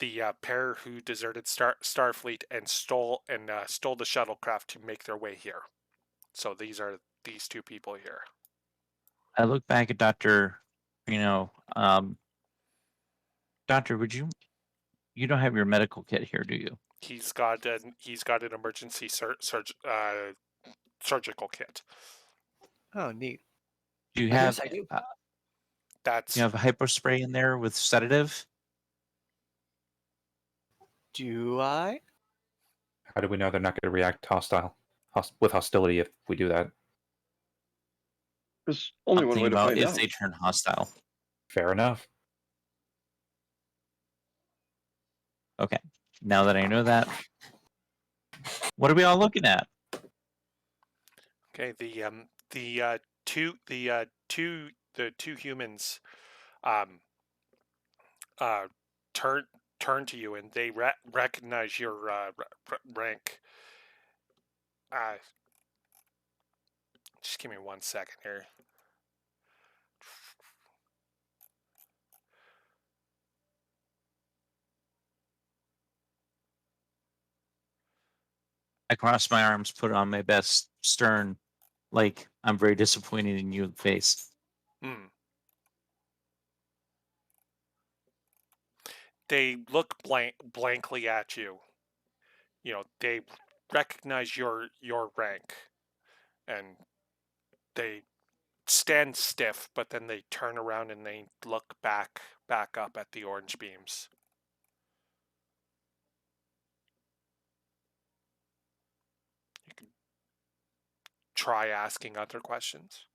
the pair who deserted Starfleet and stole the shuttlecraft to make their way here. So these are these two people here. I look back at Doctor. Doctor, you don't have your medical kit here, do you? He's got an emergency surgical kit. Oh, neat. Do you Yes, have I do. That's you have a hypo spray in there with sedative? Do I? How do we know they're not going to react with hostility if we do that? There's only I'm one way thinking to about find if out. they turn hostile. Fair enough. Okay. Now that I know that, what are we all looking at? okay. The two humans um uh turn to you and they recognize your rank. Uh, just give me 1 second here. I cross my arms, put on my best stern, like I'm very disappointed in you face. Hmm. They look blankly at you. They recognize your rank, and they stand stiff, but then they turn around and they look back up at the orange beams. You can try asking other questions.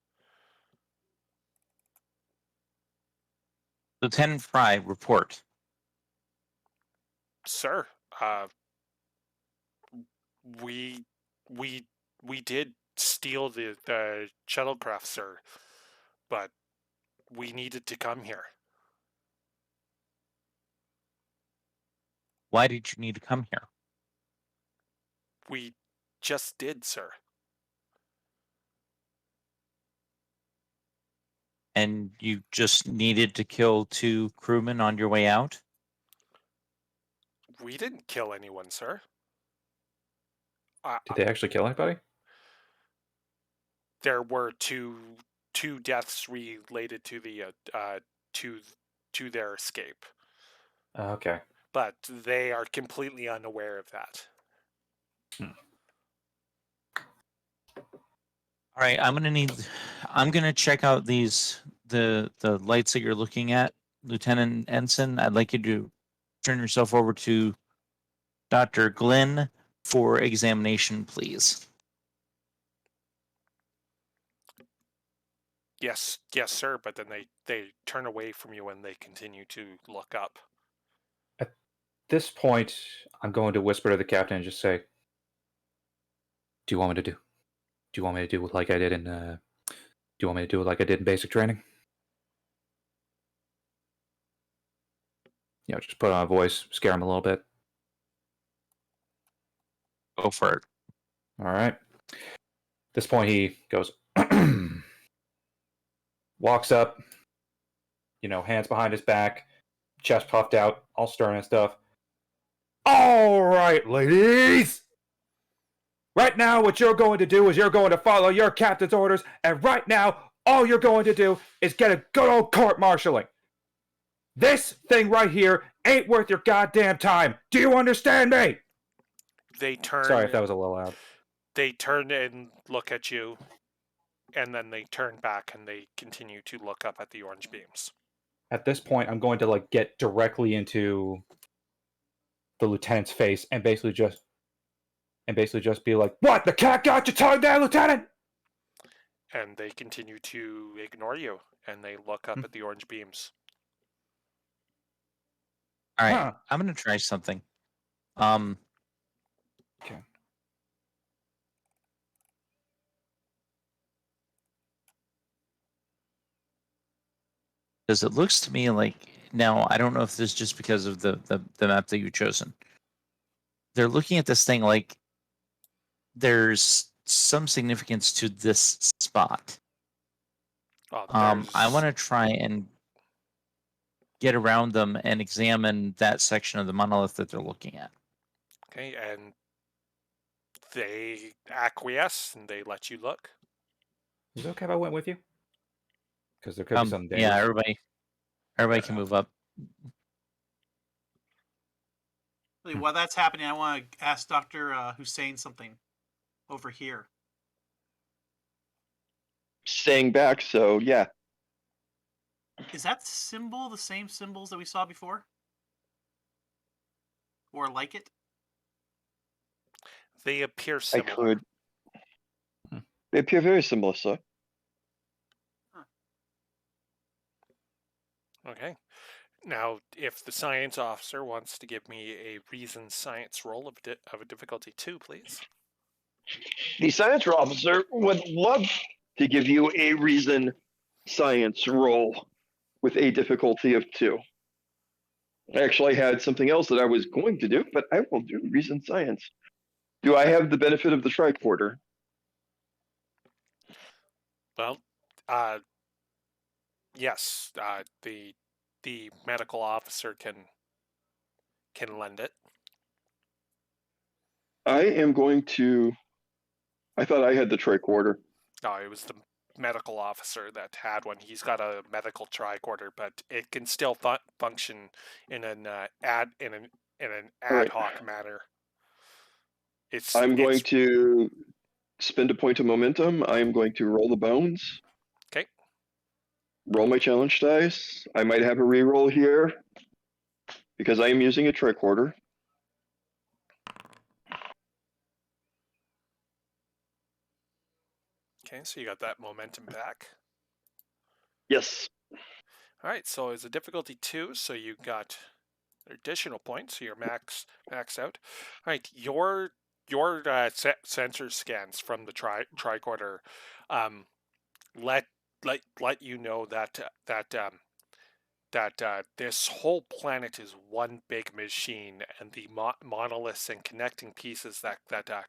Lieutenant Fry, report. Sir, we we we did steal the shuttlecraft, sir, but we needed to come here. Why did you need to come here? We just did, sir. And you just needed to kill 2 crewmen on your way out? We didn't kill anyone, sir. Did they actually kill anybody? There were two deaths related to the to their escape, Okay. but they are completely unaware of that. All right, I'm gonna check out the lights that you're looking at, Lieutenant Ensign. I'd like you to turn yourself over to Dr. Glenn for examination, please. Yes, sir. But then they turn away from you and they continue to look up. At this point, I'm going to whisper to the captain and just say, "Do you want me to do? Do you want me to do it like I did in? Do you want me to do it like I did in basic training? Just put on a voice, scare him a little bit. Go for it. All right. At this point, he goes, walks up, hands behind his back, chest puffed out, all stern and stuff. All right, ladies. Right now, what you're going to do is you're going to follow your captain's orders, and right now, all you're going to do is get a good old court-martialing. This thing right here ain't worth your goddamn time. Do you understand me? They turn. Sorry if that was a little loud. They turn and look at you, and then they turn back and they continue to look up at the orange beams. At this point, I'm going to get directly into the lieutenant's face and basically just be like, "What? The cat got your tongue there, Lieutenant?" And they continue to ignore you, and they look up at the orange beams. All right, Huh. I'm gonna try something. Okay. Because it looks to me like now I don't know if this is just because of the map that you've chosen. They're looking at this thing like there's some significance to this spot. I want to try and get around them and examine that section of the monolith that they're looking at. Okay, and they acquiesce and they let you look. Is it okay if I went with you? Because there could be some dangerous. Yeah, everybody can move up. While that's happening, I want to ask Dr. Hussein something over here. Staying back, so yeah. Is that symbol the same symbols that we saw before? Or like it? They appear I similar. could. They appear very similar, sir. Okay. Now, if the science officer wants to give me a reason science roll of a difficulty 2, please. The science officer would love to give you a reason science roll with a difficulty of 2. I actually had something else that I was going to do, but I will do reason science. Do I have the benefit of the tricorder? Well, yes, the medical officer can lend it. I am going to. I thought I had the tricorder. No, it was the medical officer that had one. He's got a medical tricorder, but it can still function in an ad Right. hoc manner. I'm going to spend a point of momentum. I am going to roll the bones. Okay. Roll my challenge dice. I might have a reroll here because I am using a tricorder. Okay, so you got that momentum back. Yes. All right, so it's a difficulty 2, so you got additional points, so you're maxed out. All right, your sensor scans from the tricorder let you know that this whole planet is one big machine, and the monoliths and connecting pieces that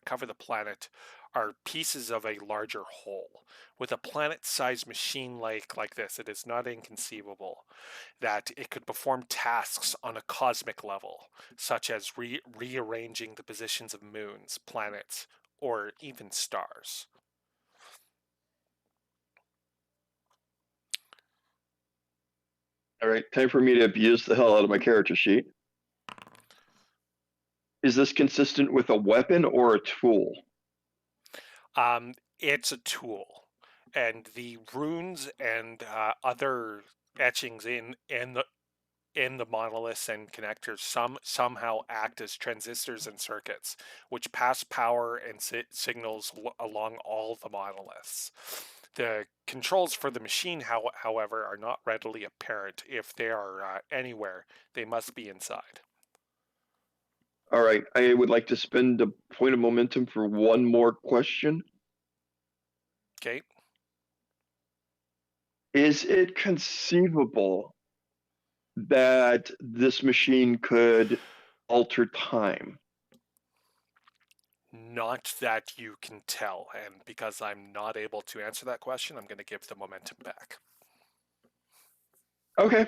cover the planet are pieces of a larger whole. With a planet-sized machine like this, it is not inconceivable that it could perform tasks on a cosmic level, such as rearranging the positions of moons, planets, or even stars. All right, time for me to abuse the hell out of my character sheet. Is this consistent with a weapon or a tool? It's a tool, and the runes and other etchings in the monoliths and connectors somehow act as transistors and circuits, which pass power and signals along all the monoliths. The controls for the machine, however, are not readily apparent. If they are anywhere, they must be inside. All right, I would like to spend a point of momentum for one more question. Okay. Is it conceivable that this machine could alter time? Not that you can tell, and because I'm not able to answer that question, I'm going to give the momentum back. Okay.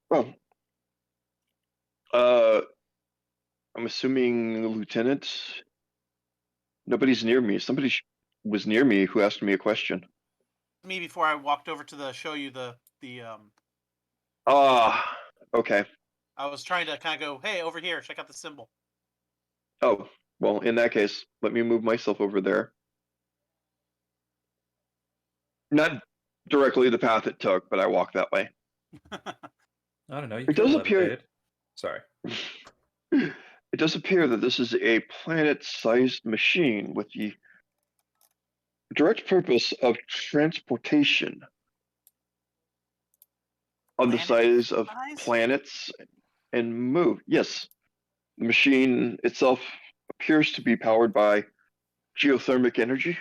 Well, I'm assuming Lieutenant. Nobody's near me. Somebody was near me who asked me a question. Me before I walked over to show you the Ah, okay. I was trying to kind of go, hey, over here, check out the symbol. Oh, well, in that case, let me move myself over there. Not directly the path it took, but I walk that way. I don't know. You It could have does appear. levitated. Sorry. It does appear that this is a planet-sized machine with the direct purpose of transportation on the size of planets and move. Yes, the machine itself appears to be powered by geothermic energy.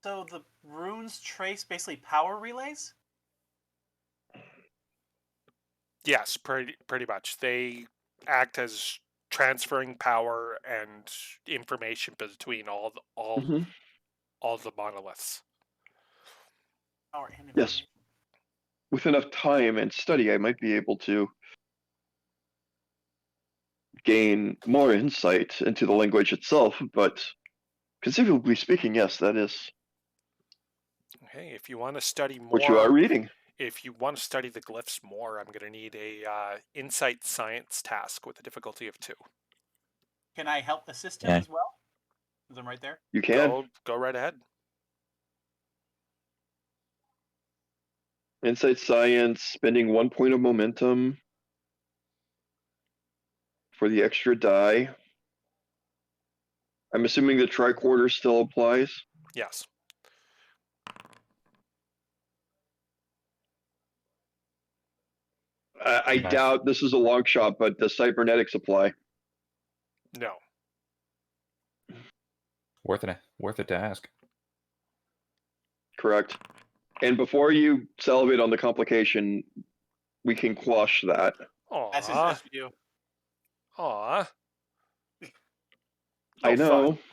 So the runes trace basically power relays? Yes, pretty much. They act as transferring power and information between all the monoliths. Power and Yes. information. With enough time and study, I might be able to gain more insight into the language itself, but conceivably speaking, yes, that is Okay, if you want to study more, what you are reading. if you want to study the glyphs more, I'm going to need a insight science task with a difficulty of 2. Can I help assist him Yeah. as well? Because I'm right there. You can. Go right ahead. Insight science, spending 1 point of momentum for the extra die. I'm assuming the tricorder still applies. Yes. I Nice. doubt this is a long shot, but does cybernetics apply? No. Worth it to ask. Correct. And before you salivate on the complication, we can quash that. As Aw. we do. Aw. I know. Fun.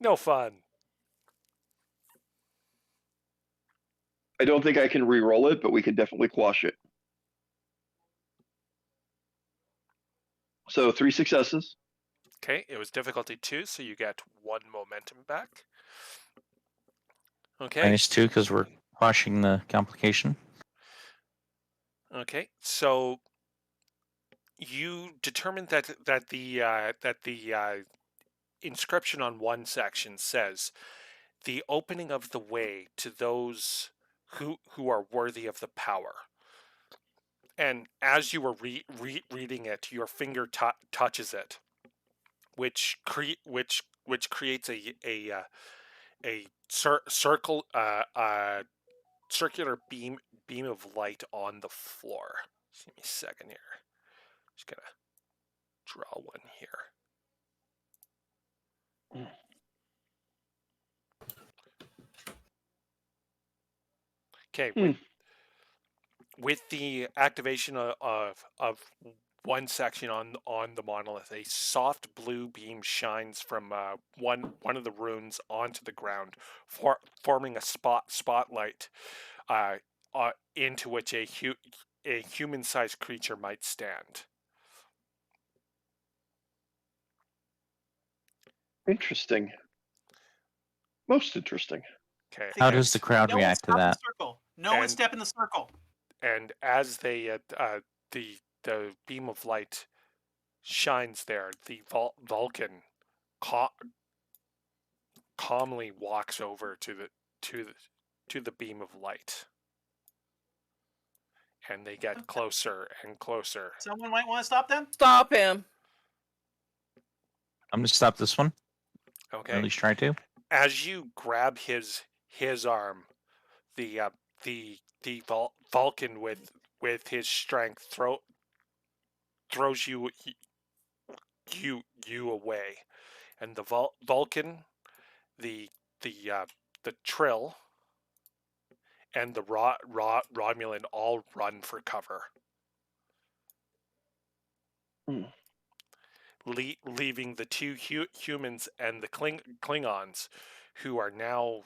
No fun. I don't think I can re-roll it, but we can definitely quash it. So 3 successes. Okay, it was difficulty 2, so you get 1 momentum back. Okay. -2 because we're quashing the complication. Okay, so you determined that the inscription on one section says, "The opening of the way to those who are worthy of the power." And as you were reading it, your finger touches it, which creates a circular beam of light on the floor. Just give me a second here. Just gonna draw one here. Okay, with the activation of one section on the monolith, a soft blue beam shines from one of the runes onto the ground, forming a spotlight into which a human-sized creature might stand. Interesting. Most interesting. Okay. How does the crowd No one react to stop in the that? circle. No one step in the circle. And as they the beam of light shines there, the Vulcan calmly walks over to the beam of light, and they get closer and closer. Someone might want to stop them. Stop him. I'm gonna stop this one. Okay. Or at least try to. As you grab his arm, the Vulcan with his strength throws you away, and the Vulcan, the Trill, and the Romulan all run for cover. leaving the two humans and the Klingons, who are now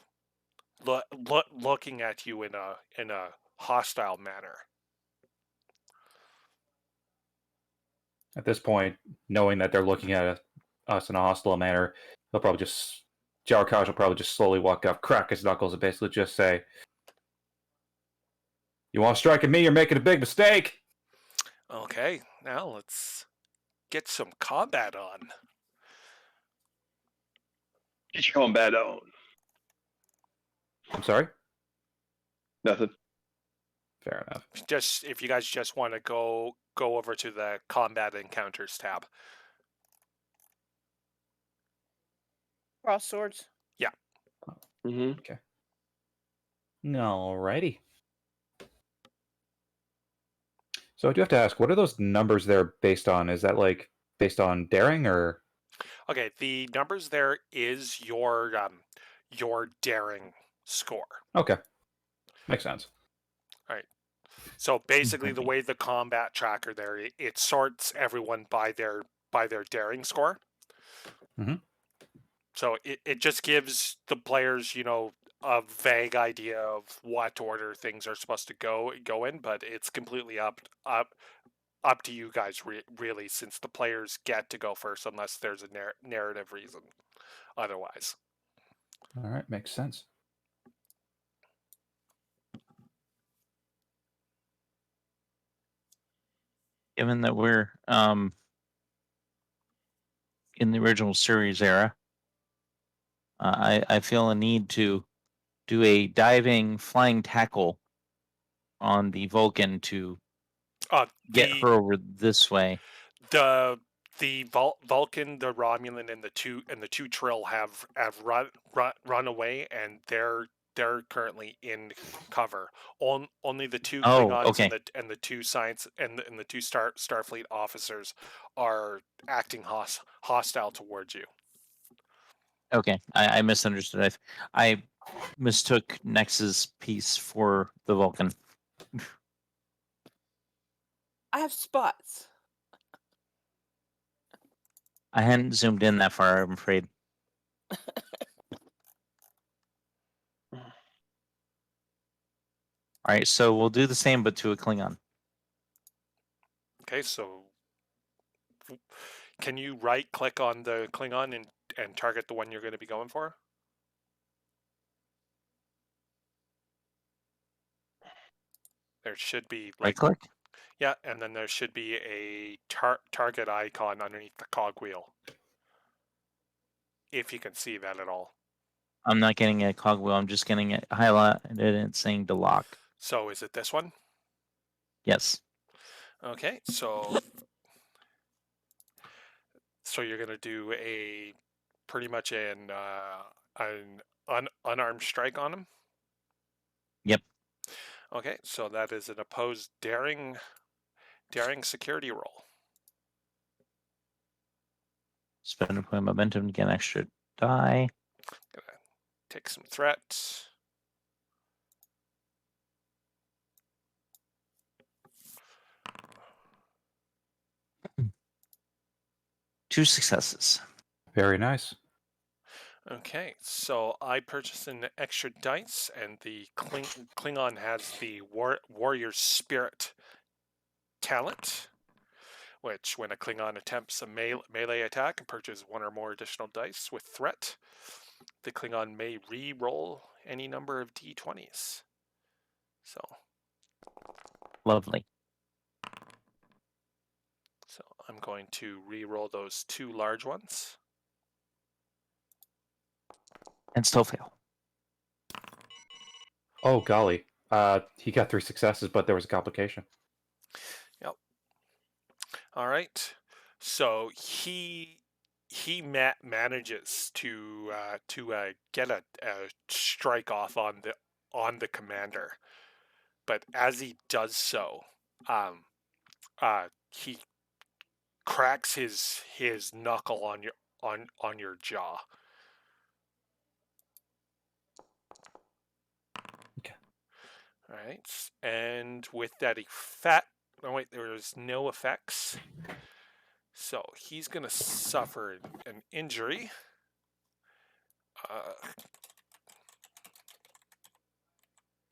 looking at you in a hostile manner. At this point, knowing that they're looking at us in a hostile manner, Jarakash will probably just slowly walk up, crack his knuckles, and basically just say, "You want to strike at me? You're making a big mistake." Okay, now let's get some combat on. Get your combat on. I'm sorry. Nothing. Fair enough. Just if you guys just want to go over to the combat encounters tab. Cross swords. Mm-hmm. Alrighty. So I do have to ask, what are those numbers there based on? Is that like based on daring or? Okay, the numbers there is your daring score. Okay, makes sense. So basically, the way the combat tracker there, it sorts everyone by their daring score. Mhm. So it just gives the players, a vague idea of what order things are supposed to go in, but it's completely up to you guys really, since the players get to go first unless there's a narrative reason otherwise. All right, makes sense. Given that we're in the original series era, I feel a need to do a diving flying tackle on the Vulcan to get her over this way. The Vulcan, the Romulan, and the two Trill have run away, and they're currently in cover. Only the two Klingons okay. and the two science and the two Starfleet officers are acting hostile towards you. Okay, I misunderstood. I mistook Nex's piece for the Vulcan. I have spots. I hadn't zoomed in that far, I'm afraid. All right, so we'll do the same, but to a Klingon. Okay, so can you right-click on the Klingon and target the one you're going to be going for? There should be Right click? Yeah, and then there should be a target icon underneath the cogwheel. If you can see that at all. I'm not getting a cogwheel, I'm just getting it highlighted and it's saying to lock. So is it this one? Yes. Okay, so you're gonna do pretty much an unarmed strike on him? Yep. Okay, so that is an opposed daring security roll. Spend a point of momentum to get an extra die. Gonna take some threat. Two successes. Very nice. Okay, so I purchased an extra dice, and the Klingon has the warrior spirit talent, which when a Klingon attempts a melee attack and purchases one or more additional dice with threat, the Klingon may re-roll any number of d20s. So Lovely. So I'm going to re-roll those two large ones. And still fail. Oh golly. He got 3 successes, but there was a complication. Yep. All right. So he manages to get a strike off on the commander, but as he does so, he cracks his knuckle on your jaw. Okay. All right, and with that effect, oh wait, there is no effects. So he's going to suffer an injury.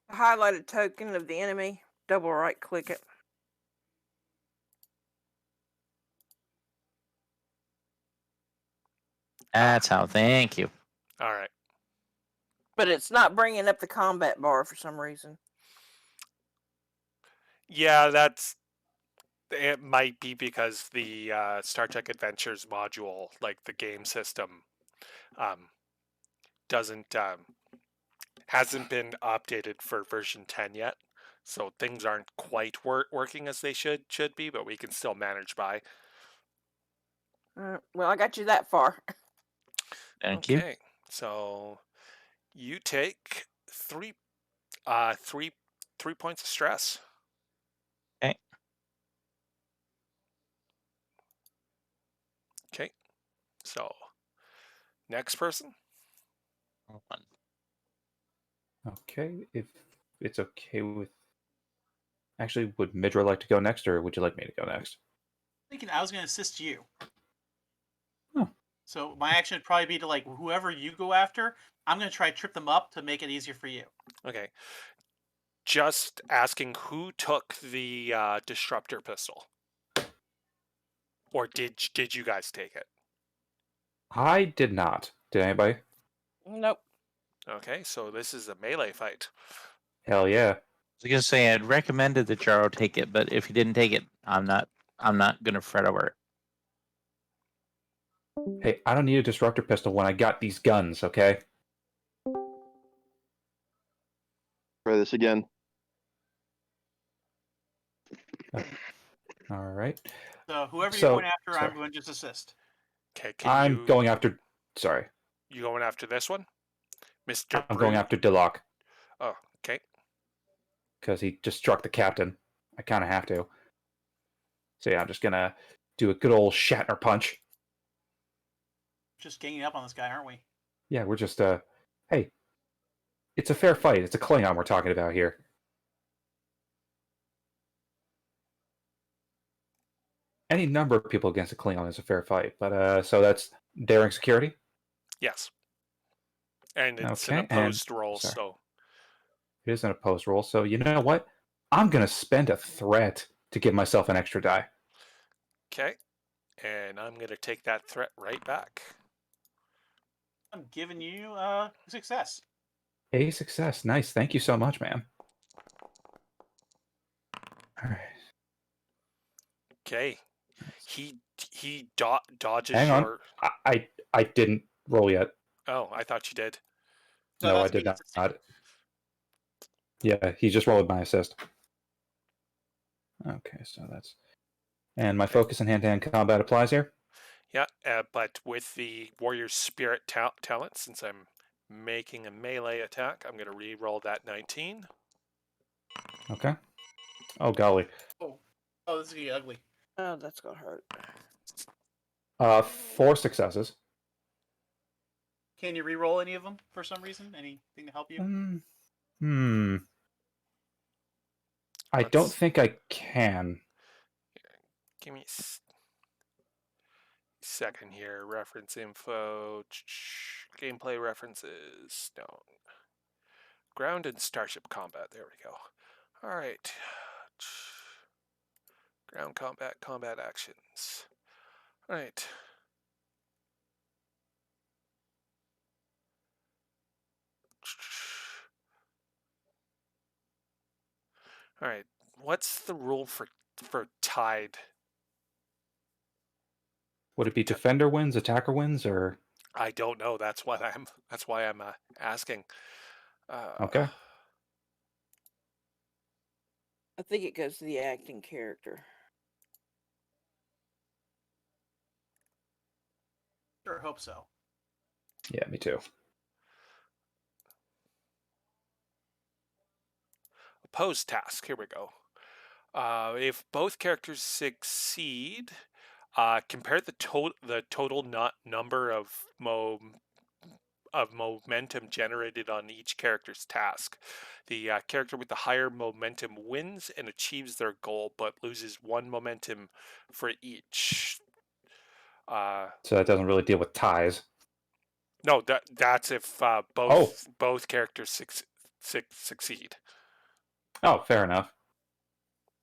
Highlight a token of the enemy. Double right click it. That's how. Thank you. All right. But it's not bringing up the combat bar for some reason. Yeah, it might be because the Star Trek Adventures module, like the game system, hasn't been updated for version 10 yet. So things aren't quite working as they should be, but we can still manage by. Well, I got you that far. Thank you. Okay, so you take three points of stress. Okay. Okay, so next person. One. Okay, if it's okay with. Actually, would Midra like to go next, or would you like me to go next? Thinking I was going to assist you. Oh. So my action would probably be to like whoever you go after, I'm going to try to trip them up to make it easier for you. Okay. Just asking who took the disruptor pistol, or did you guys take it? I did not. Did anybody? Nope. Okay, so this is a melee fight. Hell yeah. I was gonna say I'd recommended that Jaro take it, but if he didn't take it, I'm not gonna fret over it. Hey, I don't need a disruptor pistol when I got these guns, okay? Try this again. All right. So whoever So- you're going after, sorry. I'm going to just assist. Okay, I'm going after. Sorry. You going after this one, Mr. I'm going after Dilok. Oh, okay. Because he just struck the captain. I kind of have to. So yeah, I'm just gonna do a good old Shatner punch. Just ganging up on this guy, aren't we? Yeah, we're just hey, it's a fair fight. It's a Klingon we're talking about here. Any number of people against a Klingon is a fair fight, but so that's daring security. Yes. And it's Okay, an opposed and- roll, sorry. so It is an opposed roll, so you know what? I'm gonna spend a threat to give myself an extra die. okay. And I'm gonna take that threat right back. I'm giving you success. A success. Nice. Thank you so much, man. All right. Okay. He dodges Hang on. your. I didn't roll yet. Oh, I thought you did. No, I that's did me not. assisting. Yeah, he just rolled my assist. Okay, so that's. And my focus and hand-to-hand combat applies here? Yeah, but with the warrior's spirit talent, since I'm making a melee attack, I'm gonna re-roll that 19. Okay. Oh, golly. Oh, this is gonna be ugly. Oh, that's gonna hurt. 4 successes. Can you re-roll any of them for some reason? Anything to help you? I don't Let's- think I can. Give me a second here. Reference info. Gameplay references. No. Ground and starship combat. There we go. All right. Ground combat actions. All right. All right. What's the rule for tied? Would it be defender wins, attacker wins, or... I don't know. That's why I'm asking. Okay. I think it goes to the acting character. Sure, hope so. Yeah, me too. Opposed task. Here we go. If both characters succeed, compare the total number of momentum generated on each character's task. The character with the higher momentum wins and achieves their goal, but loses 1 momentum for each. So that doesn't really deal with ties. No, that's if both characters succeed. Oh, fair enough.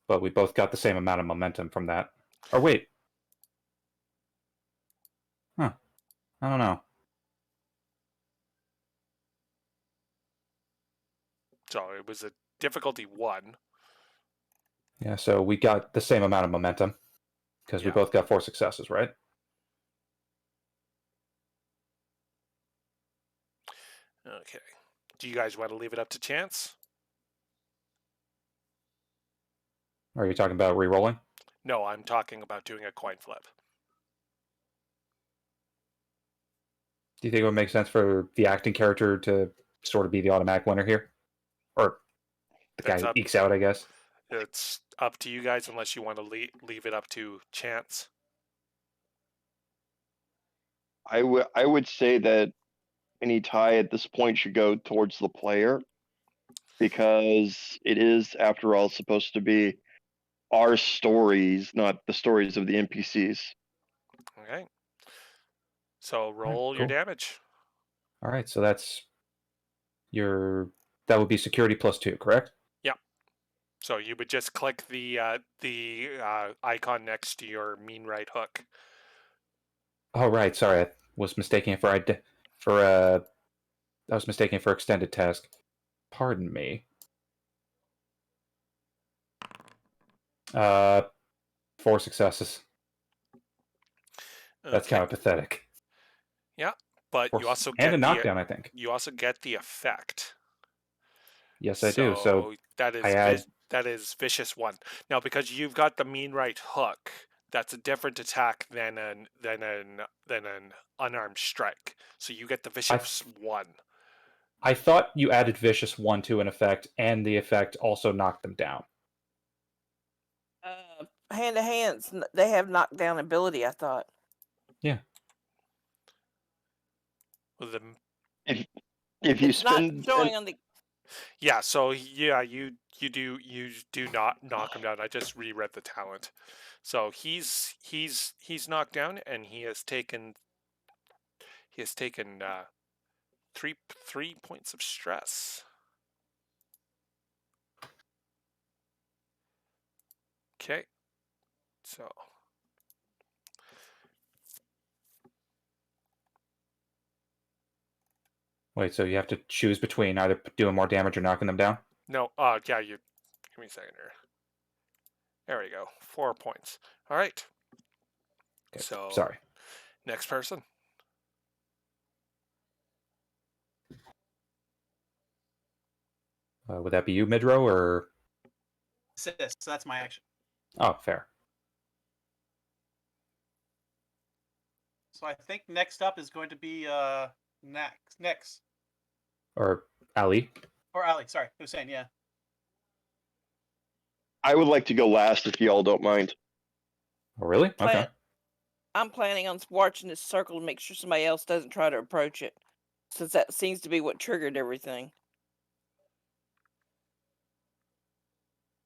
But we both got the same amount of momentum from that. Or wait. Huh. I don't know. So it was a difficulty 1. Yeah, so we got the same amount of momentum because we Yeah. both got 4 successes, right? Okay. Do you guys want to leave it up to chance? Are you talking about re-rolling? No, I'm talking about doing a coin flip. Do you think it would make sense for the acting character to sort of be the automatic winner here? Or the guy It's who up. ekes out, I guess? It's up to you guys unless you want to leave it up to chance. I would say that any tie at this point should go towards the player, because it is, after all, supposed to be our stories, not the stories of the NPCs. Okay. So roll Alright, your cool. damage. All right, so that's that would be security +2, correct? Yeah. So you would just click the icon next to your mean right hook. Oh, right. Sorry, I was mistaking it for I was mistaken for extended task. Pardon me. 4 successes. That's Okay. kind of pathetic. Yeah, but you also And get a knockdown, I think. you also get the effect. Yes, I do. So that I is add. that is vicious 1. Now because you've got the mean right hook, that's a different attack than an unarmed strike. So you get the vicious 1. I thought you added vicious 1 to an effect, and the effect also knocked them down. Hand to hands, they have knockdown ability, I thought. Yeah. Well, the If you It's not spend showing on the. Yeah, so yeah, you do not knock him down. I just reread the talent. So he's knocked down and he has taken 3 points of stress. Okay. So Wait, so you have to choose between either doing more damage or knocking them down? no, yeah, you give me a second here. There we go. 4 points. All right. Okay, So sorry. next person. Would that be you, Midro, or? Assist. So that's my action. Oh, fair. So I think next up is going to be Nix. Or Ali? Or Ali, sorry. Hussein, yeah. I would like to go last if you all don't mind. Oh, really? Okay. I'm planning on watching this circle to make sure somebody else doesn't try to approach it, since that seems to be what triggered everything.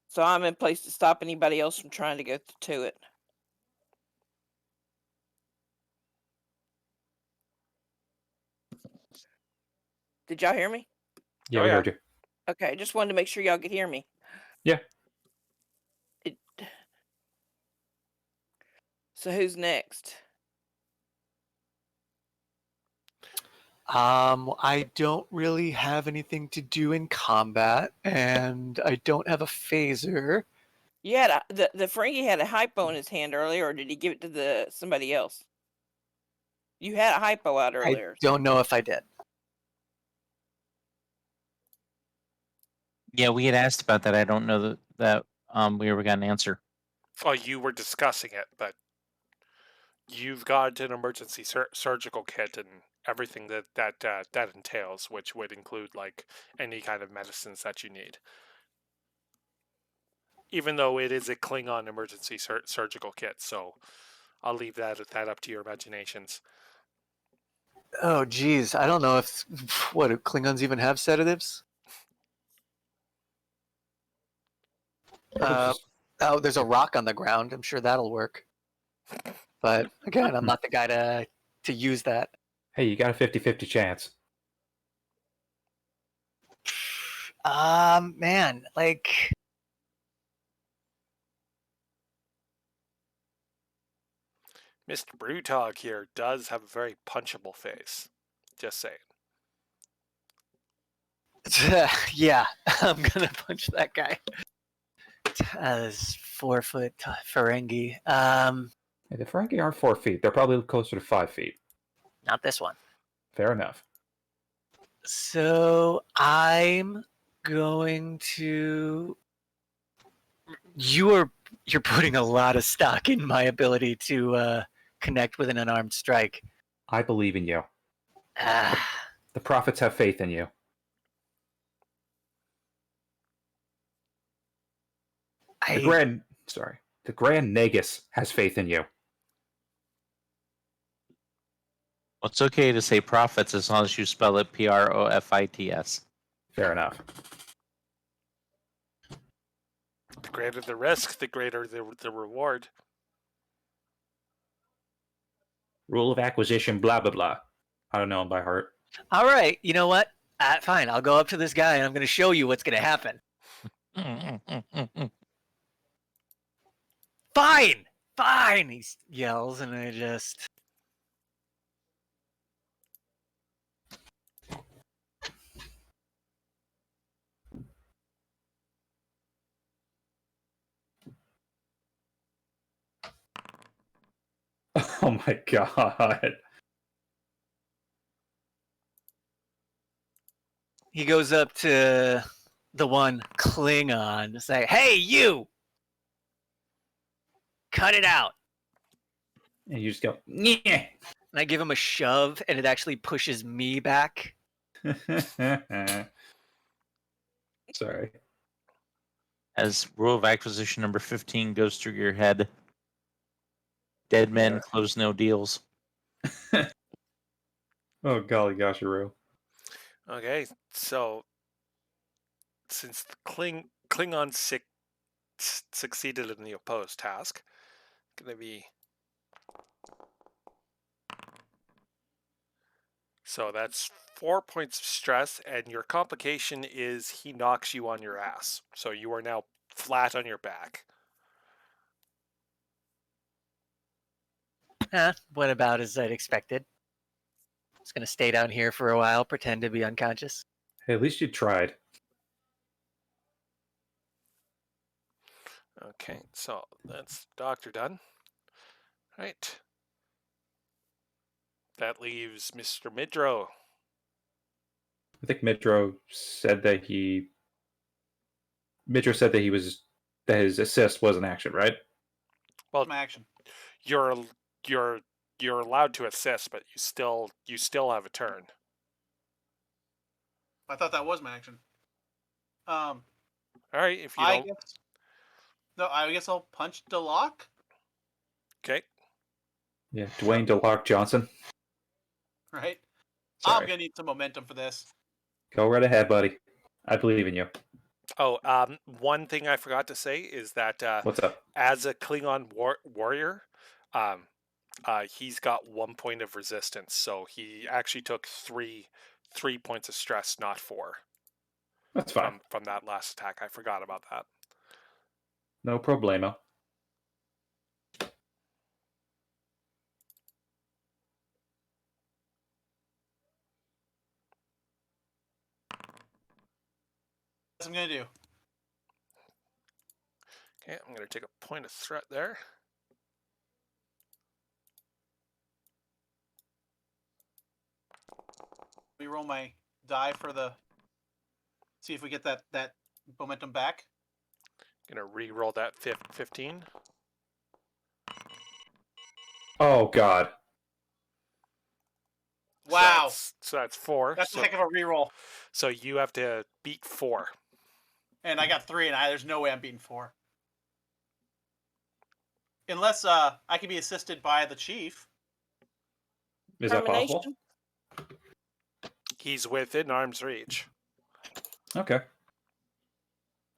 So I'm in place to stop anybody else from trying to go to it. Did y'all hear me? Yeah, Oh, we yeah. heard you. Okay, just wanted to make sure y'all could hear me. Yeah. So who's next? I don't really have anything to do in combat, and I don't have a phaser. You had the Ferengi had a hypo in his hand earlier, or did he give it to somebody else? You had a hypo out earlier. I don't know if I did. Yeah, we had asked about that. I don't know that we ever got an answer. Oh, you were discussing it, but you've got an emergency surgical kit and everything that entails, which would include like any kind of medicines that you need. Even though it is a Klingon emergency surgical kit, so I'll leave that up to your imaginations. Oh, geez. I don't know if... What, do Klingons even have sedatives? Oh, there's a rock on the ground. I'm sure that'll work. but again, I'm not the guy to use that. Hey, you got a 50-50 chance. Man, like Mr. Brewtog here does have a very punchable face. Just saying. yeah, I'm gonna punch that guy. This 4 foot Ferengi. Hey, the Ferengi aren't 4 feet. They're probably closer to 5 feet. Not this one. Fair enough. So I'm going to. You're putting a lot of stock in my ability to connect with an unarmed strike. I believe in you. Ah, The prophets have faith in you. The Grand Nagus has faith in you. Well, it's okay to say profits as long as you spell it Profits. Fair enough. The greater the risk, the greater the reward. Rule of acquisition, blah, blah, blah. I don't know him by heart. all right. You know what? Fine. I'll go up to this guy and I'm going to show you what's going to happen. Fine. Fine. He yells, and I just. Oh my god. He goes up to the one Klingon to say, "Hey, you! Cut it out!" And you just go, yeah. And I give him a shove, and it actually pushes me back. Sorry. As rule of acquisition number 15 goes through your head, dead men Yeah. close no deals. Oh golly gosh, Okay, so since the Klingon succeeded in the opposed task, gonna be so that's 4 points of stress, and your complication is he knocks you on your ass. So you are now flat on your back. What about as I'd expected? Just gonna stay down here for a while, pretend to be unconscious. Hey, at least you tried. Okay, so that's doctor done. Right. That leaves Mr. Midro. I think Midro said that his assist was an action, right? Well, My action. you're allowed to assist, but you still have a turn. I thought that was my action. All right, if you I don't. guess. No, I guess I'll punch DeLocke. Okay. Yeah, Dwayne DeLocke Johnson. Right. Sorry. I'm gonna need some momentum for this. Go right ahead, buddy. I believe in you. Oh, one thing I forgot to say is that What's up? as a Klingon warrior, he's got 1 point of resistance, so he actually took three points of stress, not 4. That's fine. From that last attack. I forgot about that. No problemo. What I'm gonna do. Okay, I'm going to take a point of threat there. We roll my die for the. See if we get that momentum back. Going to re-roll that 15. Oh god. Wow, So that's 4. that's so, a heck of a reroll. so you have to beat 4. And I got 3, and there's no way I'm beating 4. Unless I can be assisted by the chief. Is that possible? Termination? He's within arm's reach. Okay.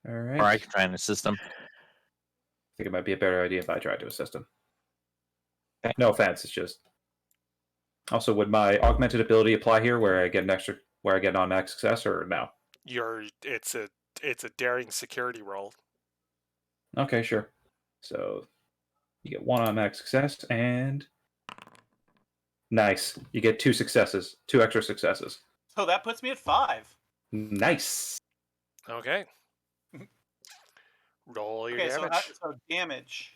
All right. Or I can try and assist them. I think it might be a better idea if I tried to assist him. No offense, it's just. Also, would my augmented ability apply here, where I get an automatic success, or no? It's a daring security roll. Okay, sure. So you get 1 automatic success, and nice. You get 2 successes, 2 extra successes. So that puts me at 5. Nice. Okay. Roll your Okay, damage. so damage.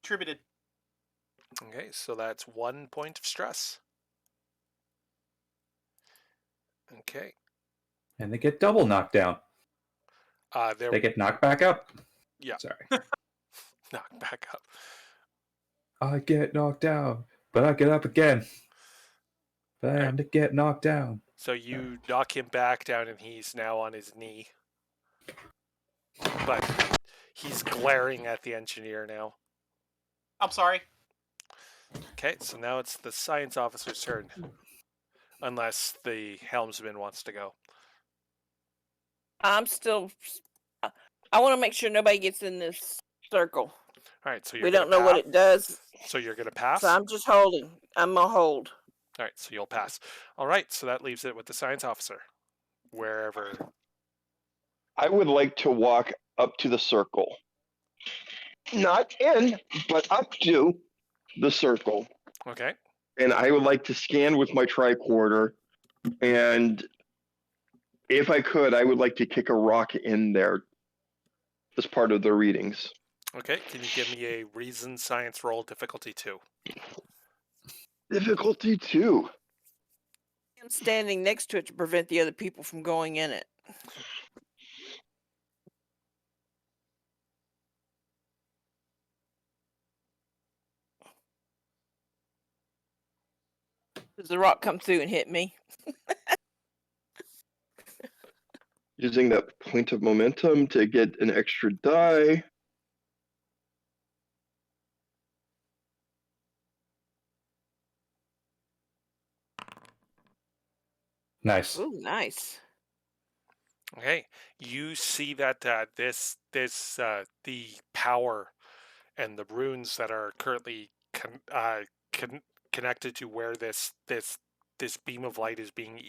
Attributed. Okay, so that's 1 point of stress. Okay. And they get double knocked down. They get knocked back up. Yeah. Sorry. Knocked back up. I get knocked down, but I get up again. But I am to get knocked down. So you knock him back down, and he's now on his knee. But he's glaring at the engineer now. I'm sorry. Okay, so now it's the science officer's turn. Unless the helmsman wants to go. I'm still. I want to make sure nobody gets in this circle. All right, so We don't know what it does. So you're going to pass? So I'm just holding. I'm going to hold. All right, so you'll pass. All right, so that leaves it with the science officer. Wherever. I would like to walk up to the circle. Not in, but up to the circle. Okay. And I would like to scan with my tricorder. And if I could, I would like to kick a rock in there as part of the readings. Okay, can you give me a reason science roll difficulty 2? Difficulty 2. I'm standing next to it to prevent the other people from going in it. Does the rock come through and hit me? Using that point of momentum to get an extra die. Nice. Ooh, nice. Okay, you see that the power and the runes that are currently connected to where this beam of light is being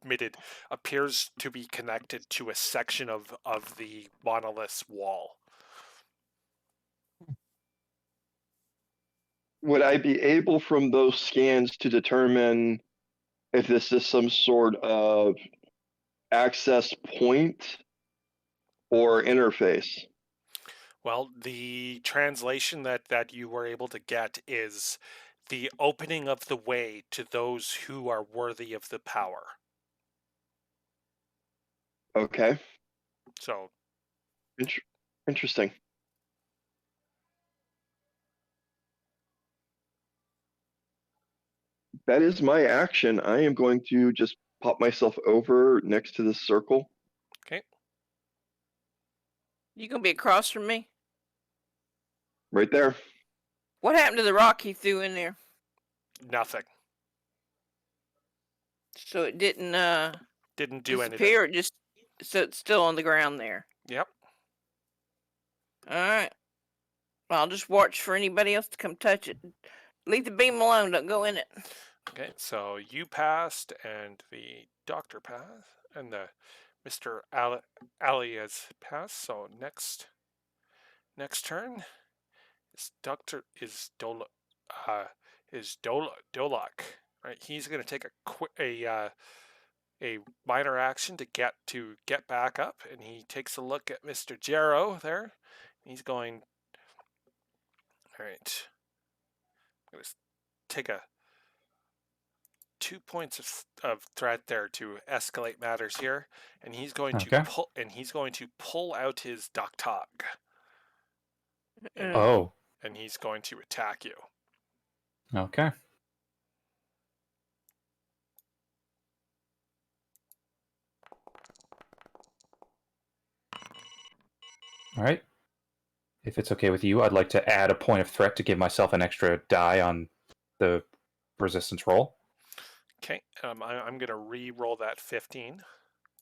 emitted appears to be connected to a section of the monolith's wall. Would I be able from those scans to determine if this is some sort of access point or interface? Well, the translation that you were able to get is the opening of the way to those who are worthy of the power. Okay. So, interesting. That is my action. I am going to just pop myself over next to this circle. okay. You gonna be across from me? Right there. What happened to the rock he threw in there? Nothing. So it didn't Didn't do anything. disappear. It just so it's still on the ground there. Yep. All right. I'll just watch for anybody else to come touch it. Leave the beam alone. Don't go in it. Okay, so you passed, and the doctor passed, and the Mr. Ali has passed. So next turn is Dolak. Right, he's going to take a minor action to get back up, and he takes a look at Mr. Jarrow there. He's going. All right. I'm going to take 2 points of threat there to escalate matters here, and he's going to pull out his Doktog. And he's going to attack you. Okay. All right. If it's okay with you, I'd like to add a point of threat to give myself an extra die on the resistance roll. Okay, I'm going to re-roll that 15.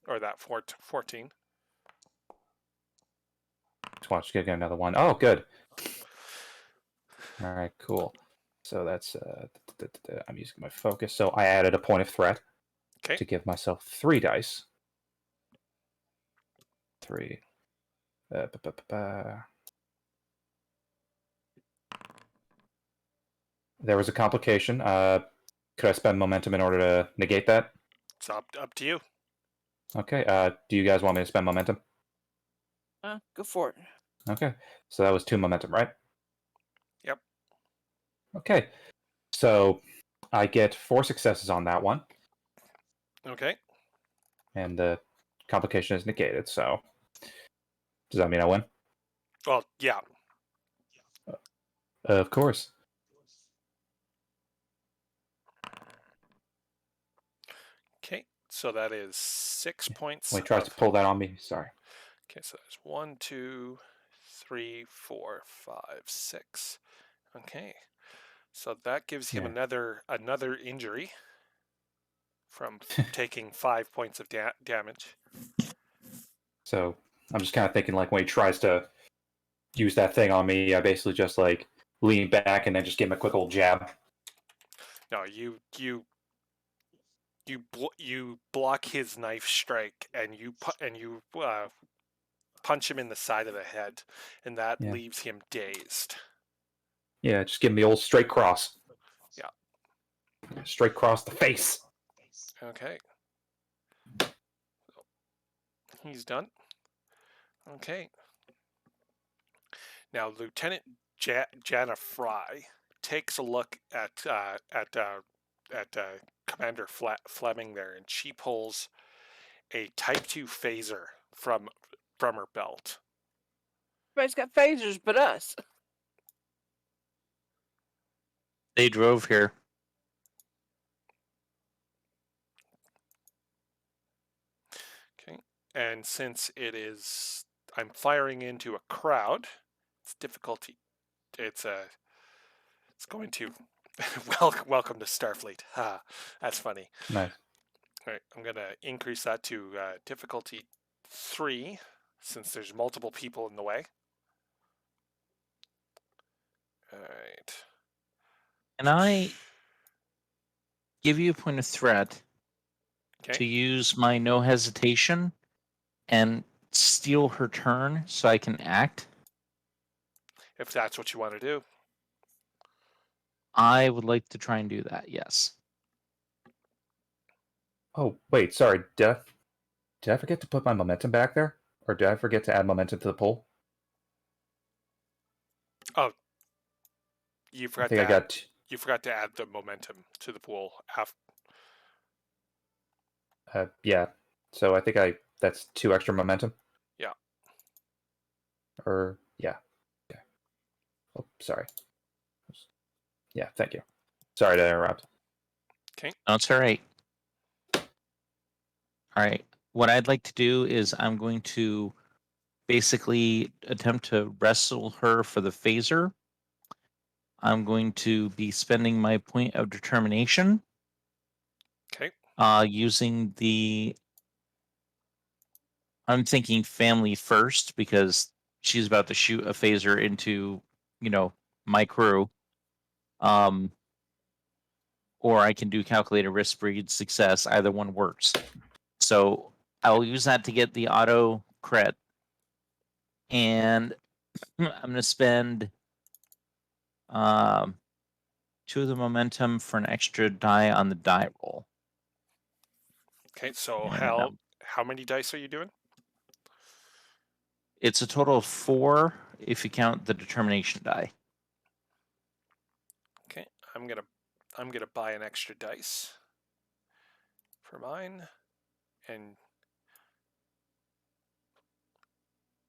or that 14. Just watch get another one. Oh, good. All right, cool. So that's I'm using my focus. So I added a point of threat Okay. to give myself 3 dice. 3. There was a complication. Could I spend momentum in order to negate that? It's up to you. Okay. Do you guys want me to spend momentum? Go for it. Okay. So that was 2 momentum, right? Yep. Okay. So I get 4 successes on that one, Okay. and the complication is negated. So does that mean I win? Well, yeah. Of course. Okay. So that is 6 points. When he tries to pull that on me, sorry. Okay, so there's 1, 2, 3, 4, 5, 6. Okay. So that gives him Yeah. another injury from taking 5 points of damage. So I'm just kind of thinking, like, when he tries to use that thing on me, I basically just like lean back and then just give him a quick old jab. No, you block his knife strike, and you punch him in the side of the head, and that Yeah. leaves him dazed. Yeah, just give him the old straight cross. Yeah. Straight cross the face. Okay. He's done. Okay. Now, Lieutenant Jana Fry takes a look at Commander Fleming there, and she pulls a Type 2 phaser from her belt. Everybody's got phasers but us. They drove here. Okay. And since I'm firing into a crowd, it's difficulty. It's going to welcome to Starfleet. Ha, that's funny. Nice. All right, I'm gonna increase that to difficulty 3, since there's multiple people in the way. All right. Can I give you a point of threat to Okay. use my no hesitation and steal her turn so I can act? If that's what you want to do. I would like to try and do that, yes. Oh, wait, sorry. Did I forget to put my momentum back there? Or did I forget to add momentum to the pull? Oh, you I forgot think to I got. you forgot to add the momentum to the pool. Yeah. So I think that's 2 extra momentum. Yeah. Or yeah. Yeah. Oh, sorry. Yeah, thank you. Sorry to interrupt. Okay. No, it's all right. All right. What I'd like to do is I'm going to basically attempt to wrestle her for the phaser. I'm going to be spending my point of determination. Okay. Using I'm thinking family first because she's about to shoot a phaser into, my crew. Or I can do calculated risk breed success. Either one works. So I'll use that to get the auto crit. And I'm going to spend 2 of the momentum for an extra die on the die roll. Okay. So And, how many dice are you doing? it's a total of 4 if you count the determination die. Okay. I'm gonna buy an extra dice for mine, and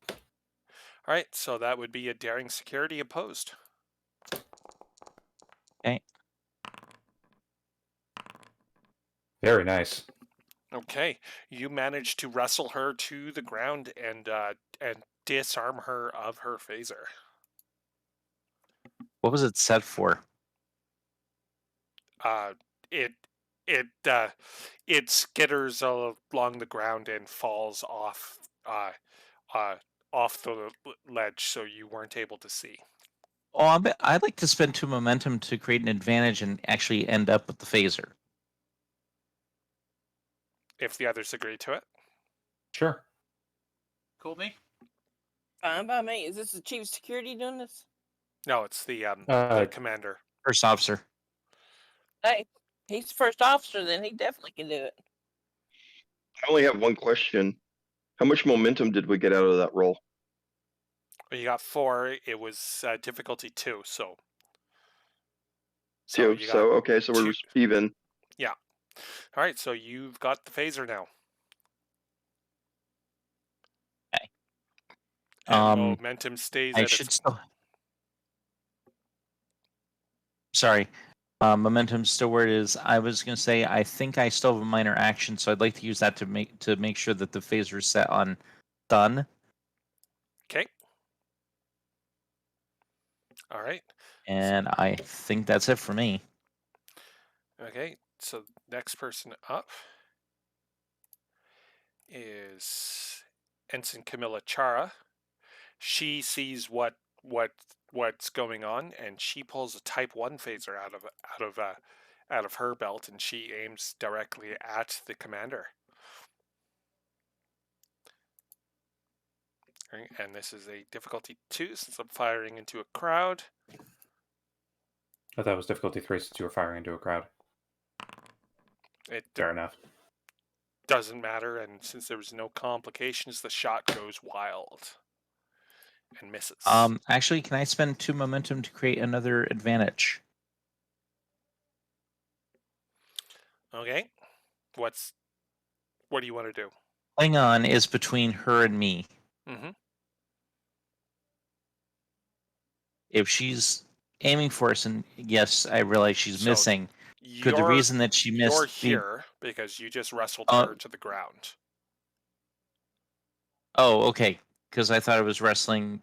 all right. So that would be a daring security opposed. Okay. Very nice. Okay, you managed to wrestle her to the ground and disarm her of her phaser. What was it set for? It it skitters along the ground and falls uh, uh, off the ledge, so you weren't able to see. Oh, I'd like to spend 2 momentum to create an advantage and actually end up with the phaser. If the others agree to it. Sure. Cool, me. Fine by me. Is this the chief of security doing this? No, it's the Uh, commander. First officer. Hey, he's the first officer, then he definitely can do it. I only have one question. How much momentum did we get out of that roll? You got 4. It was difficulty 2, so. Two. you So got okay, so we're 2. even. Yeah. All right, so you've got the phaser now. Okay. And momentum stays I at should its. still. Sorry. Momentum still where it is. I was going to say I think I still have a minor action, so I'd like to use that to make sure that the phaser is set on stun. Okay. All right. And I think that's it for me. Okay, so next person up is Ensign Camilla Chara. She sees what's going on, and she pulls a Type 1 phaser out of her belt, and she aims directly at the commander. Right, and this is a difficulty 2 since I'm firing into a crowd. I thought it was difficulty 3 since you were firing into a crowd. It Fair enough. doesn't matter, and since there was no complications, the shot goes wild and misses. Actually, can I spend 2 momentum to create another advantage? Okay. What do you want to do? Klingon is between her and me. Mm-hmm. If she's aiming for us, and yes, I realize she's So missing. Could the reason that she missed You're be? here because you just wrestled her to the ground. Oh, okay. Because I thought I was wrestling.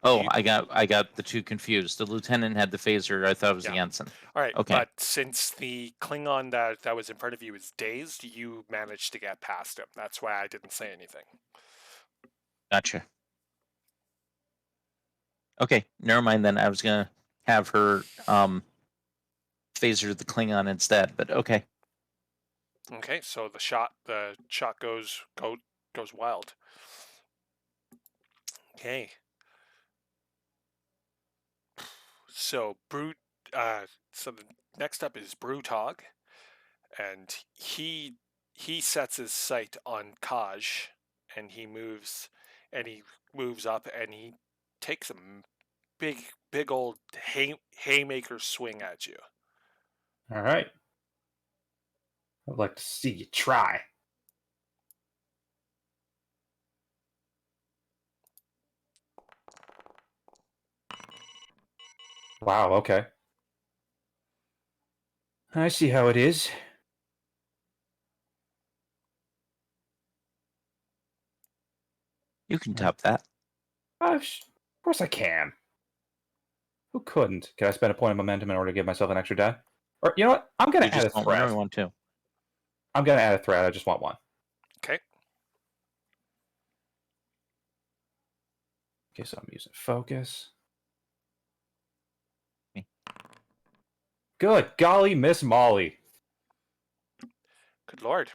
Oh, You- I got the two confused. The lieutenant had the phaser. I thought it was the Yeah. ensign. All right, Okay. but since the Klingon that was in front of you is dazed, you managed to get past him. That's why I didn't say anything. Gotcha. Okay, never mind then. I was gonna have her phaser the Klingon instead, but okay. Okay, so the shot goes wild. Okay. So so the next up is Brutog, and he sets his sight on Kaj, and he moves up and he takes a big old haymaker swing at you. All right. I'd like to see you try. Wow, okay. I see how it is. You can top that. Of course I can. Who couldn't? Can I spend a point of momentum in order to give myself an extra die? Or, you know what? I'm going You to add a just want one or threat. you want two? I'm going to add a threat. I just want one. Okay. Okay, so I'm using focus. Me. Good golly, Miss Molly. Good lord.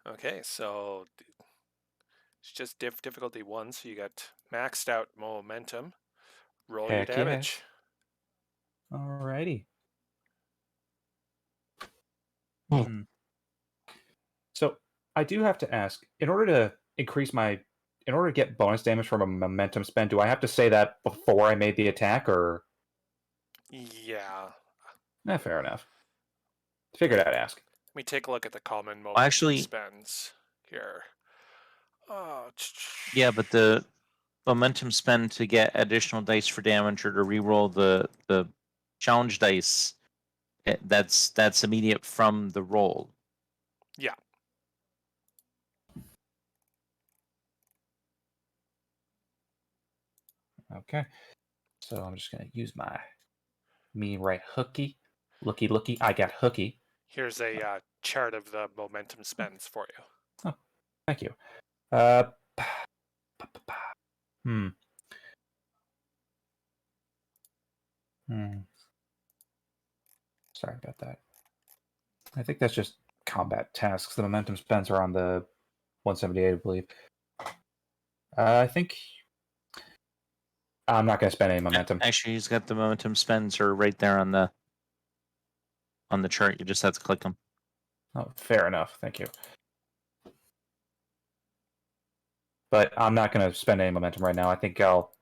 Okay, so it's just difficulty 1, so you got maxed out momentum. Roll your Heck damage. Yeah. Alrighty. Hmm. So I do have to ask, in order to get bonus damage from a momentum spend, do I have to say that before I made the attack, or? Yeah. Fair enough. Figured I'd ask. Let me take a look at the common momentum Actually, spends here. yeah, but the momentum spend to get additional dice for damage or to reroll the challenge dice, that's immediate from the roll. Yeah. Okay. So I'm just going to use my right hooky. Looky, I got hooky. Here's a chart of the momentum spends for you. Oh, thank you. Hmm. Sorry about that. I think that's just combat tasks. The momentum spends are on the 178, I believe. I think I'm not going to spend any momentum. Actually, he's got the momentum spends are right there on the chart. You just have to click them. Oh, fair enough. Thank you. But I'm not going to spend any momentum right now. I think I'll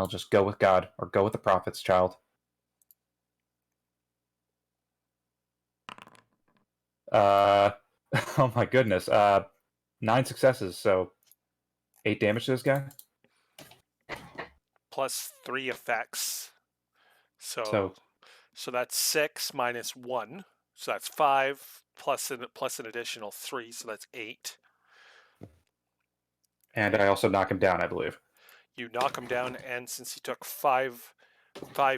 just go with God or go with the prophets, child. Oh my goodness. 9 successes, so 8 damage to this guy. Plus 3 effects. So So that's 6 minus 1. So that's 5 plus an additional 3. So that's 8. and I also knock him down, I believe. You knock him down, and since he took 5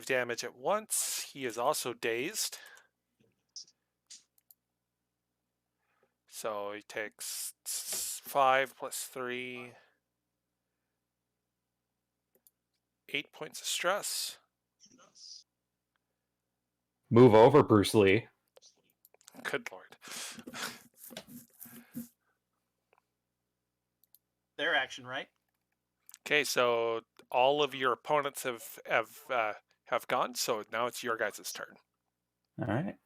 damage at once, he is also dazed. So he takes 5 plus 3, 8 points of stress. Move over, Bruce Lee. Good lord. Their action, right? Okay, so all of your opponents have gone. So now it's your guys' turn. All right.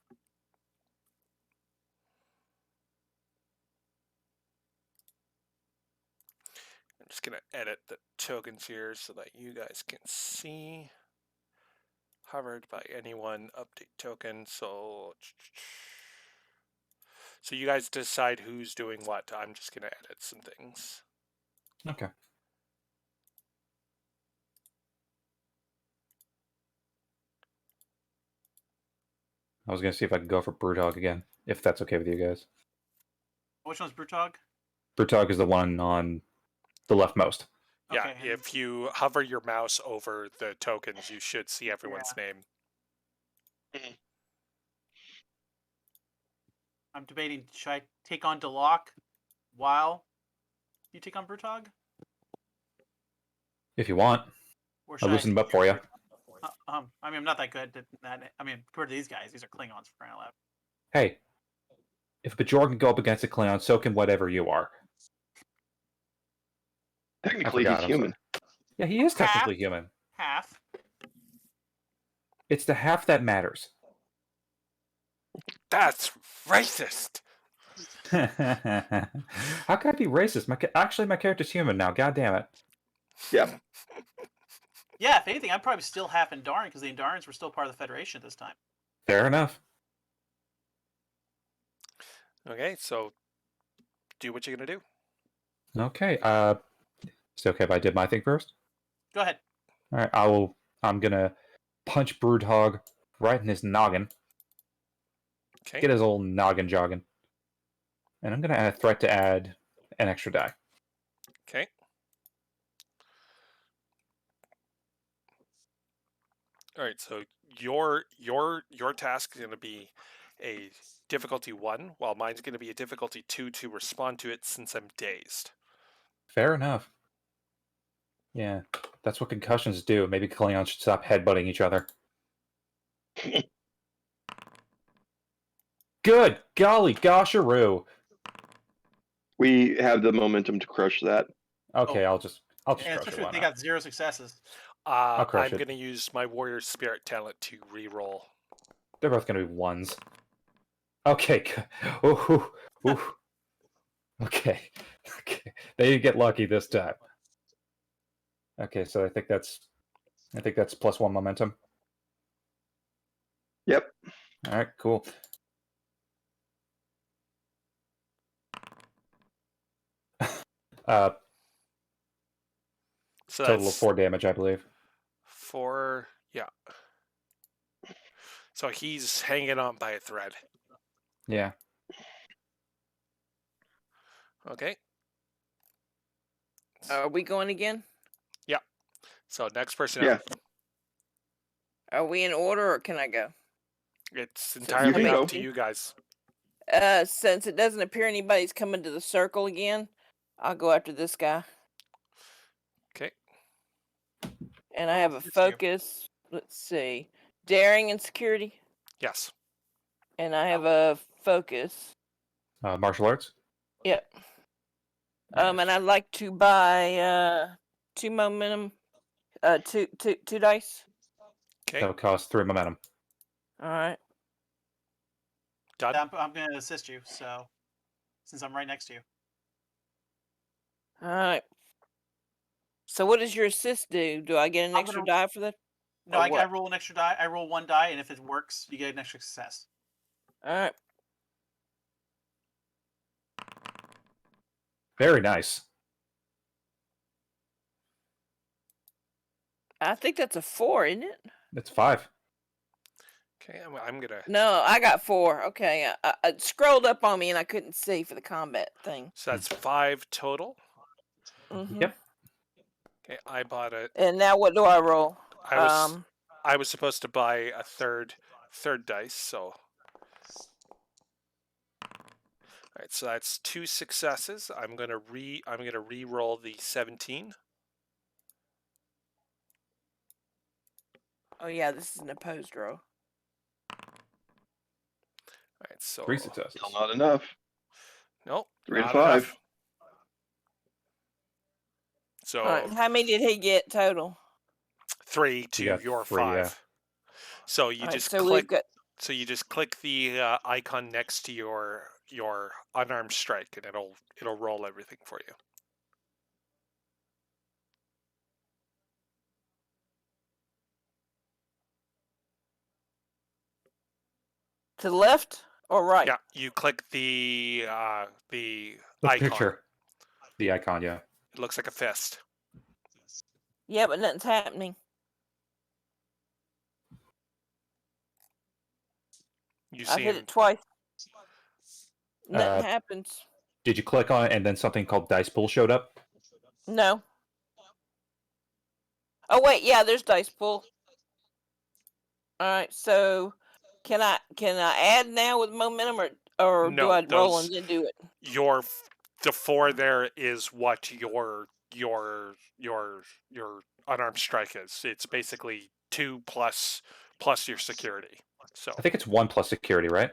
I'm just gonna edit the tokens here so that you guys can see. Hovered by anyone, update token. So you guys decide who's doing what. I'm just gonna edit some things. Okay. I was going to see if I could go for Brewdog again, if that's okay with you guys. Which one's Brutog? Brewdog is the one on the leftmost. Yeah, Okay, and- if you hover your mouse over the tokens, you should see everyone's name. I'm debating, should I take on Deloc while you take on Brutog? If you want. Or I'll should loosen him up for you. I mean, I'm not that good at that. I mean, compared to these guys, these are Klingons for crying out loud. Hey, if Bajor can go up against a Klingon, so can whatever you are. Technically, forgot, he's I'm human. Yeah, he is technically human. Half. It's the half that matters. That's racist. How can I be racist? Actually, my character's human now. God damn it. Yeah. Yeah, if anything, I'm probably still half Andaran because the Andarans were still part of the Federation at this time. Fair enough. Okay, so do what you're gonna do. Okay. Is it okay if I did my thing first? Go ahead. All right. I'm gonna punch Broodhog right in his noggin. Okay. Get his old noggin jogging. And I'm gonna add a threat to add an extra die. Okay. All right. So your task is gonna be a difficulty 1, while mine's gonna be a difficulty 2 to respond to it since I'm dazed. Fair enough. Yeah, that's what concussions do. Maybe Klingons should stop headbutting each other. Good golly gosharoo. We have the momentum to crush that. Okay, I'll just And crush it. especially Why if they not? got 0 successes. crush I'm it. gonna use my warrior spirit talent to re-roll. They're both gonna be 1s. Okay. Ooh, ooh. Okay. Okay. They get lucky this time. Okay, so I think that's +1 momentum. Yep. All right, cool. So Total of that's 4 damage, I believe. 4. Yeah. So he's hanging on by a thread. Yeah. Okay. Are we going again? So next person Yeah. up. Are we in order or can I go? It's You entirely can up go. to you guys. Since it doesn't appear anybody's coming to the circle again, I'll go after this guy. Okay. And I have a Assist you. focus. Let's see. Daring and security. Yes. And I have a focus. Martial arts. Yep. And Nice. I'd like to buy 2 momentum. Two dice. Okay. That would cost 3 momentum. Alright. Done. I'm going to assist you, so since I'm right next to you. Alright. So what does your assist do? Do I get an I'm extra gonna- die for that? No, Or I what? roll an extra die. I roll 1 die, and if it works, you get an extra success. Alright. Very nice. I think that's a 4, isn't it? It's 5. Okay, I'm gonna. No, I got 4. Okay, it scrolled up on me and I couldn't see for the combat thing. So that's 5 total. Mhm. Yep. Okay, I bought it. And now what do I roll? I was supposed to buy a third dice, so. Alright, so that's 2 successes. I'm gonna re-roll the 17. Oh yeah, this is an opposed row. Alright, so 3 successes. Still not enough. nope. 3 to not 5. enough. So Alright, how many did he get total? 3 to got your 3, 5. yeah. So you Alright, just so click. we've got So you just click the icon next to your unarmed strike, and it'll roll everything for you. to the left or right? Yeah, you click the The icon. picture. The icon, yeah. It looks like a fist. Yeah, but nothing's happening. You I've see hit him. it twice. Nothing Uh, happens. Did you click on it and then something called dice pool showed up? No. Oh wait, yeah, there's dice pool. Alright, so can I add now with momentum or do No, I roll those and then do it? the 4 there is what your unarmed strike is. It's basically 2 plus your security. So I think it's 1 plus security, right?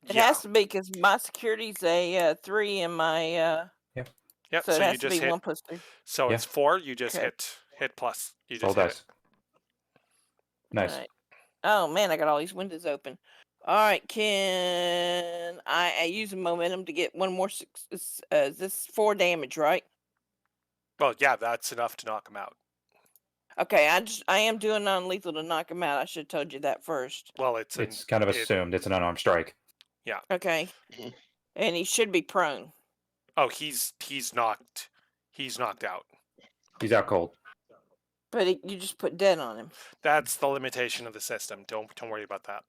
It yeah. has to be because my security's a 3 and my Yep. so So it you has to just be hit. 1 plus 3. So Yeah. it's 4. You just Okay. hit plus. You Roll just hit dice. it. Nice. Alright. Oh man, I got all these windows open. Alright, can I use a momentum to get one more is this 4 damage, right? Well, yeah, that's enough to knock him out. Okay, I am doing non-lethal to knock him out. I should have told you that first. Well, it's Kind of assumed. It's an unarmed strike. Okay. Mhm. And he should be prone. Oh, he's knocked. He's knocked out. He's out cold. But you just put dead on him. That's the limitation of the system. Don't worry about that.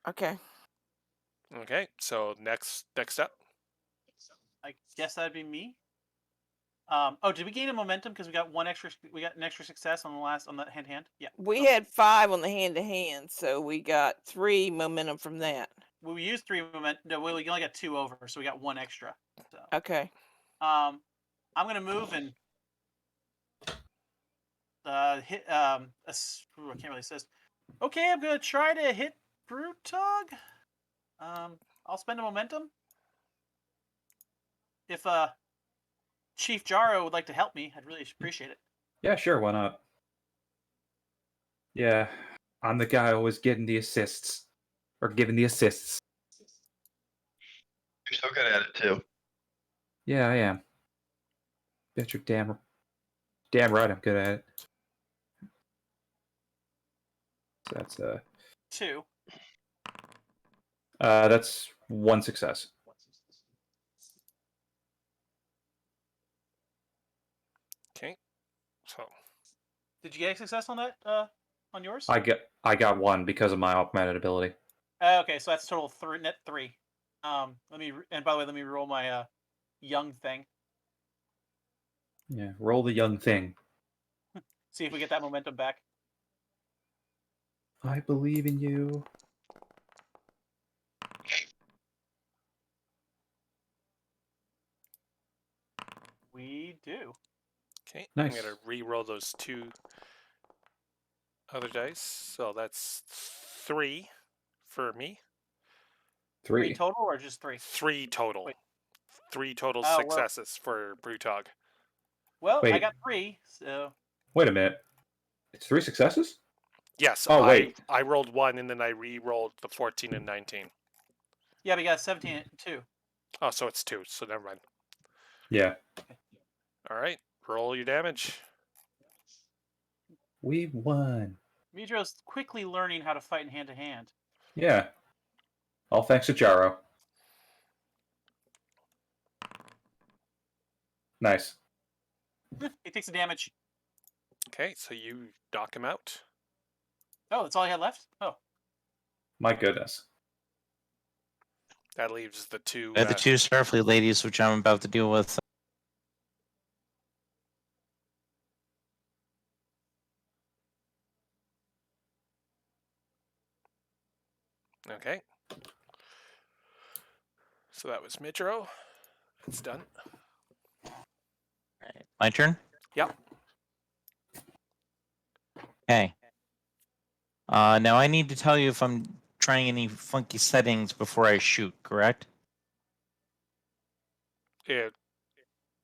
Okay. Okay. So next step. I guess that'd be me. Oh, did we gain a momentum because we got an extra success on the hand? Yeah. We had 5 on the hand-to-hand, so we got 3 momentum from that. We used 3 momentum. No, we only got 2 over, so we got 1 extra. So, Okay. I'm gonna move and hit. I can't really assist. Okay, I'm gonna try to hit Brutog. I'll spend a momentum. If Chief Jaro would like to help me, I'd really appreciate it. Yeah, sure. Why not? Yeah, I'm the guy always getting the assists. Or giving the assists. You're so good at it too. Yeah, I am. Bet you're damn right I'm good at it. So that's 2. that's 1 success. Okay. So Did you get a success on that? On yours? I got 1 because of my augmented ability. Okay, so that's total net 3. And by the way, let me roll my young thing. Yeah, roll the young thing. See if we get that momentum back. I believe in you. We do. Okay, Nice. I'm gonna re-roll those 2 other dice. So that's 3 for me. 3 3. total or just 3? 3 total. Wait. 3 total Oh, well. successes for Brewtog. Well, I Wait. got 3, so Wait a minute. It's 3 successes? Yes, Oh, wait. I rolled 1 and then I re-rolled the 14 and 19. yeah, we got 17 too. Oh, so it's 2. So never mind. Yeah. All right, roll your damage. We won. Midro's quickly learning how to fight in hand to hand. Yeah. All thanks to Jaro. Nice. He takes the damage. Okay, so you knock him out. Oh, that's all I had left? Oh. My goodness. That leaves the 2. The 2 Starfleet ladies, which I'm about to deal with. Okay. So that was Midro. It's done. Right, my turn? Yep. Okay. Now I need to tell you if I'm trying any funky settings before I shoot, correct?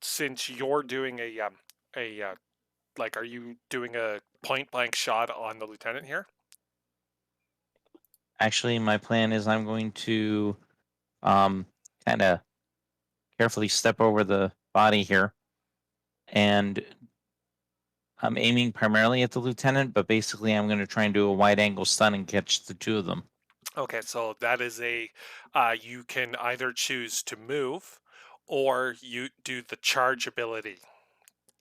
Since you're doing like, are you doing a point blank shot on the lieutenant here? Actually, my plan is I'm going to kind of carefully step over the body here, and I'm aiming primarily at the lieutenant, but basically I'm going to try and do a wide angle stun and catch the 2 of them. Okay, so that is you can either choose to move or you do the charge ability.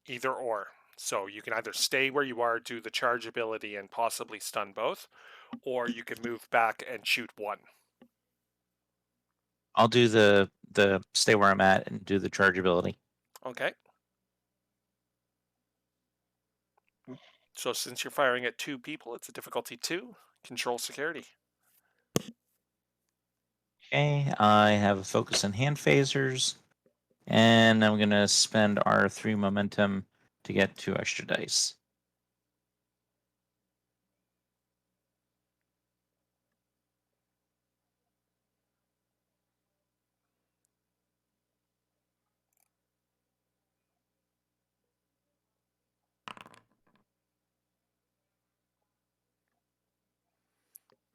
Either or. So you can either stay where you are, do the charge ability, and possibly stun both, or you can move back and shoot 1. I'll do the stay where I'm at and do the charge ability. Okay. So since you're firing at 2 people, it's a difficulty 2. Control security. Okay, I have a focus on hand phasers, and I'm going to spend our 3 momentum to get 2 extra dice.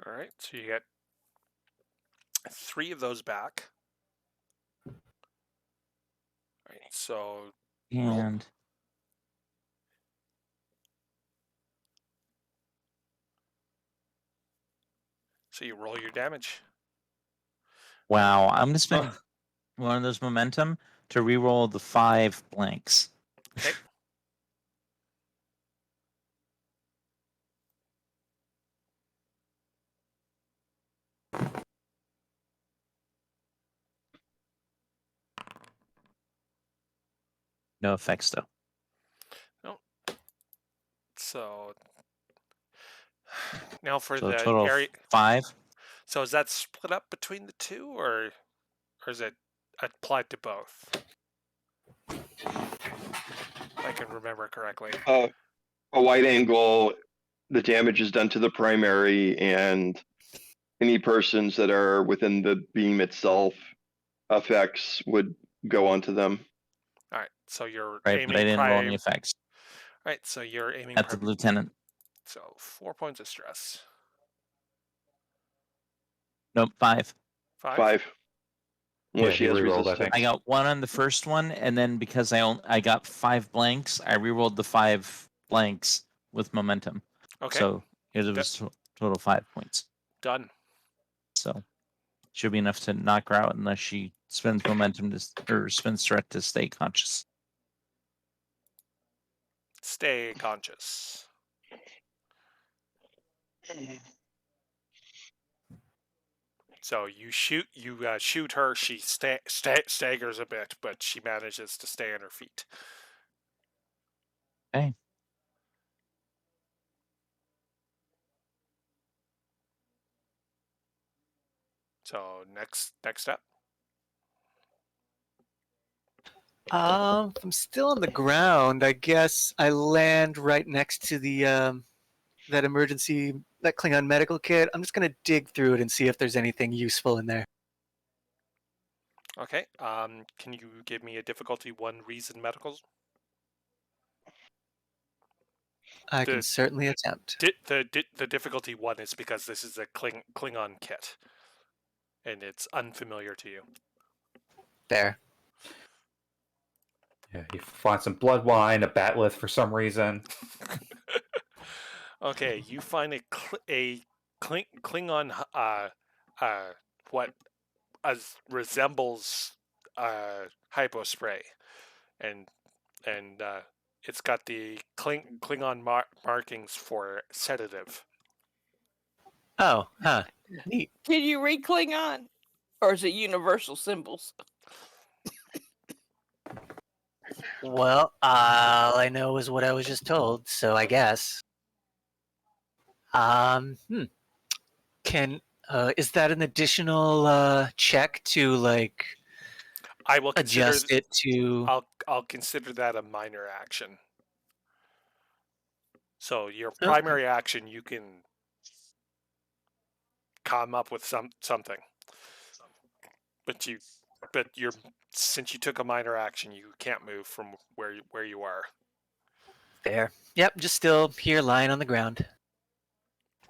All right, so you get 3 of those back. All right, so And you roll your damage. wow, I'm going to spend one of those momentum to reroll the 5 blanks. Okay. No effects though. No. So now for So a the total of area. 5. So is that split up between the 2, or is it applied to both? If I can remember correctly. A wide angle, the damage is done to the primary, and any persons that are within the beam itself effects would go onto them. All right, so you're Right, aiming but I didn't roll any effects All right, so you're aiming at the lieutenant. So 4 points of stress. Nope, 5. 5. Unless she he has rerolled, I resistance. think. I got 1 on the first one, and then because I got 5 blanks, I rerolled the 5 blanks with momentum. Okay, So it was total 5 points. done. So should be enough to knock her out unless she spends momentum or spends threat to stay conscious. Stay conscious. So you shoot her. She staggers a bit, but she manages to stay on her feet. Okay. So next step. If I'm still on the ground, I guess I land right next to the that Klingon medical kit. I'm just gonna dig through it and see if there's anything useful in there. Okay. Can you give me a difficulty 1 reason medicals? I The can certainly attempt. the difficulty 1 is because this is a Klingon kit, and it's unfamiliar to you. There. Yeah, you find some blood wine, a batleth for some reason. Okay, you find a Klingon what resembles hypospray, and it's got the Klingon markings for sedative. Oh, huh. Neat. Can you read Klingon? Or is it universal symbols? Well, all I know is what I was just told, so I guess. Can is that an additional check to like I will consider adjust it to? I'll consider that a minor action. So your Okay. primary action, you can come up with something, but you're since you took a minor action, you can't move from where you are. Fair. Yep, just still here lying on the ground.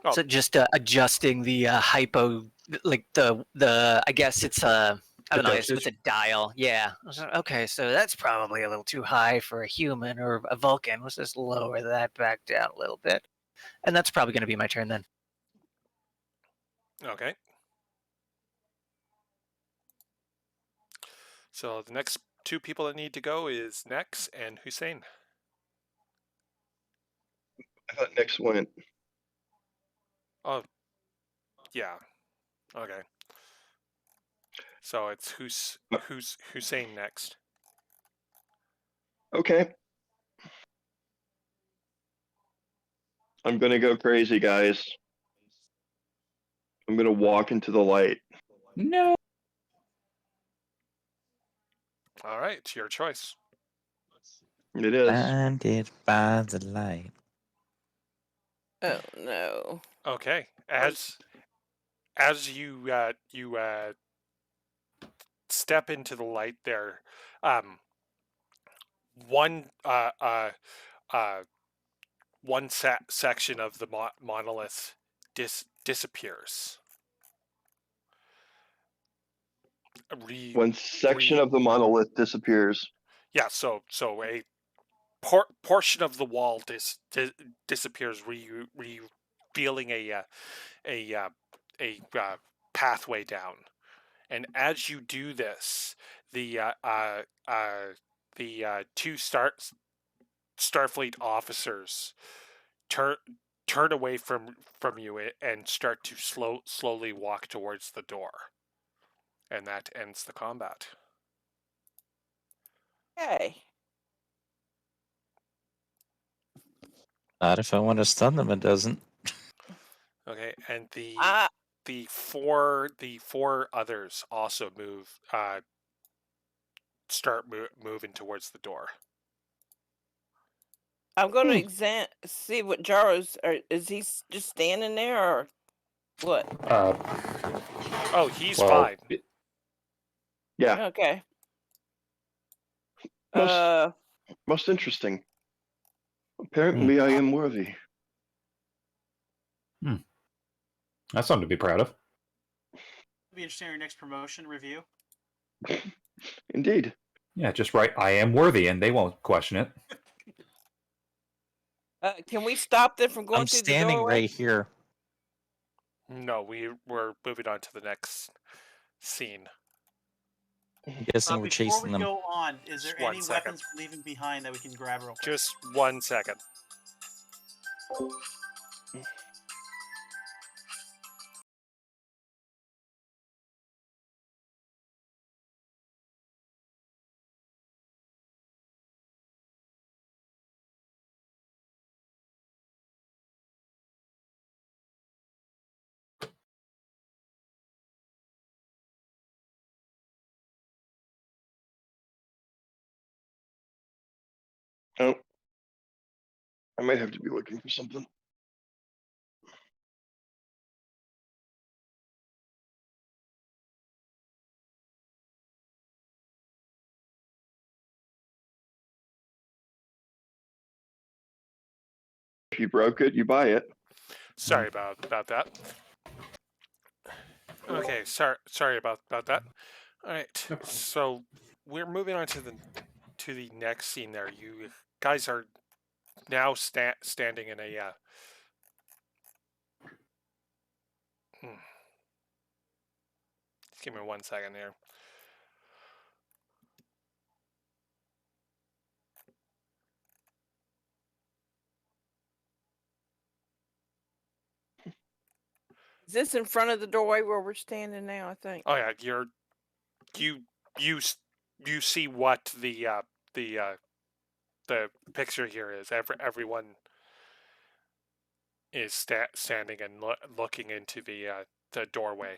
Oh. So just adjusting the hypo, like the I guess it's I don't know, it's with dosage? a dial. Yeah. Okay, so that's probably a little too high for a human or a Vulcan. Let's just lower that back down a little bit. And that's probably going to be my turn then. Okay. So the next 2 people that need to go is Nex and Hussein. I thought Nex went. Oh, yeah. Okay. So it's Hussein next. Okay. I'm gonna go crazy, guys. I'm gonna walk into the light. No. All right, it's your choice. It is. Blinded by the light. Oh no. Okay. As you step into the light there, one one section of the monolith disappears. One section of the monolith disappears. Yeah, so a portion of the wall disappears, revealing a pathway down. And as you do this, the 2 Starfleet officers turn away from you and start to slowly walk towards the door. And that ends the combat. Okay. Not if I want to stun them, it doesn't. Okay, and the four others also start moving towards the door. I'm going to see what Jaro's. Is he just standing there or what? Oh, he's well, fine. Yeah. Okay. Most interesting. Apparently, I am worthy. That's something to be proud of. It'll be interesting in your next promotion review. Indeed. Yeah, just write, I am worthy, and they won't question it. Can we stop them from going I'm through standing the doorway? right here. No, we're moving on to the next scene. I'm guessing we're Before chasing we them. go on, is there Just 1 any second. weapons we're leaving behind that we can grab real quick? Just 1 second. Oh, I might have to be looking for something. If you broke it, you buy it. Sorry about that. Okay, sorry about that. All right, No problem. so we're moving on to the next scene. There, you guys are now standing in a. Just give me 1 second here. Is this in front of the doorway where we're standing now? I think. Oh yeah, you you see what the picture here is. Everyone is standing and looking into the doorway.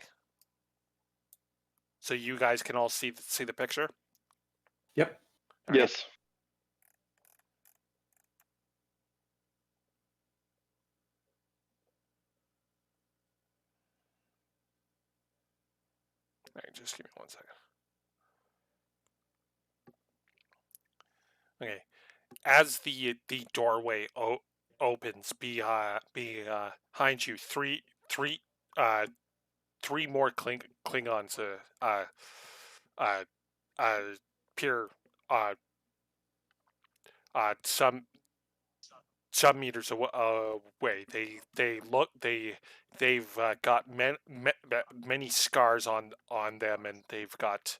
So you guys can all see the picture. Yep. Okay. Yes. All right, just give me 1 second. Okay, as the doorway opens behind you, three more Klingons uh, appear some meters away. They've got many scars on them, and they've got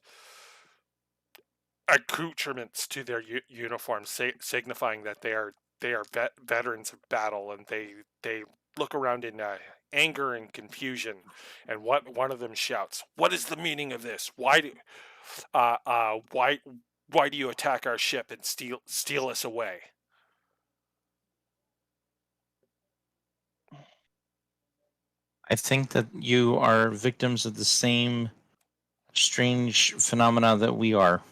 accoutrements to their uniforms, signifying that they are veterans of battle, and they look around in anger and confusion. And one of them shouts, "What is the meaning of this? Why do why do you attack our ship and steal us away?" I think that you are victims of the same strange phenomena that we are.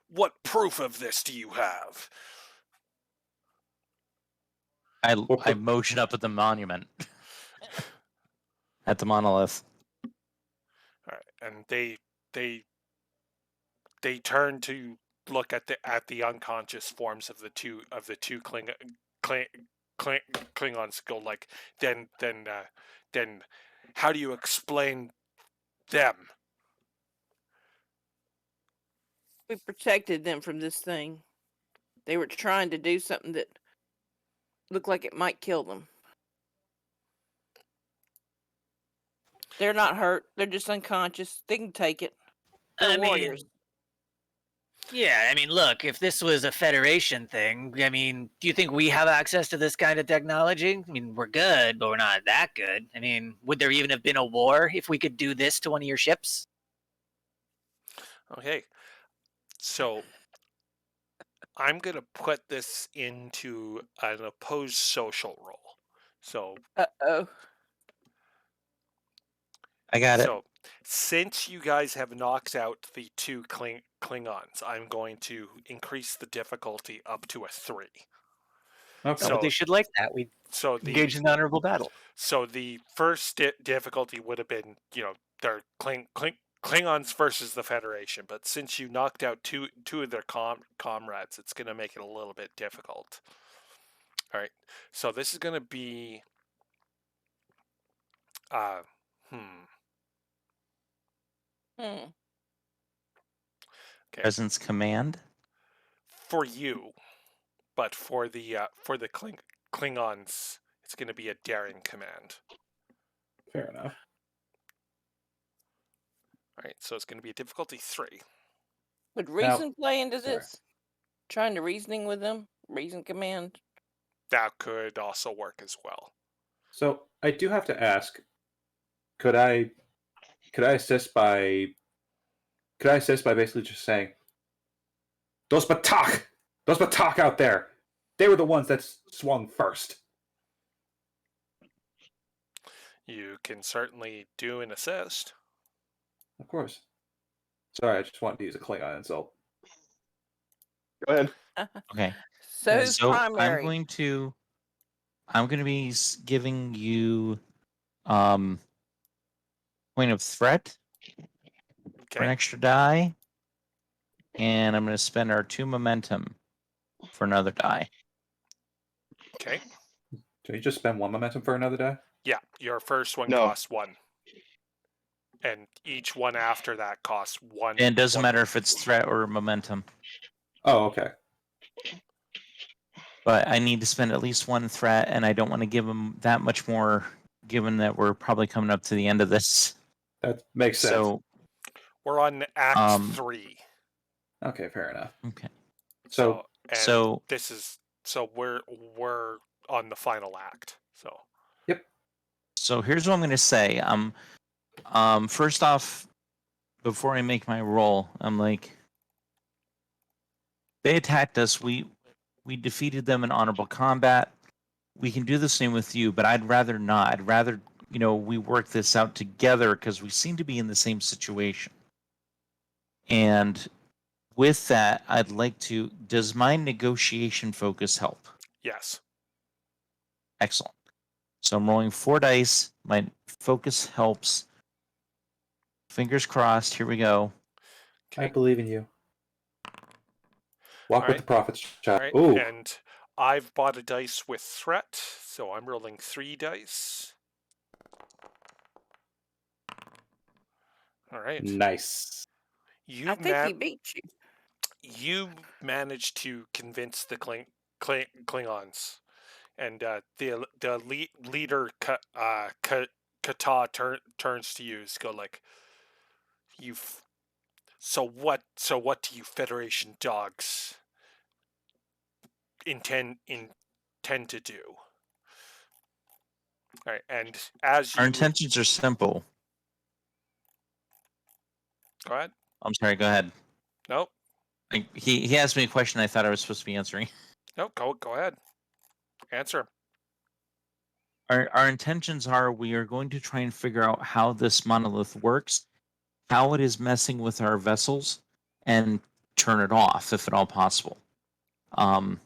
What proof of this do you have? I motion up at the monument, at the monolith. All right, and they turn to look at the unconscious forms of the two Klingons. Go like, then how do you explain them? We protected them from this thing. They were trying to do something that looked like it might kill them. They're not hurt. They're just unconscious. They can take it. They're warriors. Yeah, I mean, look, if this was a Federation thing, I mean, do you think we have access to this kind of technology? I mean, we're good, but we're not that good. I mean, would there even have been a war if we could do this to one of your ships? Okay, so I'm gonna put this into an opposed social roll. So Uh-oh. I got it. So, since you guys have knocked out the two Klingons, I'm going to increase the difficulty up to a 3. Okay. So they should like that. We So engage in honorable battle. So the first difficulty would have been, they're Klingons versus the Federation, but since you knocked out two of their comrades, it's going to make it a little bit difficult. All right, so this is going to be, Okay. Presence command. For you, but for the Klingons, it's going to be a daring command. Fair enough. All right, so it's going to be a difficulty 3. Would reason play into this? Trying to reasoning with them? Reason command? That could also work as well. So I do have to ask, could I assist by basically just saying, those Batak out there, they were the ones that swung first. You can certainly do an assist. Of course. Sorry, I just wanted to use a Klingon insult. Go ahead. Okay. So Yeah, who's So primary? I'm going to be giving you point of threat for an Okay. extra die, and I'm going to spend our 2 momentum for another die. Okay. So you just spend 1 momentum for another die? Yeah, your first one No. costs 1. And each one after that costs 1. And it doesn't 1 matter if it's threat or momentum, Oh, okay. but I need to spend at least 1 threat, and I don't want to give them that much more, given that we're probably coming up to the end of this. That makes sense. So, We're on Act 3. Okay, fair enough. okay. So So this is we're on the final act. So here's what I'm going to say. First off, before I make my roll, I'm like, they attacked us. We defeated them in honorable combat. We can do the same with you, but I'd rather not. I'd rather, we work this out together because we seem to be in the same situation. And with that, I'd like to. Does my negotiation focus help? Yes. Excellent. So I'm rolling 4 dice. My focus helps. Fingers crossed. Here we go. I Okay. believe in you. Walk All with right. the prophets, child. Right. Ooh, And I've bought a dice with threat, so I'm rolling 3 dice. All right. nice. You I think he beat you. you managed to convince the Klingons, and the leader Kata turns to you, go like, "You, so what do you Federation dogs intend to do?" All right, and as Our you intentions are simple. go ahead. I'm sorry. Go ahead. Nope. He asked me a question I thought I was supposed to be answering. Nope. Go ahead. Answer him. Our intentions are we are going to try and figure out how this monolith works, how it is messing with our vessels, and turn it off if at all possible. Right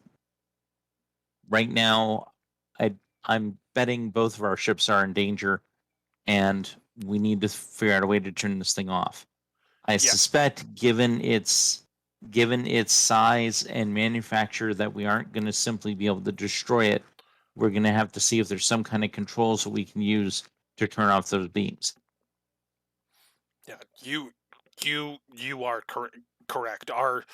now, I'm betting both of our ships are in danger, and we need to figure out a way to turn this thing off. I suspect, given its size and manufacture, that we aren't going to simply be able to destroy it. We're going to have to see if there's some kind of controls that we can use to turn off those beams. Yeah, you are correct. Our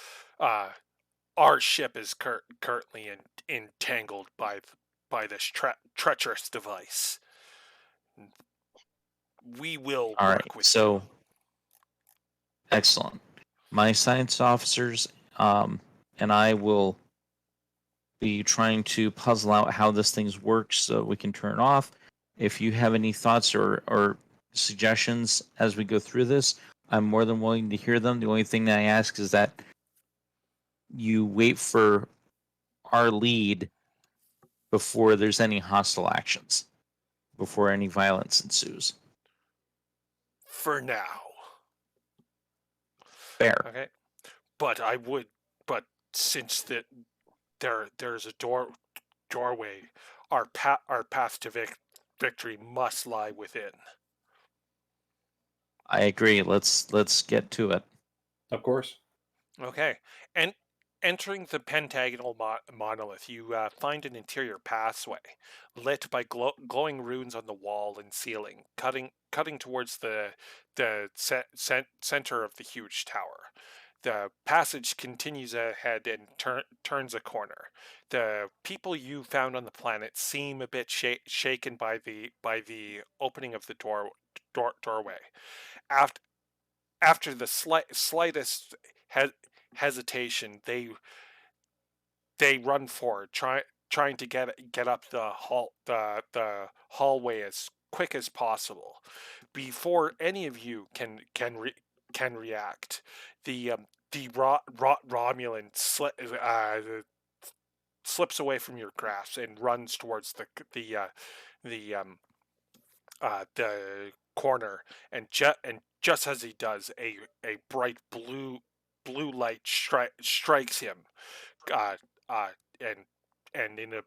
ship is currently entangled by this treacherous device. We will All right, work with so you. excellent. My science officers and I will be trying to puzzle out how this thing works so we can turn it off. If you have any thoughts or suggestions as we go through this, I'm more than willing to hear them. The only thing that I ask is that you wait for our lead before there's any hostile actions, before any violence ensues. For now. Fair. Okay. But since there's a doorway, our path to victory must lie within. I agree. Let's get to it. Of course. Okay, and entering the pentagonal monolith, you find an interior pathway lit by glowing runes on the wall and ceiling, cutting towards the center of the huge tower. The passage continues ahead and turns a corner. The people you found on the planet seem a bit shaken by the opening of the doorway. After the slightest hesitation, they run forward, trying to get up the hallway as quick as possible. Before any of you can react, the Romulan slips away from your grasp and runs towards the corner, and just as he does, a bright blue blue light strikes him, uh, uh, and in a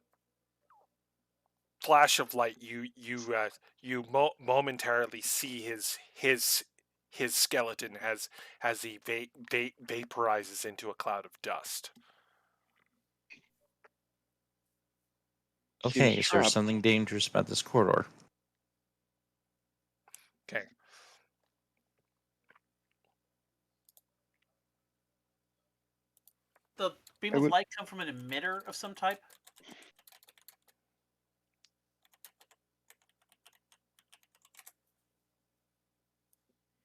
flash of light, you momentarily see his skeleton as he vaporizes into a cloud of dust. Okay, Seems is there trapped. something dangerous about this corridor? Okay. The beam I of would- light come from an emitter of some type.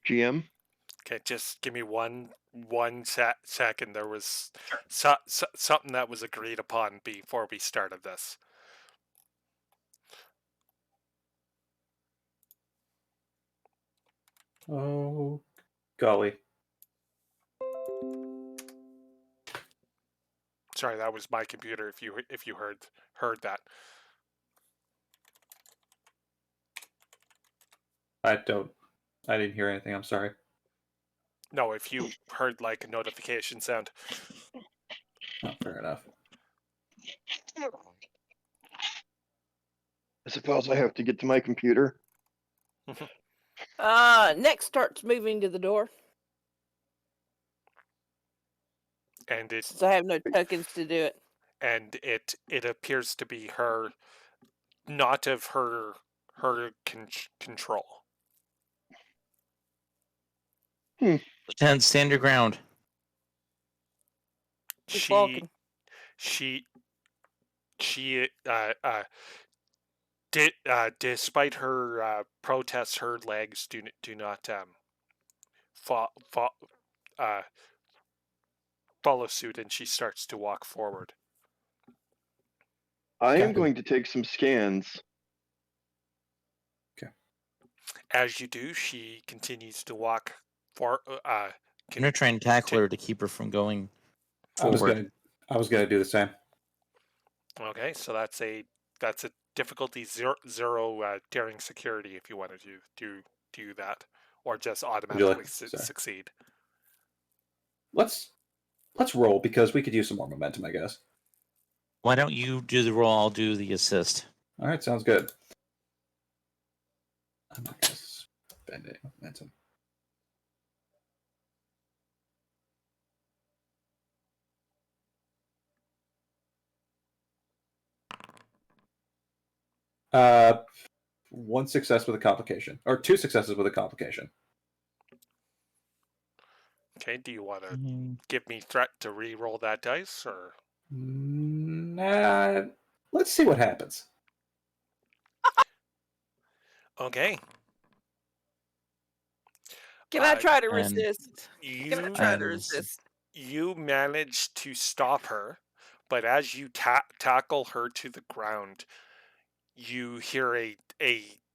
GM? Okay, just give me one second. There was Sure. something that was agreed upon before we started this. Oh, golly. Sorry, that was my computer. If you heard that. I didn't hear anything. I'm sorry. No, if you heard like a notification sound. Oh, fair enough. I suppose I have to get to my computer. Next starts moving to the door And it since I have no tokens to do it. and it appears to be her, not of her control. Lieutenant, stand your ground. He's She walking. she despite her protests, her legs do not uh, follow suit, and she starts to walk forward. I am Captain. going to take some scans. As you do, she continues to walk for. I'm gonna try and tackle her to keep her from going forward. I was gonna do the same. Okay, so that's a difficulty zero daring security if you wanted to do that, or just automatically sorry. succeed. Let's roll because we could use some more momentum, I guess. Why don't you do the roll? I'll do the assist. All right, sounds good. I'm not gonna spend any momentum. One success with a complication, or two successes with a complication. Okay, do you want to Mm-hmm. give me threat to re-roll that dice, or Nah, let's see what happens. okay? Can I try to and resist? Can I try to and- resist? You manage to stop her, but as you tackle her to the ground, you hear a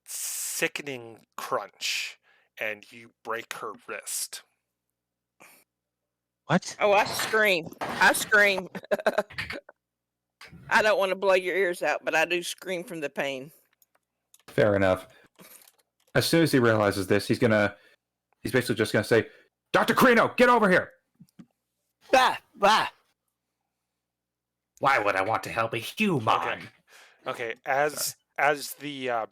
sickening crunch, and you break her wrist. What? Oh, I scream. I scream. I don't want to blow your ears out, but I do scream from the pain. Fair enough. As soon as he realizes this, he's basically just gonna say, "Dr. Crino, get over here!" Bah, bah. Why would I want to help a human? Okay, as the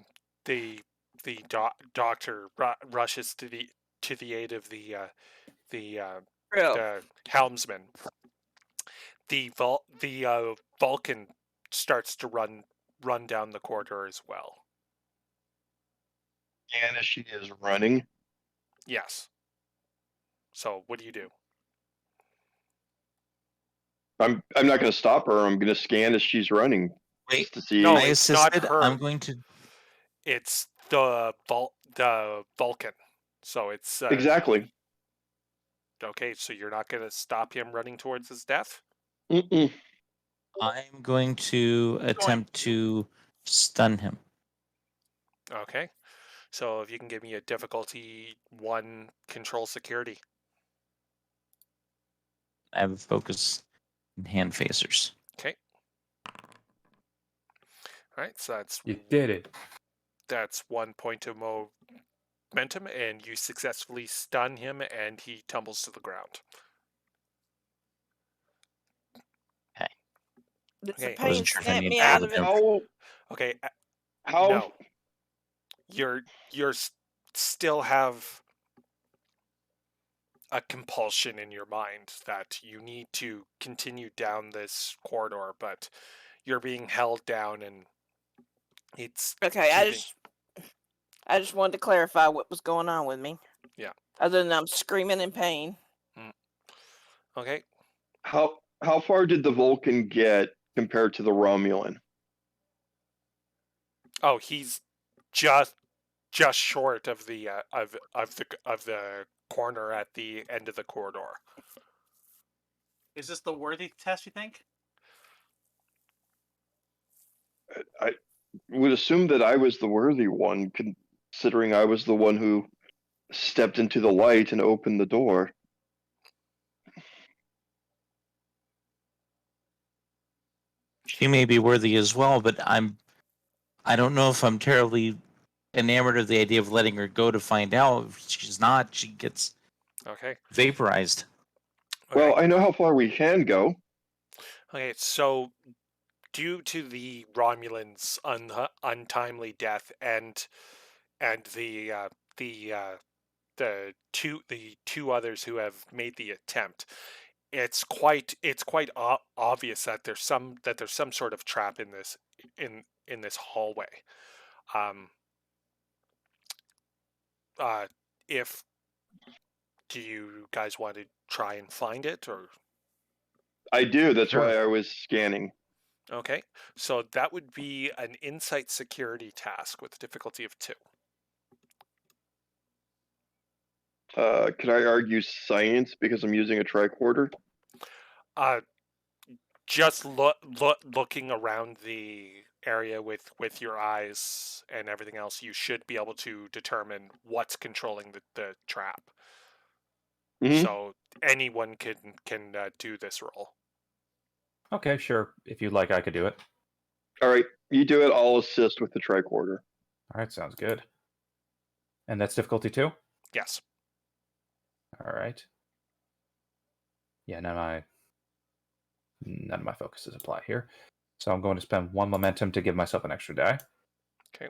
doctor rushes to the aid of the Real. helmsman, the Vulcan starts to run down the corridor as well. And as she is running, Yes. So what do you do? I'm not going to stop her. I'm going to scan as she's running Wait, just to see. No, I it's not assisted. her. I'm going to. It's the Vulcan. So it's Exactly. okay. So you're not going to stop him running towards his death? Mm-mm. I'm going to attempt to stun him. Okay. So if you can give me a difficulty 1 control security. I have a focus in hand phasers. Okay. All right. So You did it. that's 1 point of momentum, and you successfully stun him, and he tumbles to the ground. Did the Okay. I wasn't pain sure if I snap needed me to out roll of the it? damage. Okay. how No. You're still have a compulsion in your mind that you need to continue down this corridor, but you're being held down and it's Okay, keeping. I just wanted to clarify what was going on with me. Yeah. Other than I'm screaming in pain. Okay. how far did the Vulcan get compared to the Romulan? Oh, he's just short of the of the corner at the end of the corridor. Is this the worthy test, you think? I would assume that I was the worthy one, considering I was the one who stepped into the light and opened the door. She may be worthy as well, but I don't know if I'm terribly enamored of the idea of letting her go to find out. If she's not, she gets Okay. vaporized. Well, Okay. I know how far we can go. Okay. So, due to the Romulans' untimely death and the the two others who have made the attempt, it's quite obvious that there's some sort of trap in this hallway. Um, if do you guys want to try and find it, or I do. That's Sure. why I was scanning. okay? So that would be an insight security task with a difficulty of 2. Could I argue science because I'm using a tricorder? Uh, just looking around the area with your eyes and everything else, you should be able to determine what's controlling the trap. Mhm. So anyone can do this roll. Okay, sure. If you'd like, I could do it. All right, you do it. I'll assist with the tricorder. All right, sounds good. And that's difficulty 2? Yes. All right. Yeah, none of my focuses apply here. So I'm going to spend 1 momentum to give myself an extra die. Okay.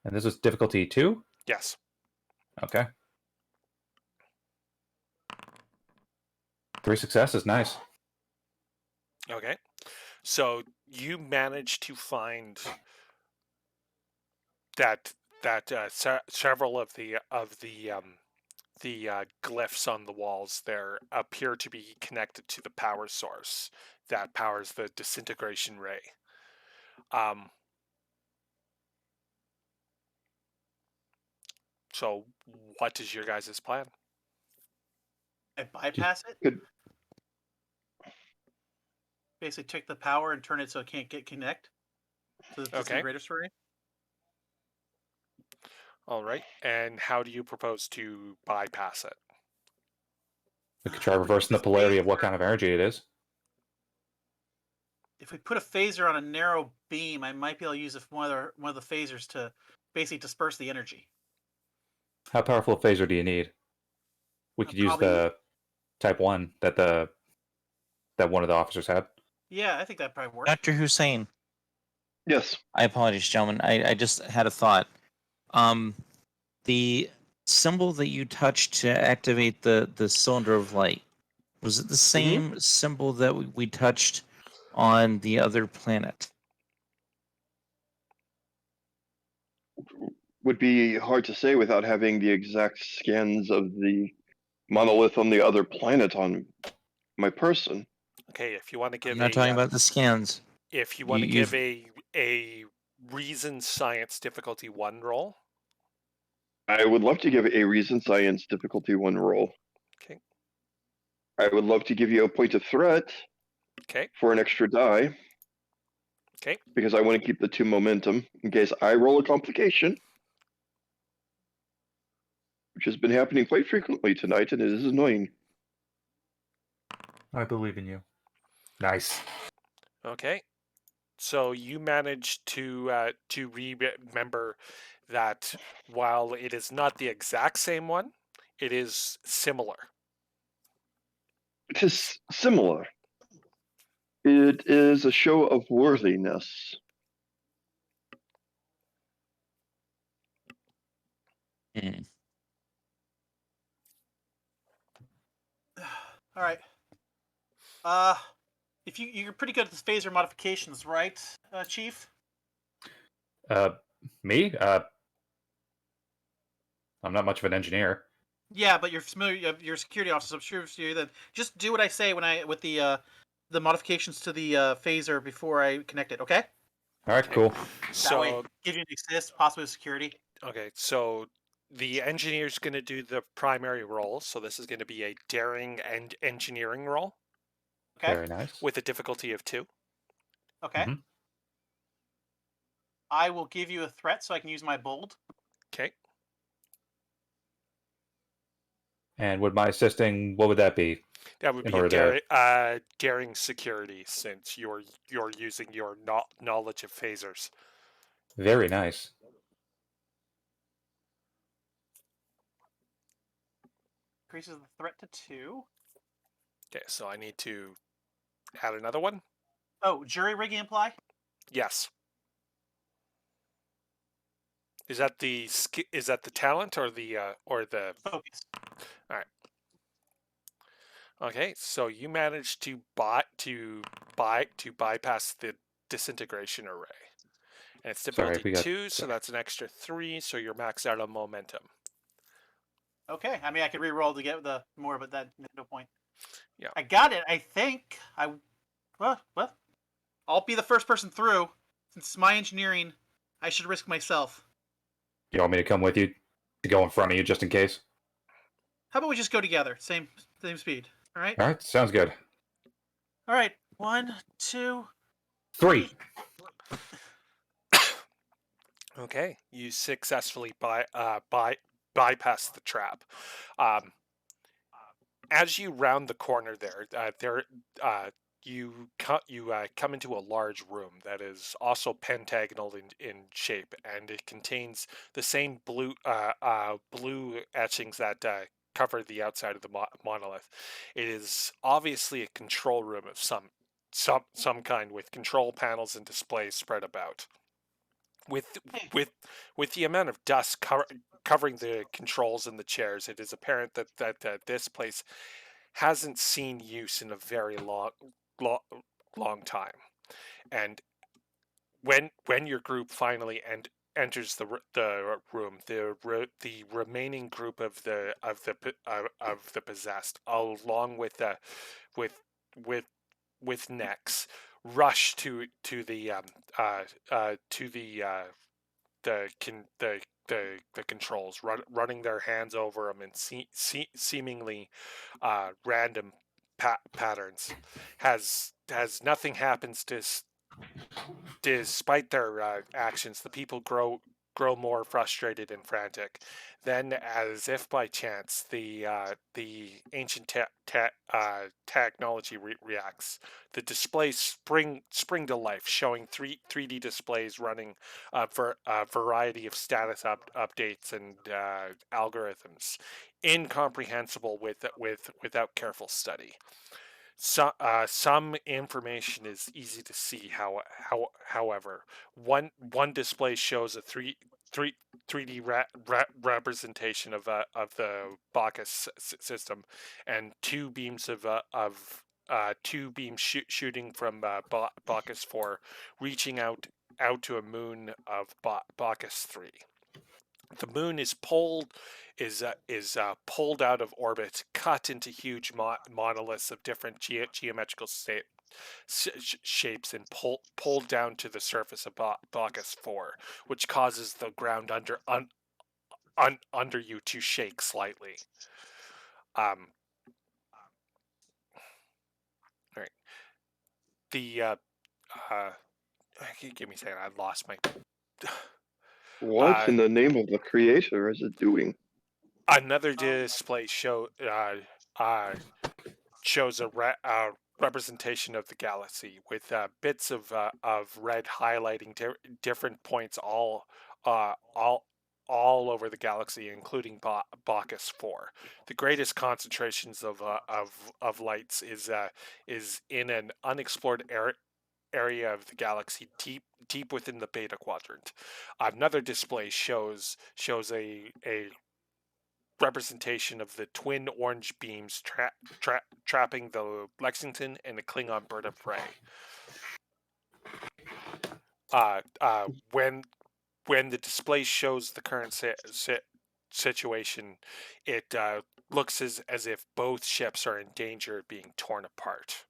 And this is difficulty 2? Yes. Okay. 3 successes, nice. Okay. So you manage to find that several of the glyphs on the walls there appear to be connected to the power source that powers the disintegration ray. So what is your guys' plan? I bypass it. Good. Basically, check the power and turn it so it can't connect to the Okay. disintegrator story. All right. And how do you propose to bypass it? We could try reversing the polarity of what kind of energy it is. If we put a phaser on a narrow beam, I might be able to use one of the phasers to basically disperse the energy. How powerful a phaser do you need? We could use Probably- the Type 1 that one of the officers had. Yeah, I think that probably works. Dr. Hussein, Yes. I apologize, gentlemen. I just had a thought. The symbol that you touched to activate the cylinder of light, was it the same symbol that we touched on the other planet? Would be hard to say without having the exact scans of the monolith on the other planet on my person. Okay, if you want to give I'm not talking about the scans. if you want to You- give a reason science difficulty 1 roll. I would love to give a reason science difficulty 1 roll. Okay. I would love to give you a point of threat Okay. for an extra die. Okay. Because I want to keep the 2 momentum in case I roll a complication, which has been happening quite frequently tonight, and it is annoying. I believe in you. Nice. Okay. So you managed to remember that while it is not the exact same one, it is similar. It is similar. It is a show of worthiness. Hmm. All right. If you're pretty good at the phaser modifications, right, Chief? Me? I'm not much of an engineer. Yeah, but you're familiar. You're a security officer. So I'm sure that just do what I say when I with the modifications to the phaser before I connect it. Okay. All right, cool. That way, So give you an assist, possibly security. okay, so the engineer's going to do the primary role. So this is going to be a daring and engineering role Okay. Very nice. with a difficulty of 2. Okay. Mhm. I will give you a threat so I can use my bold. Okay. And would my assisting, what would that be? That would In be a order to- daring security, since you're using your knowledge of phasers. Very nice. Increases the threat to 2. Okay, so I need to add another one. Oh, jury rigging apply. Yes. Is that the talent or the Focus. Okay, so you managed to bypass the disintegration array. And it's Sorry, difficulty we got- 2, so sorry. that's an extra 3, so you're maxed out on momentum. Okay. I mean, I could re-roll to get the more, but that no point. Yeah. I got it. I think well, I'll be the first person through. Since it's my engineering, I should risk myself. You want me to come with you to go in front of you just in case? How about we just go together? Same speed. All right. All right, sounds good. All right. 1, 2. 3. Okay, you successfully bypass the trap. As you round the corner you come into a large room that is also pentagonal in shape, and it contains the same blue etchings that cover the outside of the monolith. It is obviously a control room of some kind, with control panels and displays spread about. With the amount of dust covering the controls and the chairs, it is apparent that this place hasn't seen use in a very long time. And when your group finally enters the room, the remaining group of the possessed, along with with Nex, rush to the controls, running their hands over them in seemingly random patterns. Has nothing happens despite their actions. The people grow more frustrated and frantic. Then, as if by chance, the ancient technology reacts. The displays spring to life, showing 3D displays running for a variety of status updates and algorithms, incomprehensible without careful study. Some information is easy to see. However, one display shows a 3D representation of the Bacchus system, and 2 beams shooting from Bacchus 4, reaching out to a moon of Bacchus 3. The moon is pulled out of orbit, cut into huge monoliths of different geometrical shapes, and pulled down to the surface of Bacchus 4, which causes the ground under you to shake slightly. All right. Give me a second. I lost my. What in the name of the creator is it doing? Another display shows a representation of the galaxy, with bits of red highlighting different points all all over the galaxy, including Bacchus 4. The greatest concentrations of lights is in an unexplored area of the galaxy deep within the beta quadrant. Another display shows a representation of the twin orange beams trapping the Lexington and the Klingon bird of prey. When the display shows the current situation, it looks as if both ships are in danger of being torn apart.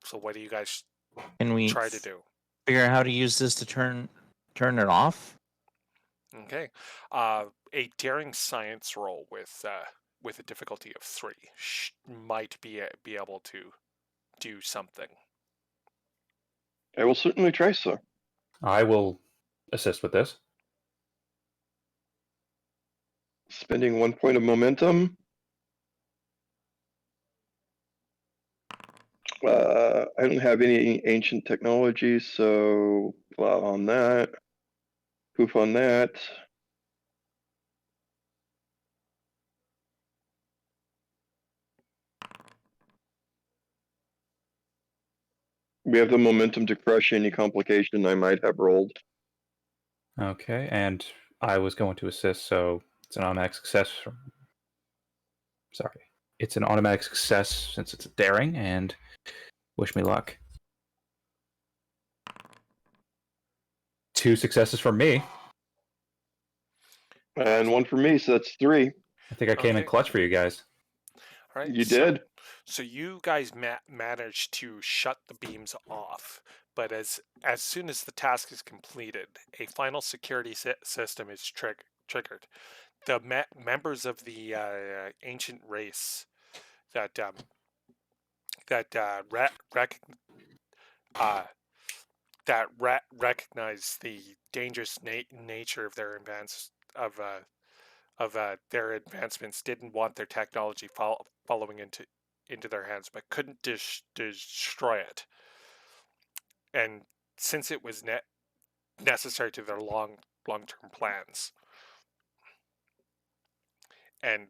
So what do you guys Can we try to do? figure out how to use this to turn it off? Okay, a daring science roll with a difficulty of 3 might be able to do something. I will certainly try, sir. I will assist with this. Spending 1 point of momentum. I don't have any ancient technology, so blah on that. Poof on that. We have the momentum to crush any complication I might have rolled. Okay, and I was going to assist, so it's an automatic success. Sorry. It's an automatic success since it's a daring, and wish me luck. 2 successes from me. And 1 for me, so that's 3. I think I came in Okay. clutch for you guys. All right, You did. So you guys managed to shut the beams off, but as soon as the task is completed, a final security system is triggered. The members of the ancient race that recognize the dangerous nature of their their advancements didn't want their technology following into their hands, but couldn't destroy it. And since it was necessary to their long-term plans, and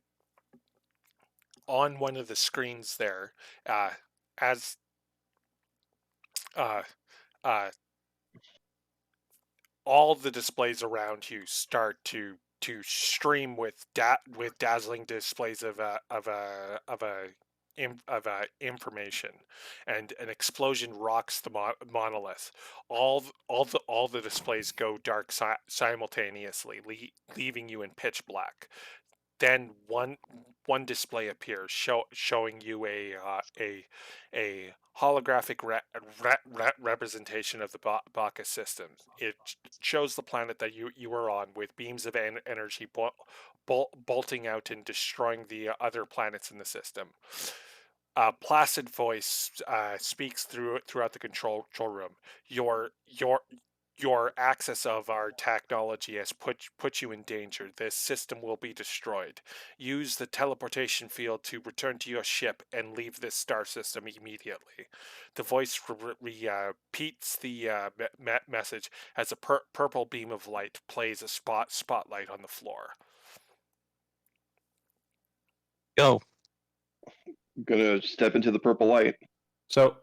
on one of the screens there, as all the displays around you start to stream with dazzling displays of information, and an explosion rocks the monolith. All the displays go dark simultaneously, leaving you in pitch black. Then one display appears, showing you a holographic representation of the Bacchus system. It shows the planet that you were on, with beams of energy bolting out and destroying the other planets in the system. A placid voice speaks throughout the control room. Your access of our technology has put you in danger. This system will be destroyed. Use the teleportation field to return to your ship and leave this star system immediately. The voice repeats the message as a purple beam of light plays a spotlight on the floor. Go. I'm gonna step into the purple light. So,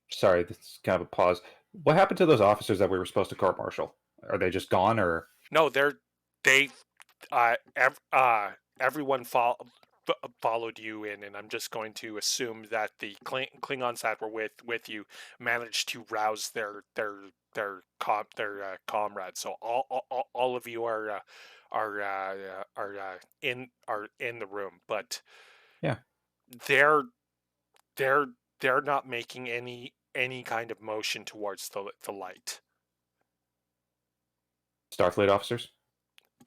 sorry, this is kind of a pause. What happened to those officers that we were supposed to court-martial? Are they just gone, or? No, everyone followed you in, and I'm just going to assume that the Klingons that were with you managed to rouse their comrades. So all of you are in the room, but Yeah, they're not making any kind of motion towards the light. Starfleet officers.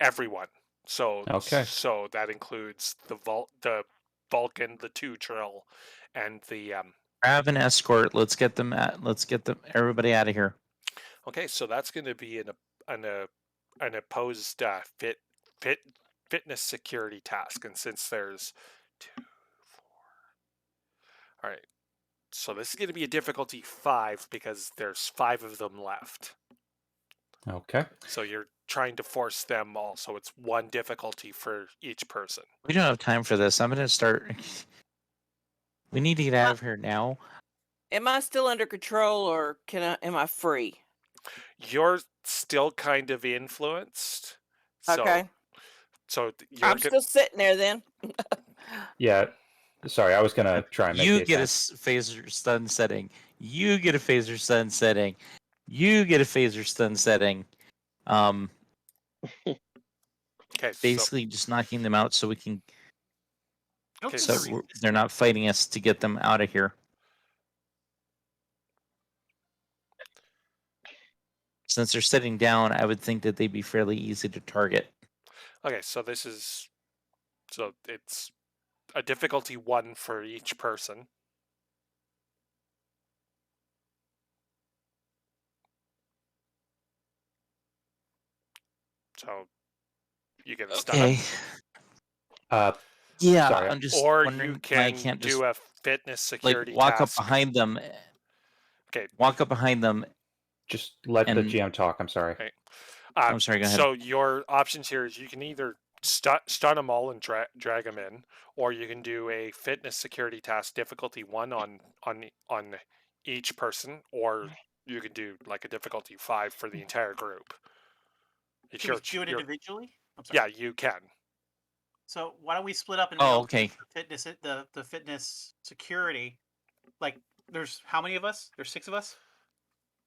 Everyone. So Okay. So that includes the Vulcan, the 2 Trill, and the Grab an escort. Let's get them everybody out of here. Okay, so that's going to be an opposed fitness security task, and since there's 2, 4, all right, so this is going to be a difficulty 5 because there's 5 of them left. Okay. So you're trying to force them all. So it's 1 difficulty for each person. We don't have time for this. I'm gonna start. We need to get out of here now. Am I still under control, or am I free? You're still kind of influenced. So, Okay. so you're I'm still sitting there then. Yeah. Sorry, I was gonna try and make You the get a attempt. phaser stun setting. You get a phaser stun setting. You get a phaser stun setting. okay. Basically just knocking them out so we can. I don't Okay, think So they're we're- resistant. they're not fighting us to get them out of here. Since they're sitting down, I would think that they'd be fairly easy to target. Okay, so it's a difficulty 1 for each person. So you can stun Okay. them, Yeah, Sorry. I'm just or wondering you why I can can't just do a fitness like security walk up task. behind them. Okay. Walk up behind them. Just let the And- GM talk. I'm sorry. Okay. I'm sorry. Go ahead. So your options here is you can either stun them all and drag them in, or you can do a fitness security task difficulty 1 on each person, or you can do like a difficulty 5 for the entire group. It's Can we your, do it your individually? I'm sorry. yeah, you can. So why don't we split up and Oh, I'll do okay. the fitness security. Like, there's how many of us? There's 6 of us.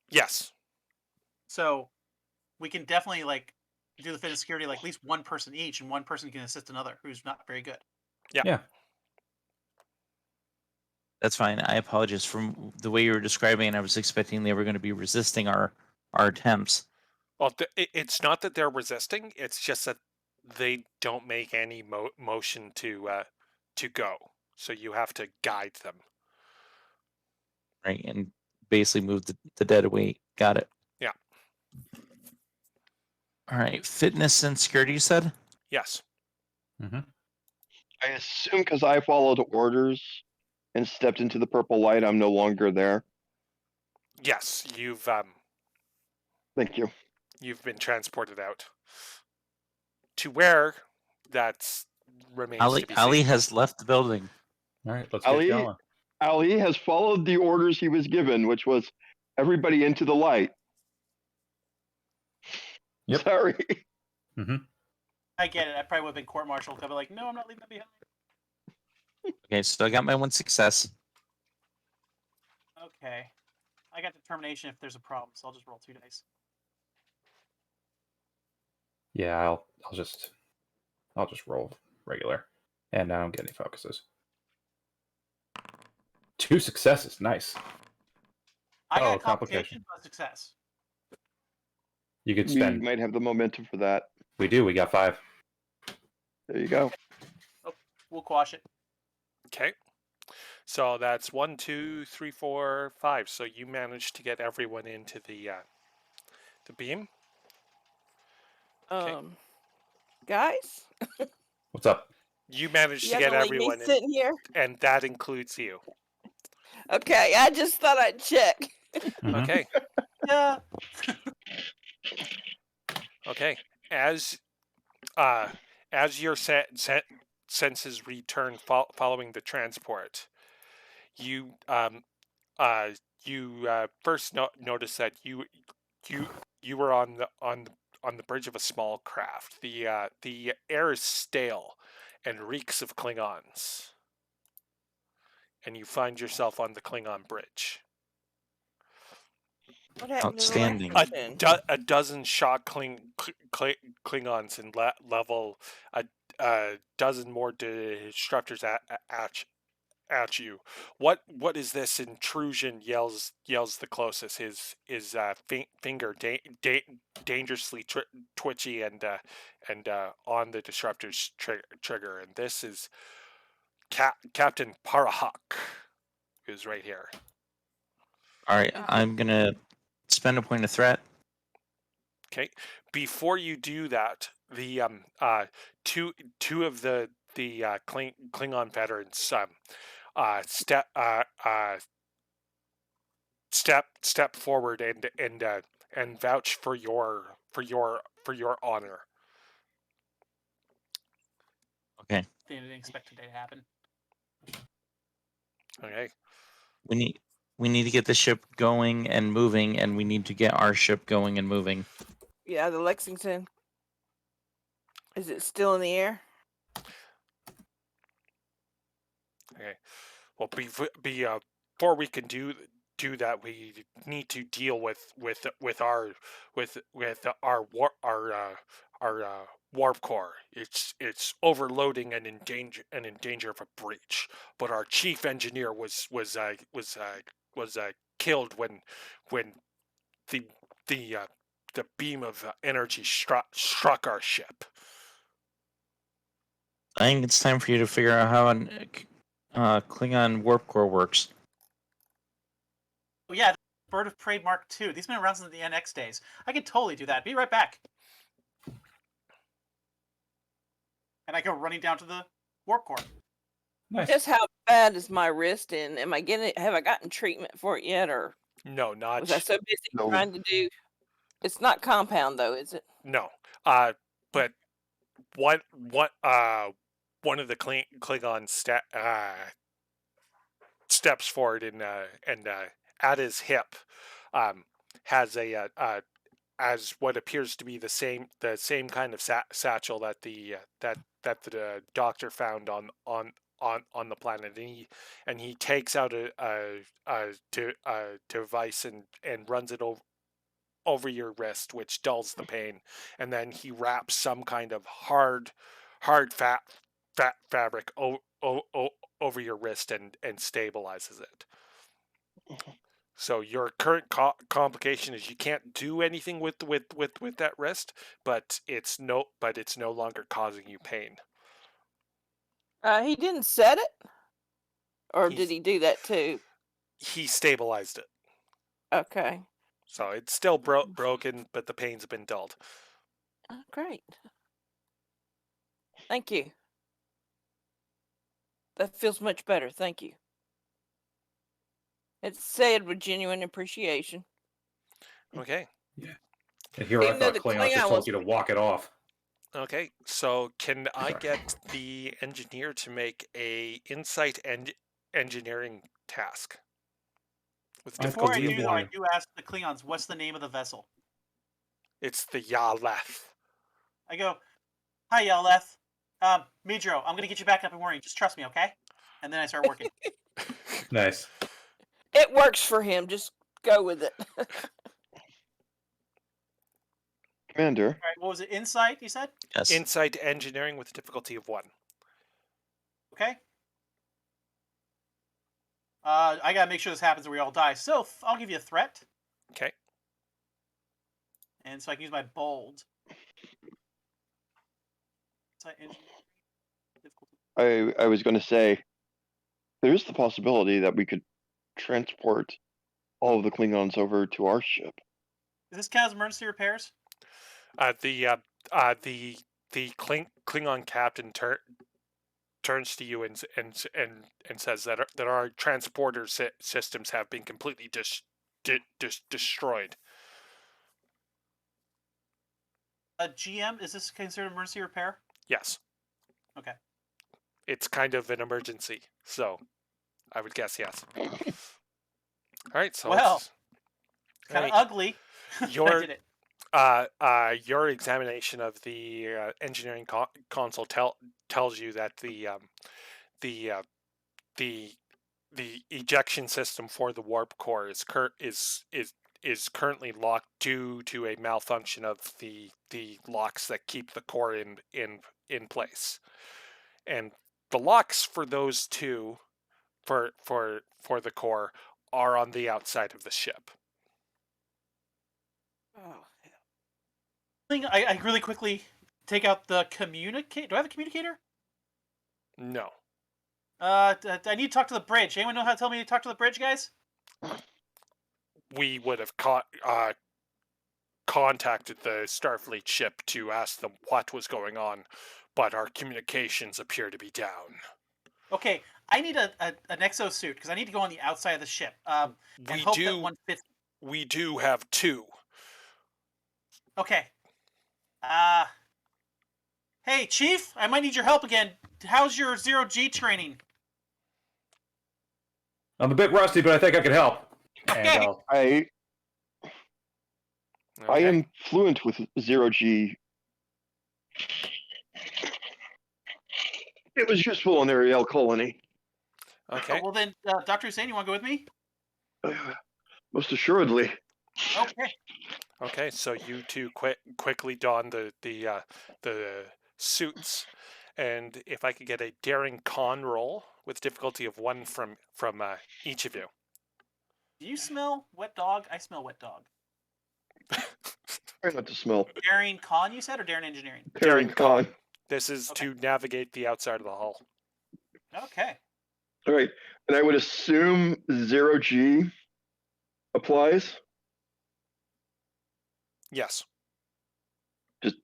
Yes. So we can definitely like do the fitness security like at least one person each, and one person can assist another who's not very good. Yeah. That's fine. I apologize from the way you were describing it. I was expecting they were going to be resisting our attempts. Well, it's not that they're resisting. It's just that they don't make any motion to go. So you have to guide them. Right, and basically move the dead away. Got it. Yeah. All right, fitness and security, you said? Yes. Mm-hmm. I assume because I followed orders and stepped into the purple light, I'm no longer there. Yes. Thank you. You've been transported out to where that remains to be Ali seen. has left the building. All right, let's get Ali, going. Ali has followed the orders he was given, which was everybody into the light. Yep. Sorry. Mm-hmm. I get it. I probably would have been court-martialed. I'd be like, no, I'm not leaving them behind. Okay, so I got my 1 success. Okay. I got determination if there's a problem, so I'll just roll 2 dice. Yeah, I'll just roll regular, and I don't get any focuses. 2 successes, nice. I got Oh, a complication, but a success. You could We spend. might have the momentum for that. We do. We got 5. There you go. We'll quash it. Okay. So that's 1, 2, 3, 4, 5. So you managed to get everyone into the beam. Okay. Guys, What's up? You managed you to guys get gonna leave me everyone in, sitting here? and that includes you. Okay, I just thought I'd check. Mhm. Okay. Yeah. Okay. As your senses return following the transport, you first notice that you were on the bridge of a small craft. The air is stale and reeks of Klingons, and you find yourself on the Klingon bridge. What happened to the Outstanding. last person? A dozen shock Klingons in level, a dozen more disruptors at you. What is this intrusion? Yells the closest. His finger dangerously twitchy and on the disruptor's trigger. And this is Captain Parahawk, who's right here. All right, I'm going to spend a point of threat. Okay. Before you do that, the two of the Klingon veterans step forward and vouch for your honor. Okay. Didn't expect today to happen. Okay. We need to get the ship going and moving, and we need to get our ship going and moving. Yeah, the Lexington. Is it still in the air? Okay. Well, before we can do that, we need to deal with our warp core. It's overloading and in danger of a breach. But our chief engineer was killed when the the uh, the beam of energy struck our ship. I think it's time for you to figure out how an Klingon warp core works. Oh yeah, Bird of Prey Mark II. These have been around since the NX days. I could totally do that. Be right back. And I go running down to the warp core. Nice. Just how bad is my wrist, and am I getting? Have I gotten treatment for it yet, or No, not was I so busy No. trying to do? It's not compound though, is it? no. But one of the Klingon steps forward and at his hip has as what appears to be the same kind of satchel that the doctor found on the planet, and he takes out a device and runs it over your wrist, which dulls the pain, and then he wraps some kind of hard fat fabric over your wrist and stabilizes it. So your current complication is you can't do anything with that wrist, but it's no longer causing you pain. He didn't set it, or He's- did he do that too? He stabilized it, Okay, so it's still broken, but the pain's been dulled. great. Thank you. That feels much better. Thank you. It's said with genuine appreciation. Okay. And here I Even though thought the Klingons just Klingon told was- you to walk it off. Okay, so can I Sorry. get the engineer to make a insight and engineering task? With I Before I believe do, though, I one. do ask the Klingons, what's the name of the vessel? It's the Yaleth. I go, hi, Yaleth. Midro, I'm going to get you back up and working. Just trust me, okay? And then I start working. Nice. It works for him. Just go with it. Commander, All right, what was it? Insight, you said? Yes. Insight engineering with a difficulty of 1. Okay. I got to make sure this happens or we all die. So I'll give you a threat. Okay. And so I can use my bold. Insight engineering. Difficulty. I was going to say, there is the possibility that we could transport all of the Klingons over to our ship. Is this count as emergency repairs? The Klingon captain turns to you and says that our transporter systems have been completely destroyed. GM, is this considered emergency repair? Yes. Okay. It's kind of an emergency, so I would guess yes. All right, so Well, it's kind of right. ugly. I Your did it. your examination of the engineering console tells you that the ejection system for the warp core is currently locked due to a malfunction of the locks that keep the core in place, and the locks for those two for the core are on the outside of the ship. Oh, I really quickly take out the communicator. Do I have a communicator? No. I need to talk to the bridge. Anyone know how to tell me to talk to the bridge, guys? We would have contacted the Starfleet ship to ask them what was going on, but our communications appear to be down. Okay, I need an exosuit because I need to go on the outside of the ship. And hope that one fits. We do have 2. Okay. Hey, Chief, I might need your help again. How's your zero-G training? I'm a bit rusty, but I think I can help. And Okay. I Okay. am fluent with zero G. It was useful in the Ariel colony. Okay. Well then, Dr. Hussein, you want to go with me? Most assuredly. Okay. Okay. So you two quickly don the suits, and if I could get a daring con roll with difficulty of 1 from each of you. Do you smell wet dog? I smell wet dog. Try not to smell. Daring con, you said, or daring engineering? Daring con. This is Okay. to navigate the outside of the hull. Okay. All right, and I would assume zero G applies. Yes. Just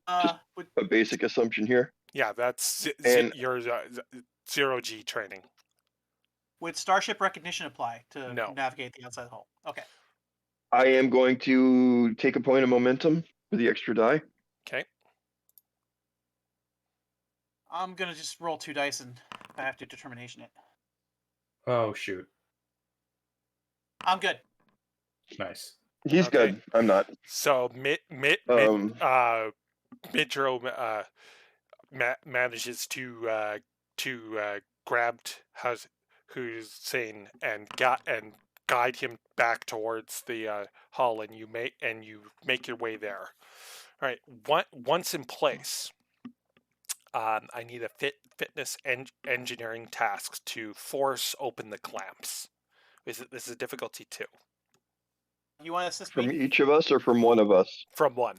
Would, a basic assumption here. Yeah, that's And- your zero G training. would starship recognition apply to No. navigate the outside hull? Okay. I am going to take a point of momentum for the extra die. Okay. I'm gonna just roll 2 dice and I have to determination it. oh shoot, I'm good. nice. He's Okay. good. I'm not. So Um, Midro manages to grab Hussein and guide him back towards the hull, and you make your way there. All right. Once in place, I need a fitness engineering task to force open the clamps. This is difficulty 2 You want to assist from me? each of us or from one of us? from 1.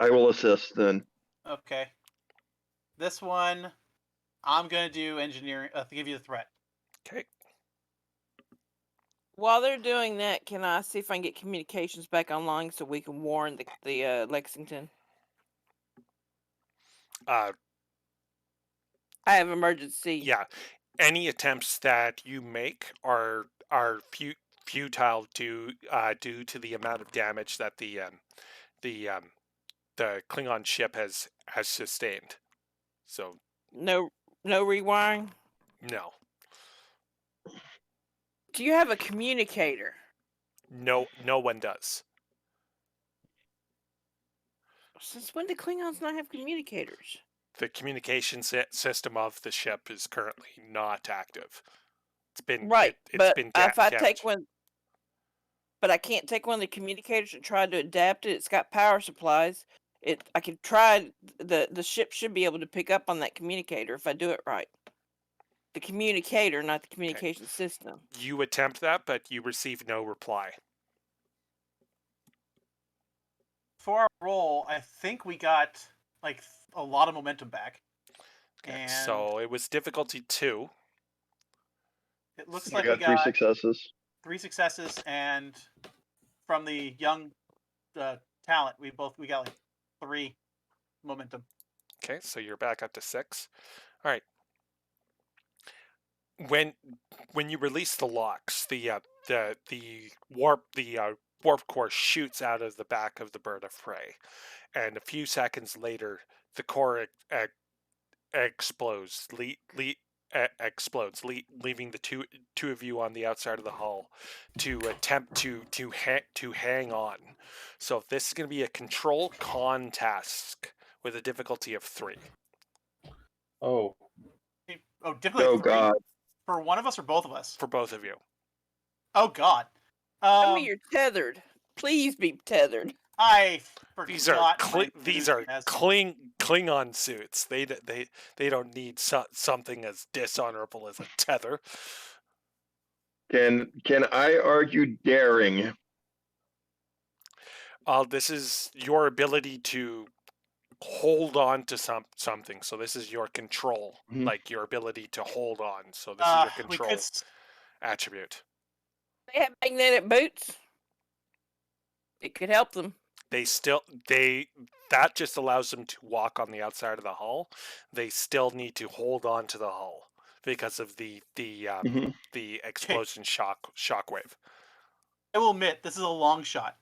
I will assist then. Okay. This one, I'm gonna do engineering. To give you the threat. Okay. While they're doing that, can I see if I can get communications back online so we can warn the Lexington? Uh, I have emergency. yeah. Any attempts that you make are futile due to the amount of damage that the Klingon ship has sustained. So No rewiring. no, Do you have a communicator? no one does. Since when do Klingons not have communicators? The communication system of the ship is currently not active. It's been Right, it's but been if I damaged. take one, but I can't take one of the communicators and try to adapt it. It's got power supplies. I could try. The ship should be able to pick up on that communicator if I do it right. The communicator, not the communication system. You attempt that, but you receive no reply. For our roll, I think we got like a lot of momentum back. Okay, And so it was difficulty 2. it looks I like got we 3 got successes. 3 successes, and from the young talent, we got like 3 momentum. Okay, so you're back up to 6. All right. When you release the locks, the warp core shoots out of the back of the bird of prey, and a few seconds later, the core explodes, leaving the two of you on the outside of the hull to attempt to hang on. So this is going to be a control con task with a difficulty of 3 Oh, Oh, difficulty Oh 3 God. for one of us or both of us? for both of you. Oh God. Tell me you're tethered. Please be tethered. I forgot. These are my these are enthusiasm. Klingon suits. They don't need something as dishonorable as a tether. Can I argue daring? This is your ability to hold on to something. So this is your control, Mhm. like your ability to hold on. So this is your We control could attribute. They have magnetic boots. It could help them. That just allows them to walk on the outside of the hull. They still need to hold on to the hull because of the Mhm. explosion shockwave. I will admit this is a long shot.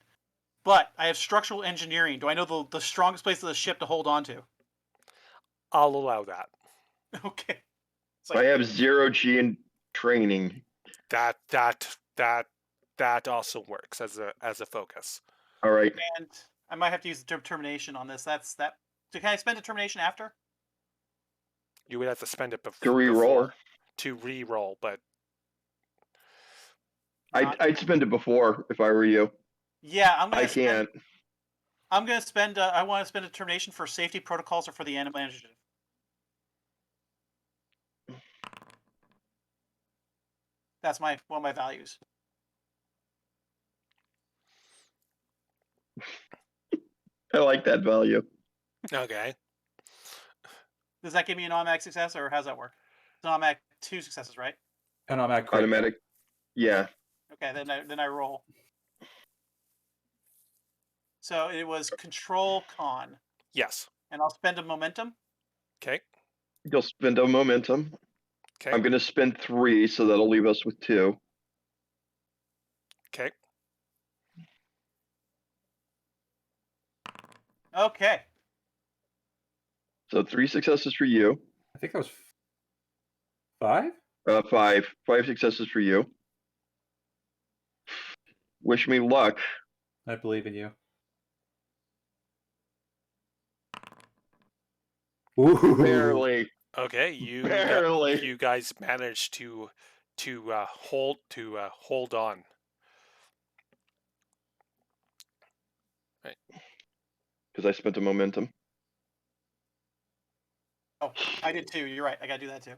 but I have structural engineering. Do I know the strongest place of the ship to hold on to? I'll allow that. Okay. It's I have 0G in training. That also works as a focus. All right. and I might have to use determination on this. That's that. So can I spend determination after? You would have to spend it To before re-roll. to re-roll, but I'd spend it before if I were you. Yeah, I'm gonna I can't. I'm gonna spend. I want to spend determination for safety protocols or for the animal initiative. That's one of my values. I like that value. okay. Does that give me an automatic success, or how's that work? It's an automatic 2 successes, right? And I'm at crit. Automatic. Yeah. Okay, then I roll. So it was control con, Yes. and I'll spend a momentum. Okay. You'll spend a momentum. Okay. I'm going to spend 3, so that'll leave us with 2. Okay. Okay. So 3 successes for you. I think that was 5? 5. 5 successes for you. Wish me luck. I believe in you. Ooh. Barely. Okay. You Barely. you guys managed to hold on. Because I spent a momentum. Oh, I did too. You're right. I gotta do that too.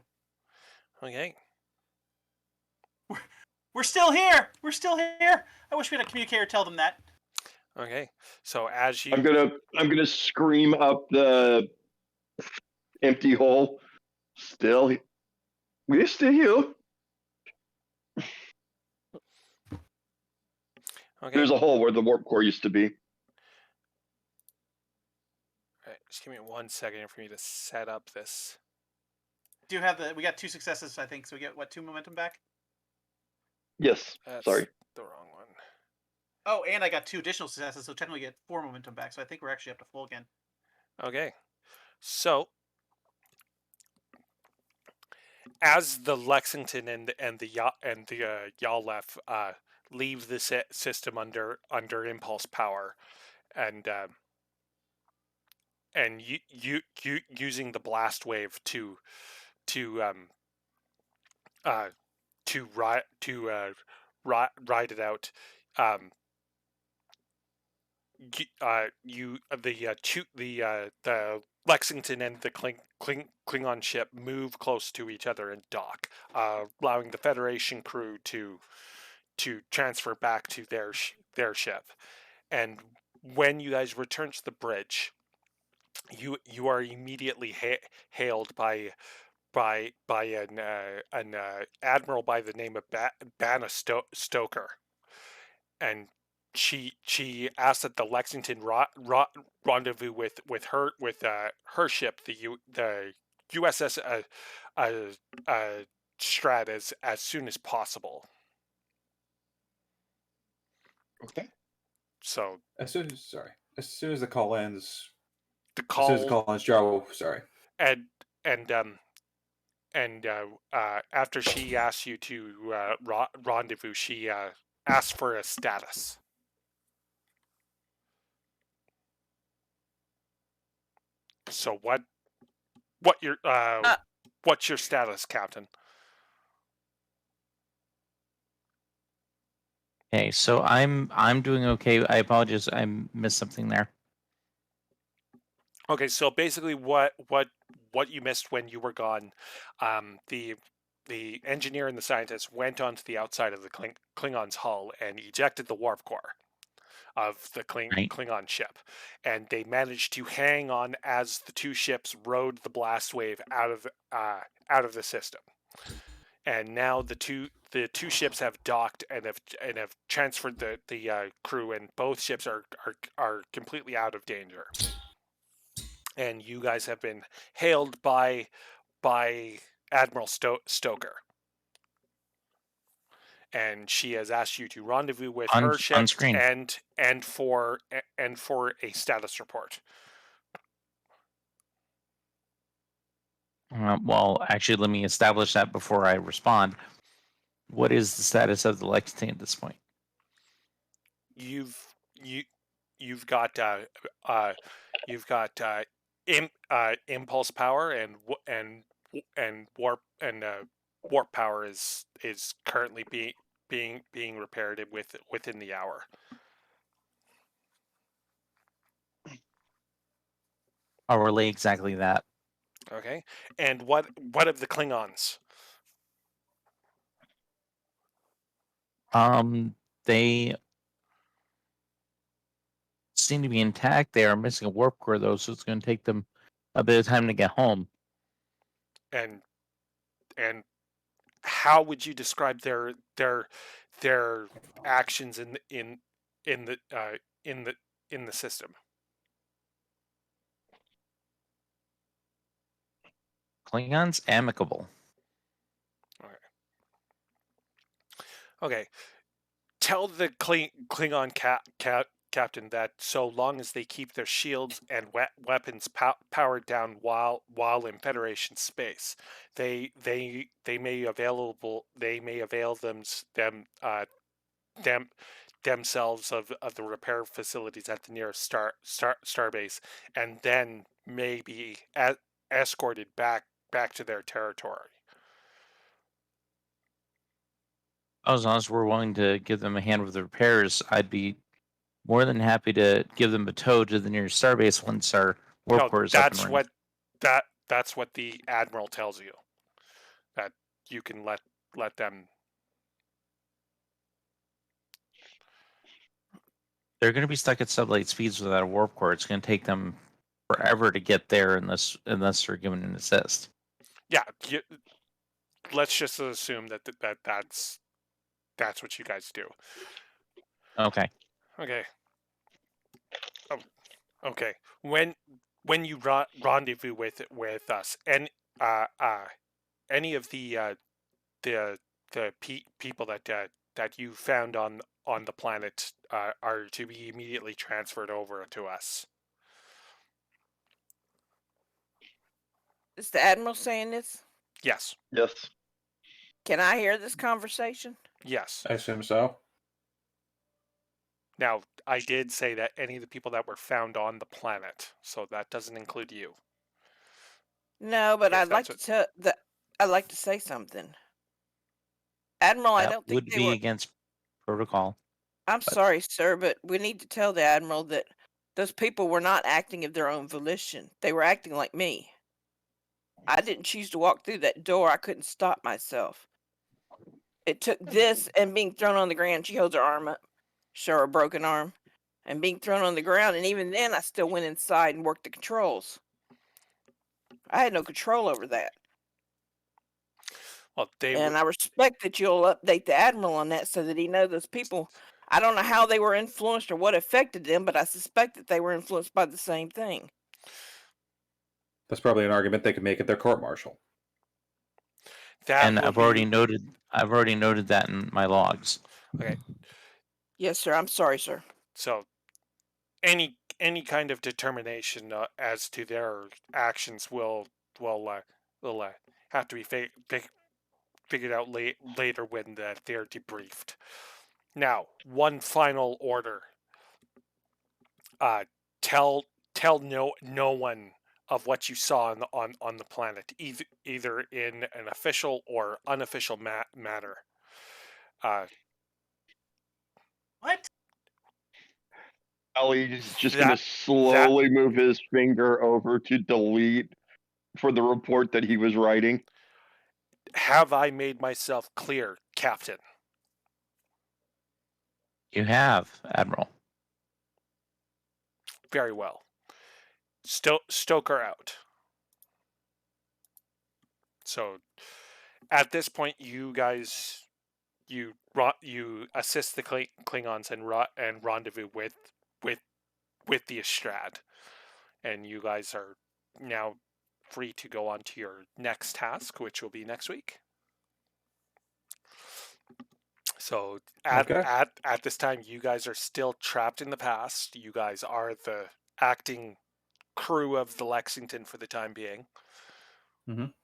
Okay. We're still here. We're still here. I wish we had a communicator tell them that. Okay. So as you I'm gonna scream up the empty hole. Still, we're still here. okay. There's a hole where the warp core used to be. Alright, just give me 1 second for me to set up this. Do you have we got 2 successes, I think. So we get what, 2 momentum back? Yes. That's Sorry. the wrong one. Oh, and I got 2 additional successes, so technically we get 4 momentum back. So I think we're actually up to full again. Okay. So as the Lexington and the Yalef leave the system under impulse power, and you using the blast wave to ride it out. The Lexington and the Klingon ship move close to each other and dock, allowing the Federation crew to transfer back to their ship. And when you guys return to the bridge, you are immediately hailed by an admiral by the name of Banna Stoker, and she asked that the Lexington rendezvous with her ship, the USS Strat, as soon as possible. Okay. So As soon as the call ends. the As soon as the call call ends, Joe. Sorry. and after she asked you to rendezvous, she asked for a status. So what's your status, Captain? Okay, so I'm doing okay. I apologize. I missed something there. Okay, so basically, what you missed when you were gone, the engineer and the scientist went onto the outside of the Klingon's hull and ejected the warp core of the Right. Klingon ship, and they managed to hang on as the two ships rode the blast wave out of the system. And now the two ships have docked and have transferred the crew, and both ships are completely out of danger. And you guys have been hailed by Admiral Stoker. and she has asked you to rendezvous with On her ship screen. and for a status report. Well, actually, let me establish that before I respond. What is the status of the Lexington at this point? You've you've got impulse power and warp power is currently being repaired within the hour. I'll relay exactly that. Okay, and what of the Klingons? They seem to be intact. They are missing a warp core though, so it's going to take them a bit of time to get home. And how would you describe their actions in the in the system? Klingons amicable. Okay. Tell the Klingon captain that so long as they keep their shields and weapons powered down while in Federation space, they may avail themselves of the repair facilities at the nearest starbase, and then may be escorted back to their territory. As long as we're willing to give them a hand with the repairs, I'd be more than happy to give them a tow to the nearest starbase once our warp core is up and running. That's what the admiral tells you. That you can let them. They're going to be stuck at sublight speeds without a warp core. It's going to take them forever to get there unless they're given an assist. Yeah, let's just assume that's what you guys do. Okay. Okay. Oh, okay. When you rendezvous with us, and any of the people that you found on the planet are to be immediately transferred over to us. Is the Admiral saying this? Yes. Yes. Can I hear this conversation? Yes. I assume so. Now, I did say that any of the people that were found on the planet, so that doesn't include you. No, but If I'd like that's to tell that I'd like to say something. Admiral, I That don't think would they be were. against protocol. I'm but- sorry, sir, but we need to tell the Admiral that those people were not acting of their own volition. They were acting like me. I didn't choose to walk through that door. I couldn't stop myself. It took this and being thrown on the ground. She holds her arm up, show her broken arm, and being thrown on the ground. And even then, I still went inside and worked the controls. I had no control over that. Well, And I respect that you'll update the Admiral on that so that he knows those people. I don't know how they were influenced or what affected them, but I suspect that they were influenced by the same thing. That's probably an argument they could make at their court-martial. And I've already noted that in my logs. Okay. Yes, sir. I'm sorry, sir. So, any kind of determination as to their actions will have to be figured out later when they're debriefed. Now, one final order. Tell no one of what you saw on the planet, either in an official or unofficial manner. What? Ali's just going to slowly move his finger over to delete for the report that he was writing. Have I made myself clear, Captain? You have, Admiral. Very well. Stoker out. So, at this point, you guys, you assist the Klingons and rendezvous with the Estrad, and you guys are now free to go on to your next task, which will be next week. So Okay. at this time, you guys are still trapped in the past. You guys are the acting crew of the Lexington for the time being. Mhm.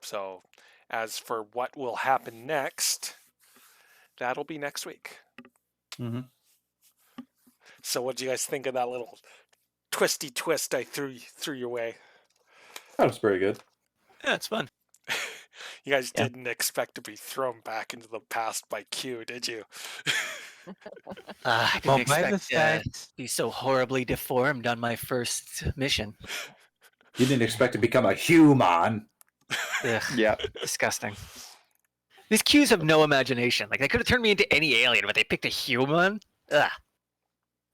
So, as for what will happen next, that'll be next week. Mhm. So, what do you guys think of that little twisty twist I threw your way? That was pretty good. Yeah, it's fun. You guys Yeah. didn't expect to be thrown back into the past by Q, did you? I Well, didn't by the expect to fact, be so horribly deformed on my first mission. You didn't expect to become a human. Ugh, Yeah. disgusting. These Qs have no imagination. Like, they could have turned me into any alien, but they picked a human? Ugh.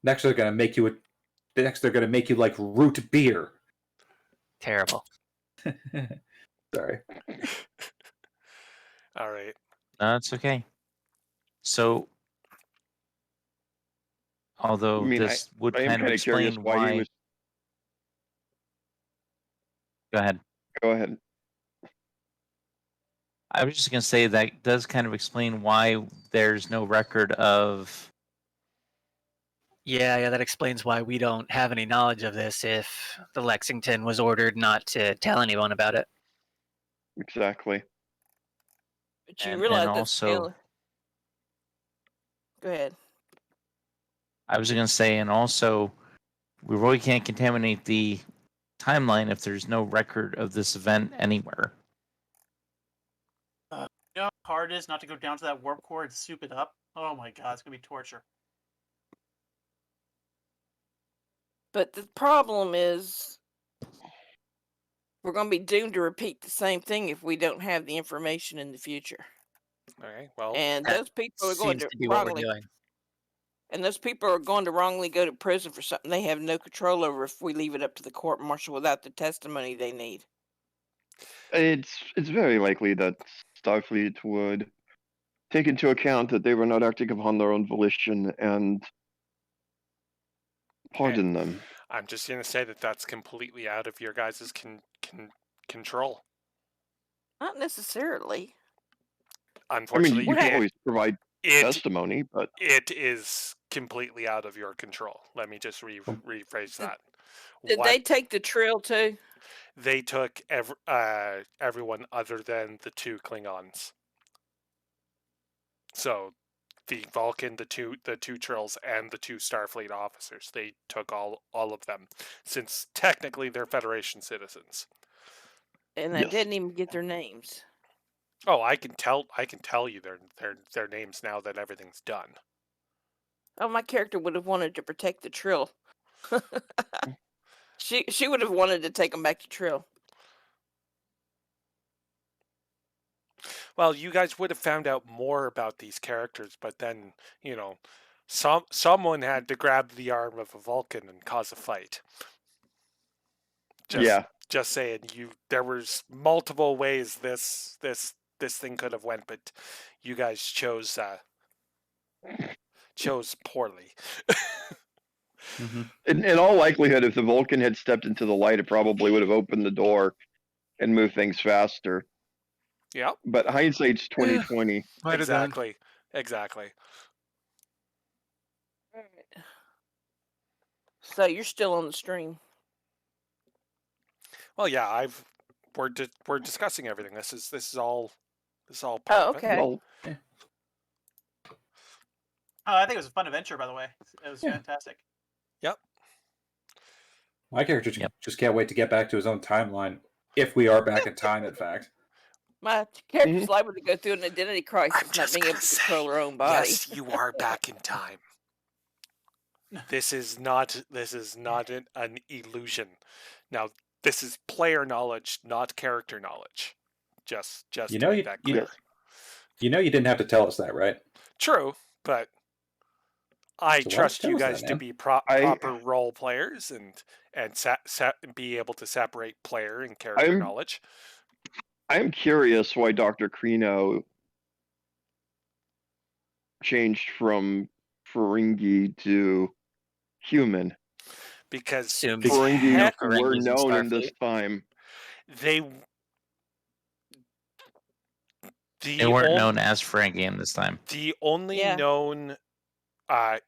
Next, they're gonna make you. Next, they're gonna make you like root beer. Terrible. Sorry. All right. no, it's okay. So, although I mean, this would I am kind of kind of curious explain why he was. Go ahead. Go ahead. I was just going to say that does kind of explain why there's no record of. Yeah, that explains why we don't have any knowledge of this if the Lexington was ordered not to tell anyone about it. Exactly. But you And realize that's also, Go ahead. I was going to say, and also, we really can't contaminate the timeline if there's no record of this event anywhere. You know how hard it is not to go down to that warp core and soup it up? Oh my god, it's gonna be torture. But the problem is we're going to be doomed to repeat the same thing if we don't have the information in the future. Okay. Well, And That those people are going seems to to be what we're wrongly, doing. and those people are going to wrongly go to prison for something they have no control over if we leave it up to the court martial without the testimony they need. It's very likely that Starfleet would take into account that they were not acting upon their own volition and pardon them. I'm just going to say that that's completely out of your guys' control. Not necessarily. I mean, Unfortunately, you can always provide it testimony, but it is completely out of your control. Let me just rephrase that. Did they take the trill too? They took everyone other than the 2 Klingons. So the Vulcan, the two Trills, and the 2 Starfleet officers. They took all of them, since technically they're Federation citizens. And I yes. didn't even get their names. Oh, I can tell you their names now that everything's done. Oh, my character would have wanted to protect the trill. She would have wanted to take them back to Trill. Well, you guys would have found out more about these characters, but then, someone had to grab the arm of a Vulcan and cause a fight. Just saying, there was multiple ways this thing could have went, but you guys chose poorly. Mm-hmm. In all likelihood, if the Vulcan had stepped into the light, it probably would have opened the door and moved things faster. Yeah. But hindsight's 2020. Exactly. Alright. So you're still on the stream. Well, yeah, we're discussing everything. This is all part Oh, of it. okay. Well, I think it was a fun adventure, by the way. It was fantastic. Yep. My character just can't wait to get back to his own timeline. If we are back in time, in fact. My character's liable to go through an identity crisis, not just being able gonna to say, control her own body. Yes, you are back in time. This is not an illusion. Now, this is player knowledge, not character knowledge. Just to make that clear. You didn't have to tell us that, right? True, but I So trust you tell us guys that, to man. be proper role players and be able to separate player and character knowledge. I'm curious why Dr. Krino changed from Ferengi to human. Because Ferengi were known in this time. They weren't known as Ferengian this time. The only Yeah. known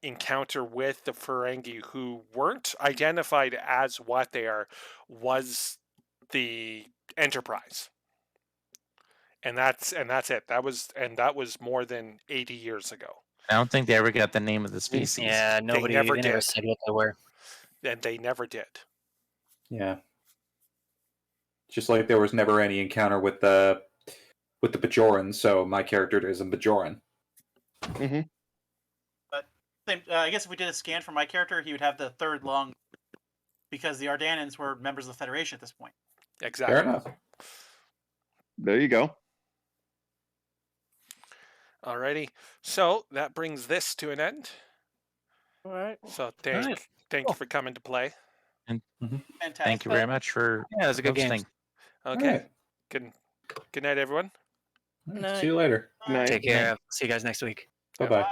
encounter with the Ferengi who weren't identified as what they are was the Enterprise. And that's it. That was more than 80 years ago. I don't think they ever got the name of the species. Yeah, nobody. never They never did. said what they were. And they never did. Yeah. Just like there was never any encounter with the Bajorans, so my character is a Bajoran. Mm-hmm. I guess if we did a scan for my character, he would have the third long, because the Ardanans were members of the Federation at this point. Exactly. Fair enough. There you go. Alrighty. So that brings this to an end. All right. So Alright. thank you for coming to play. Fantastic. Thank you very much for Yeah, it was a good game. hosting. Okay. Alright. Good night, everyone. Alright, Night. see you later. Night. Take care. See you guys next week. Bye bye. Bye.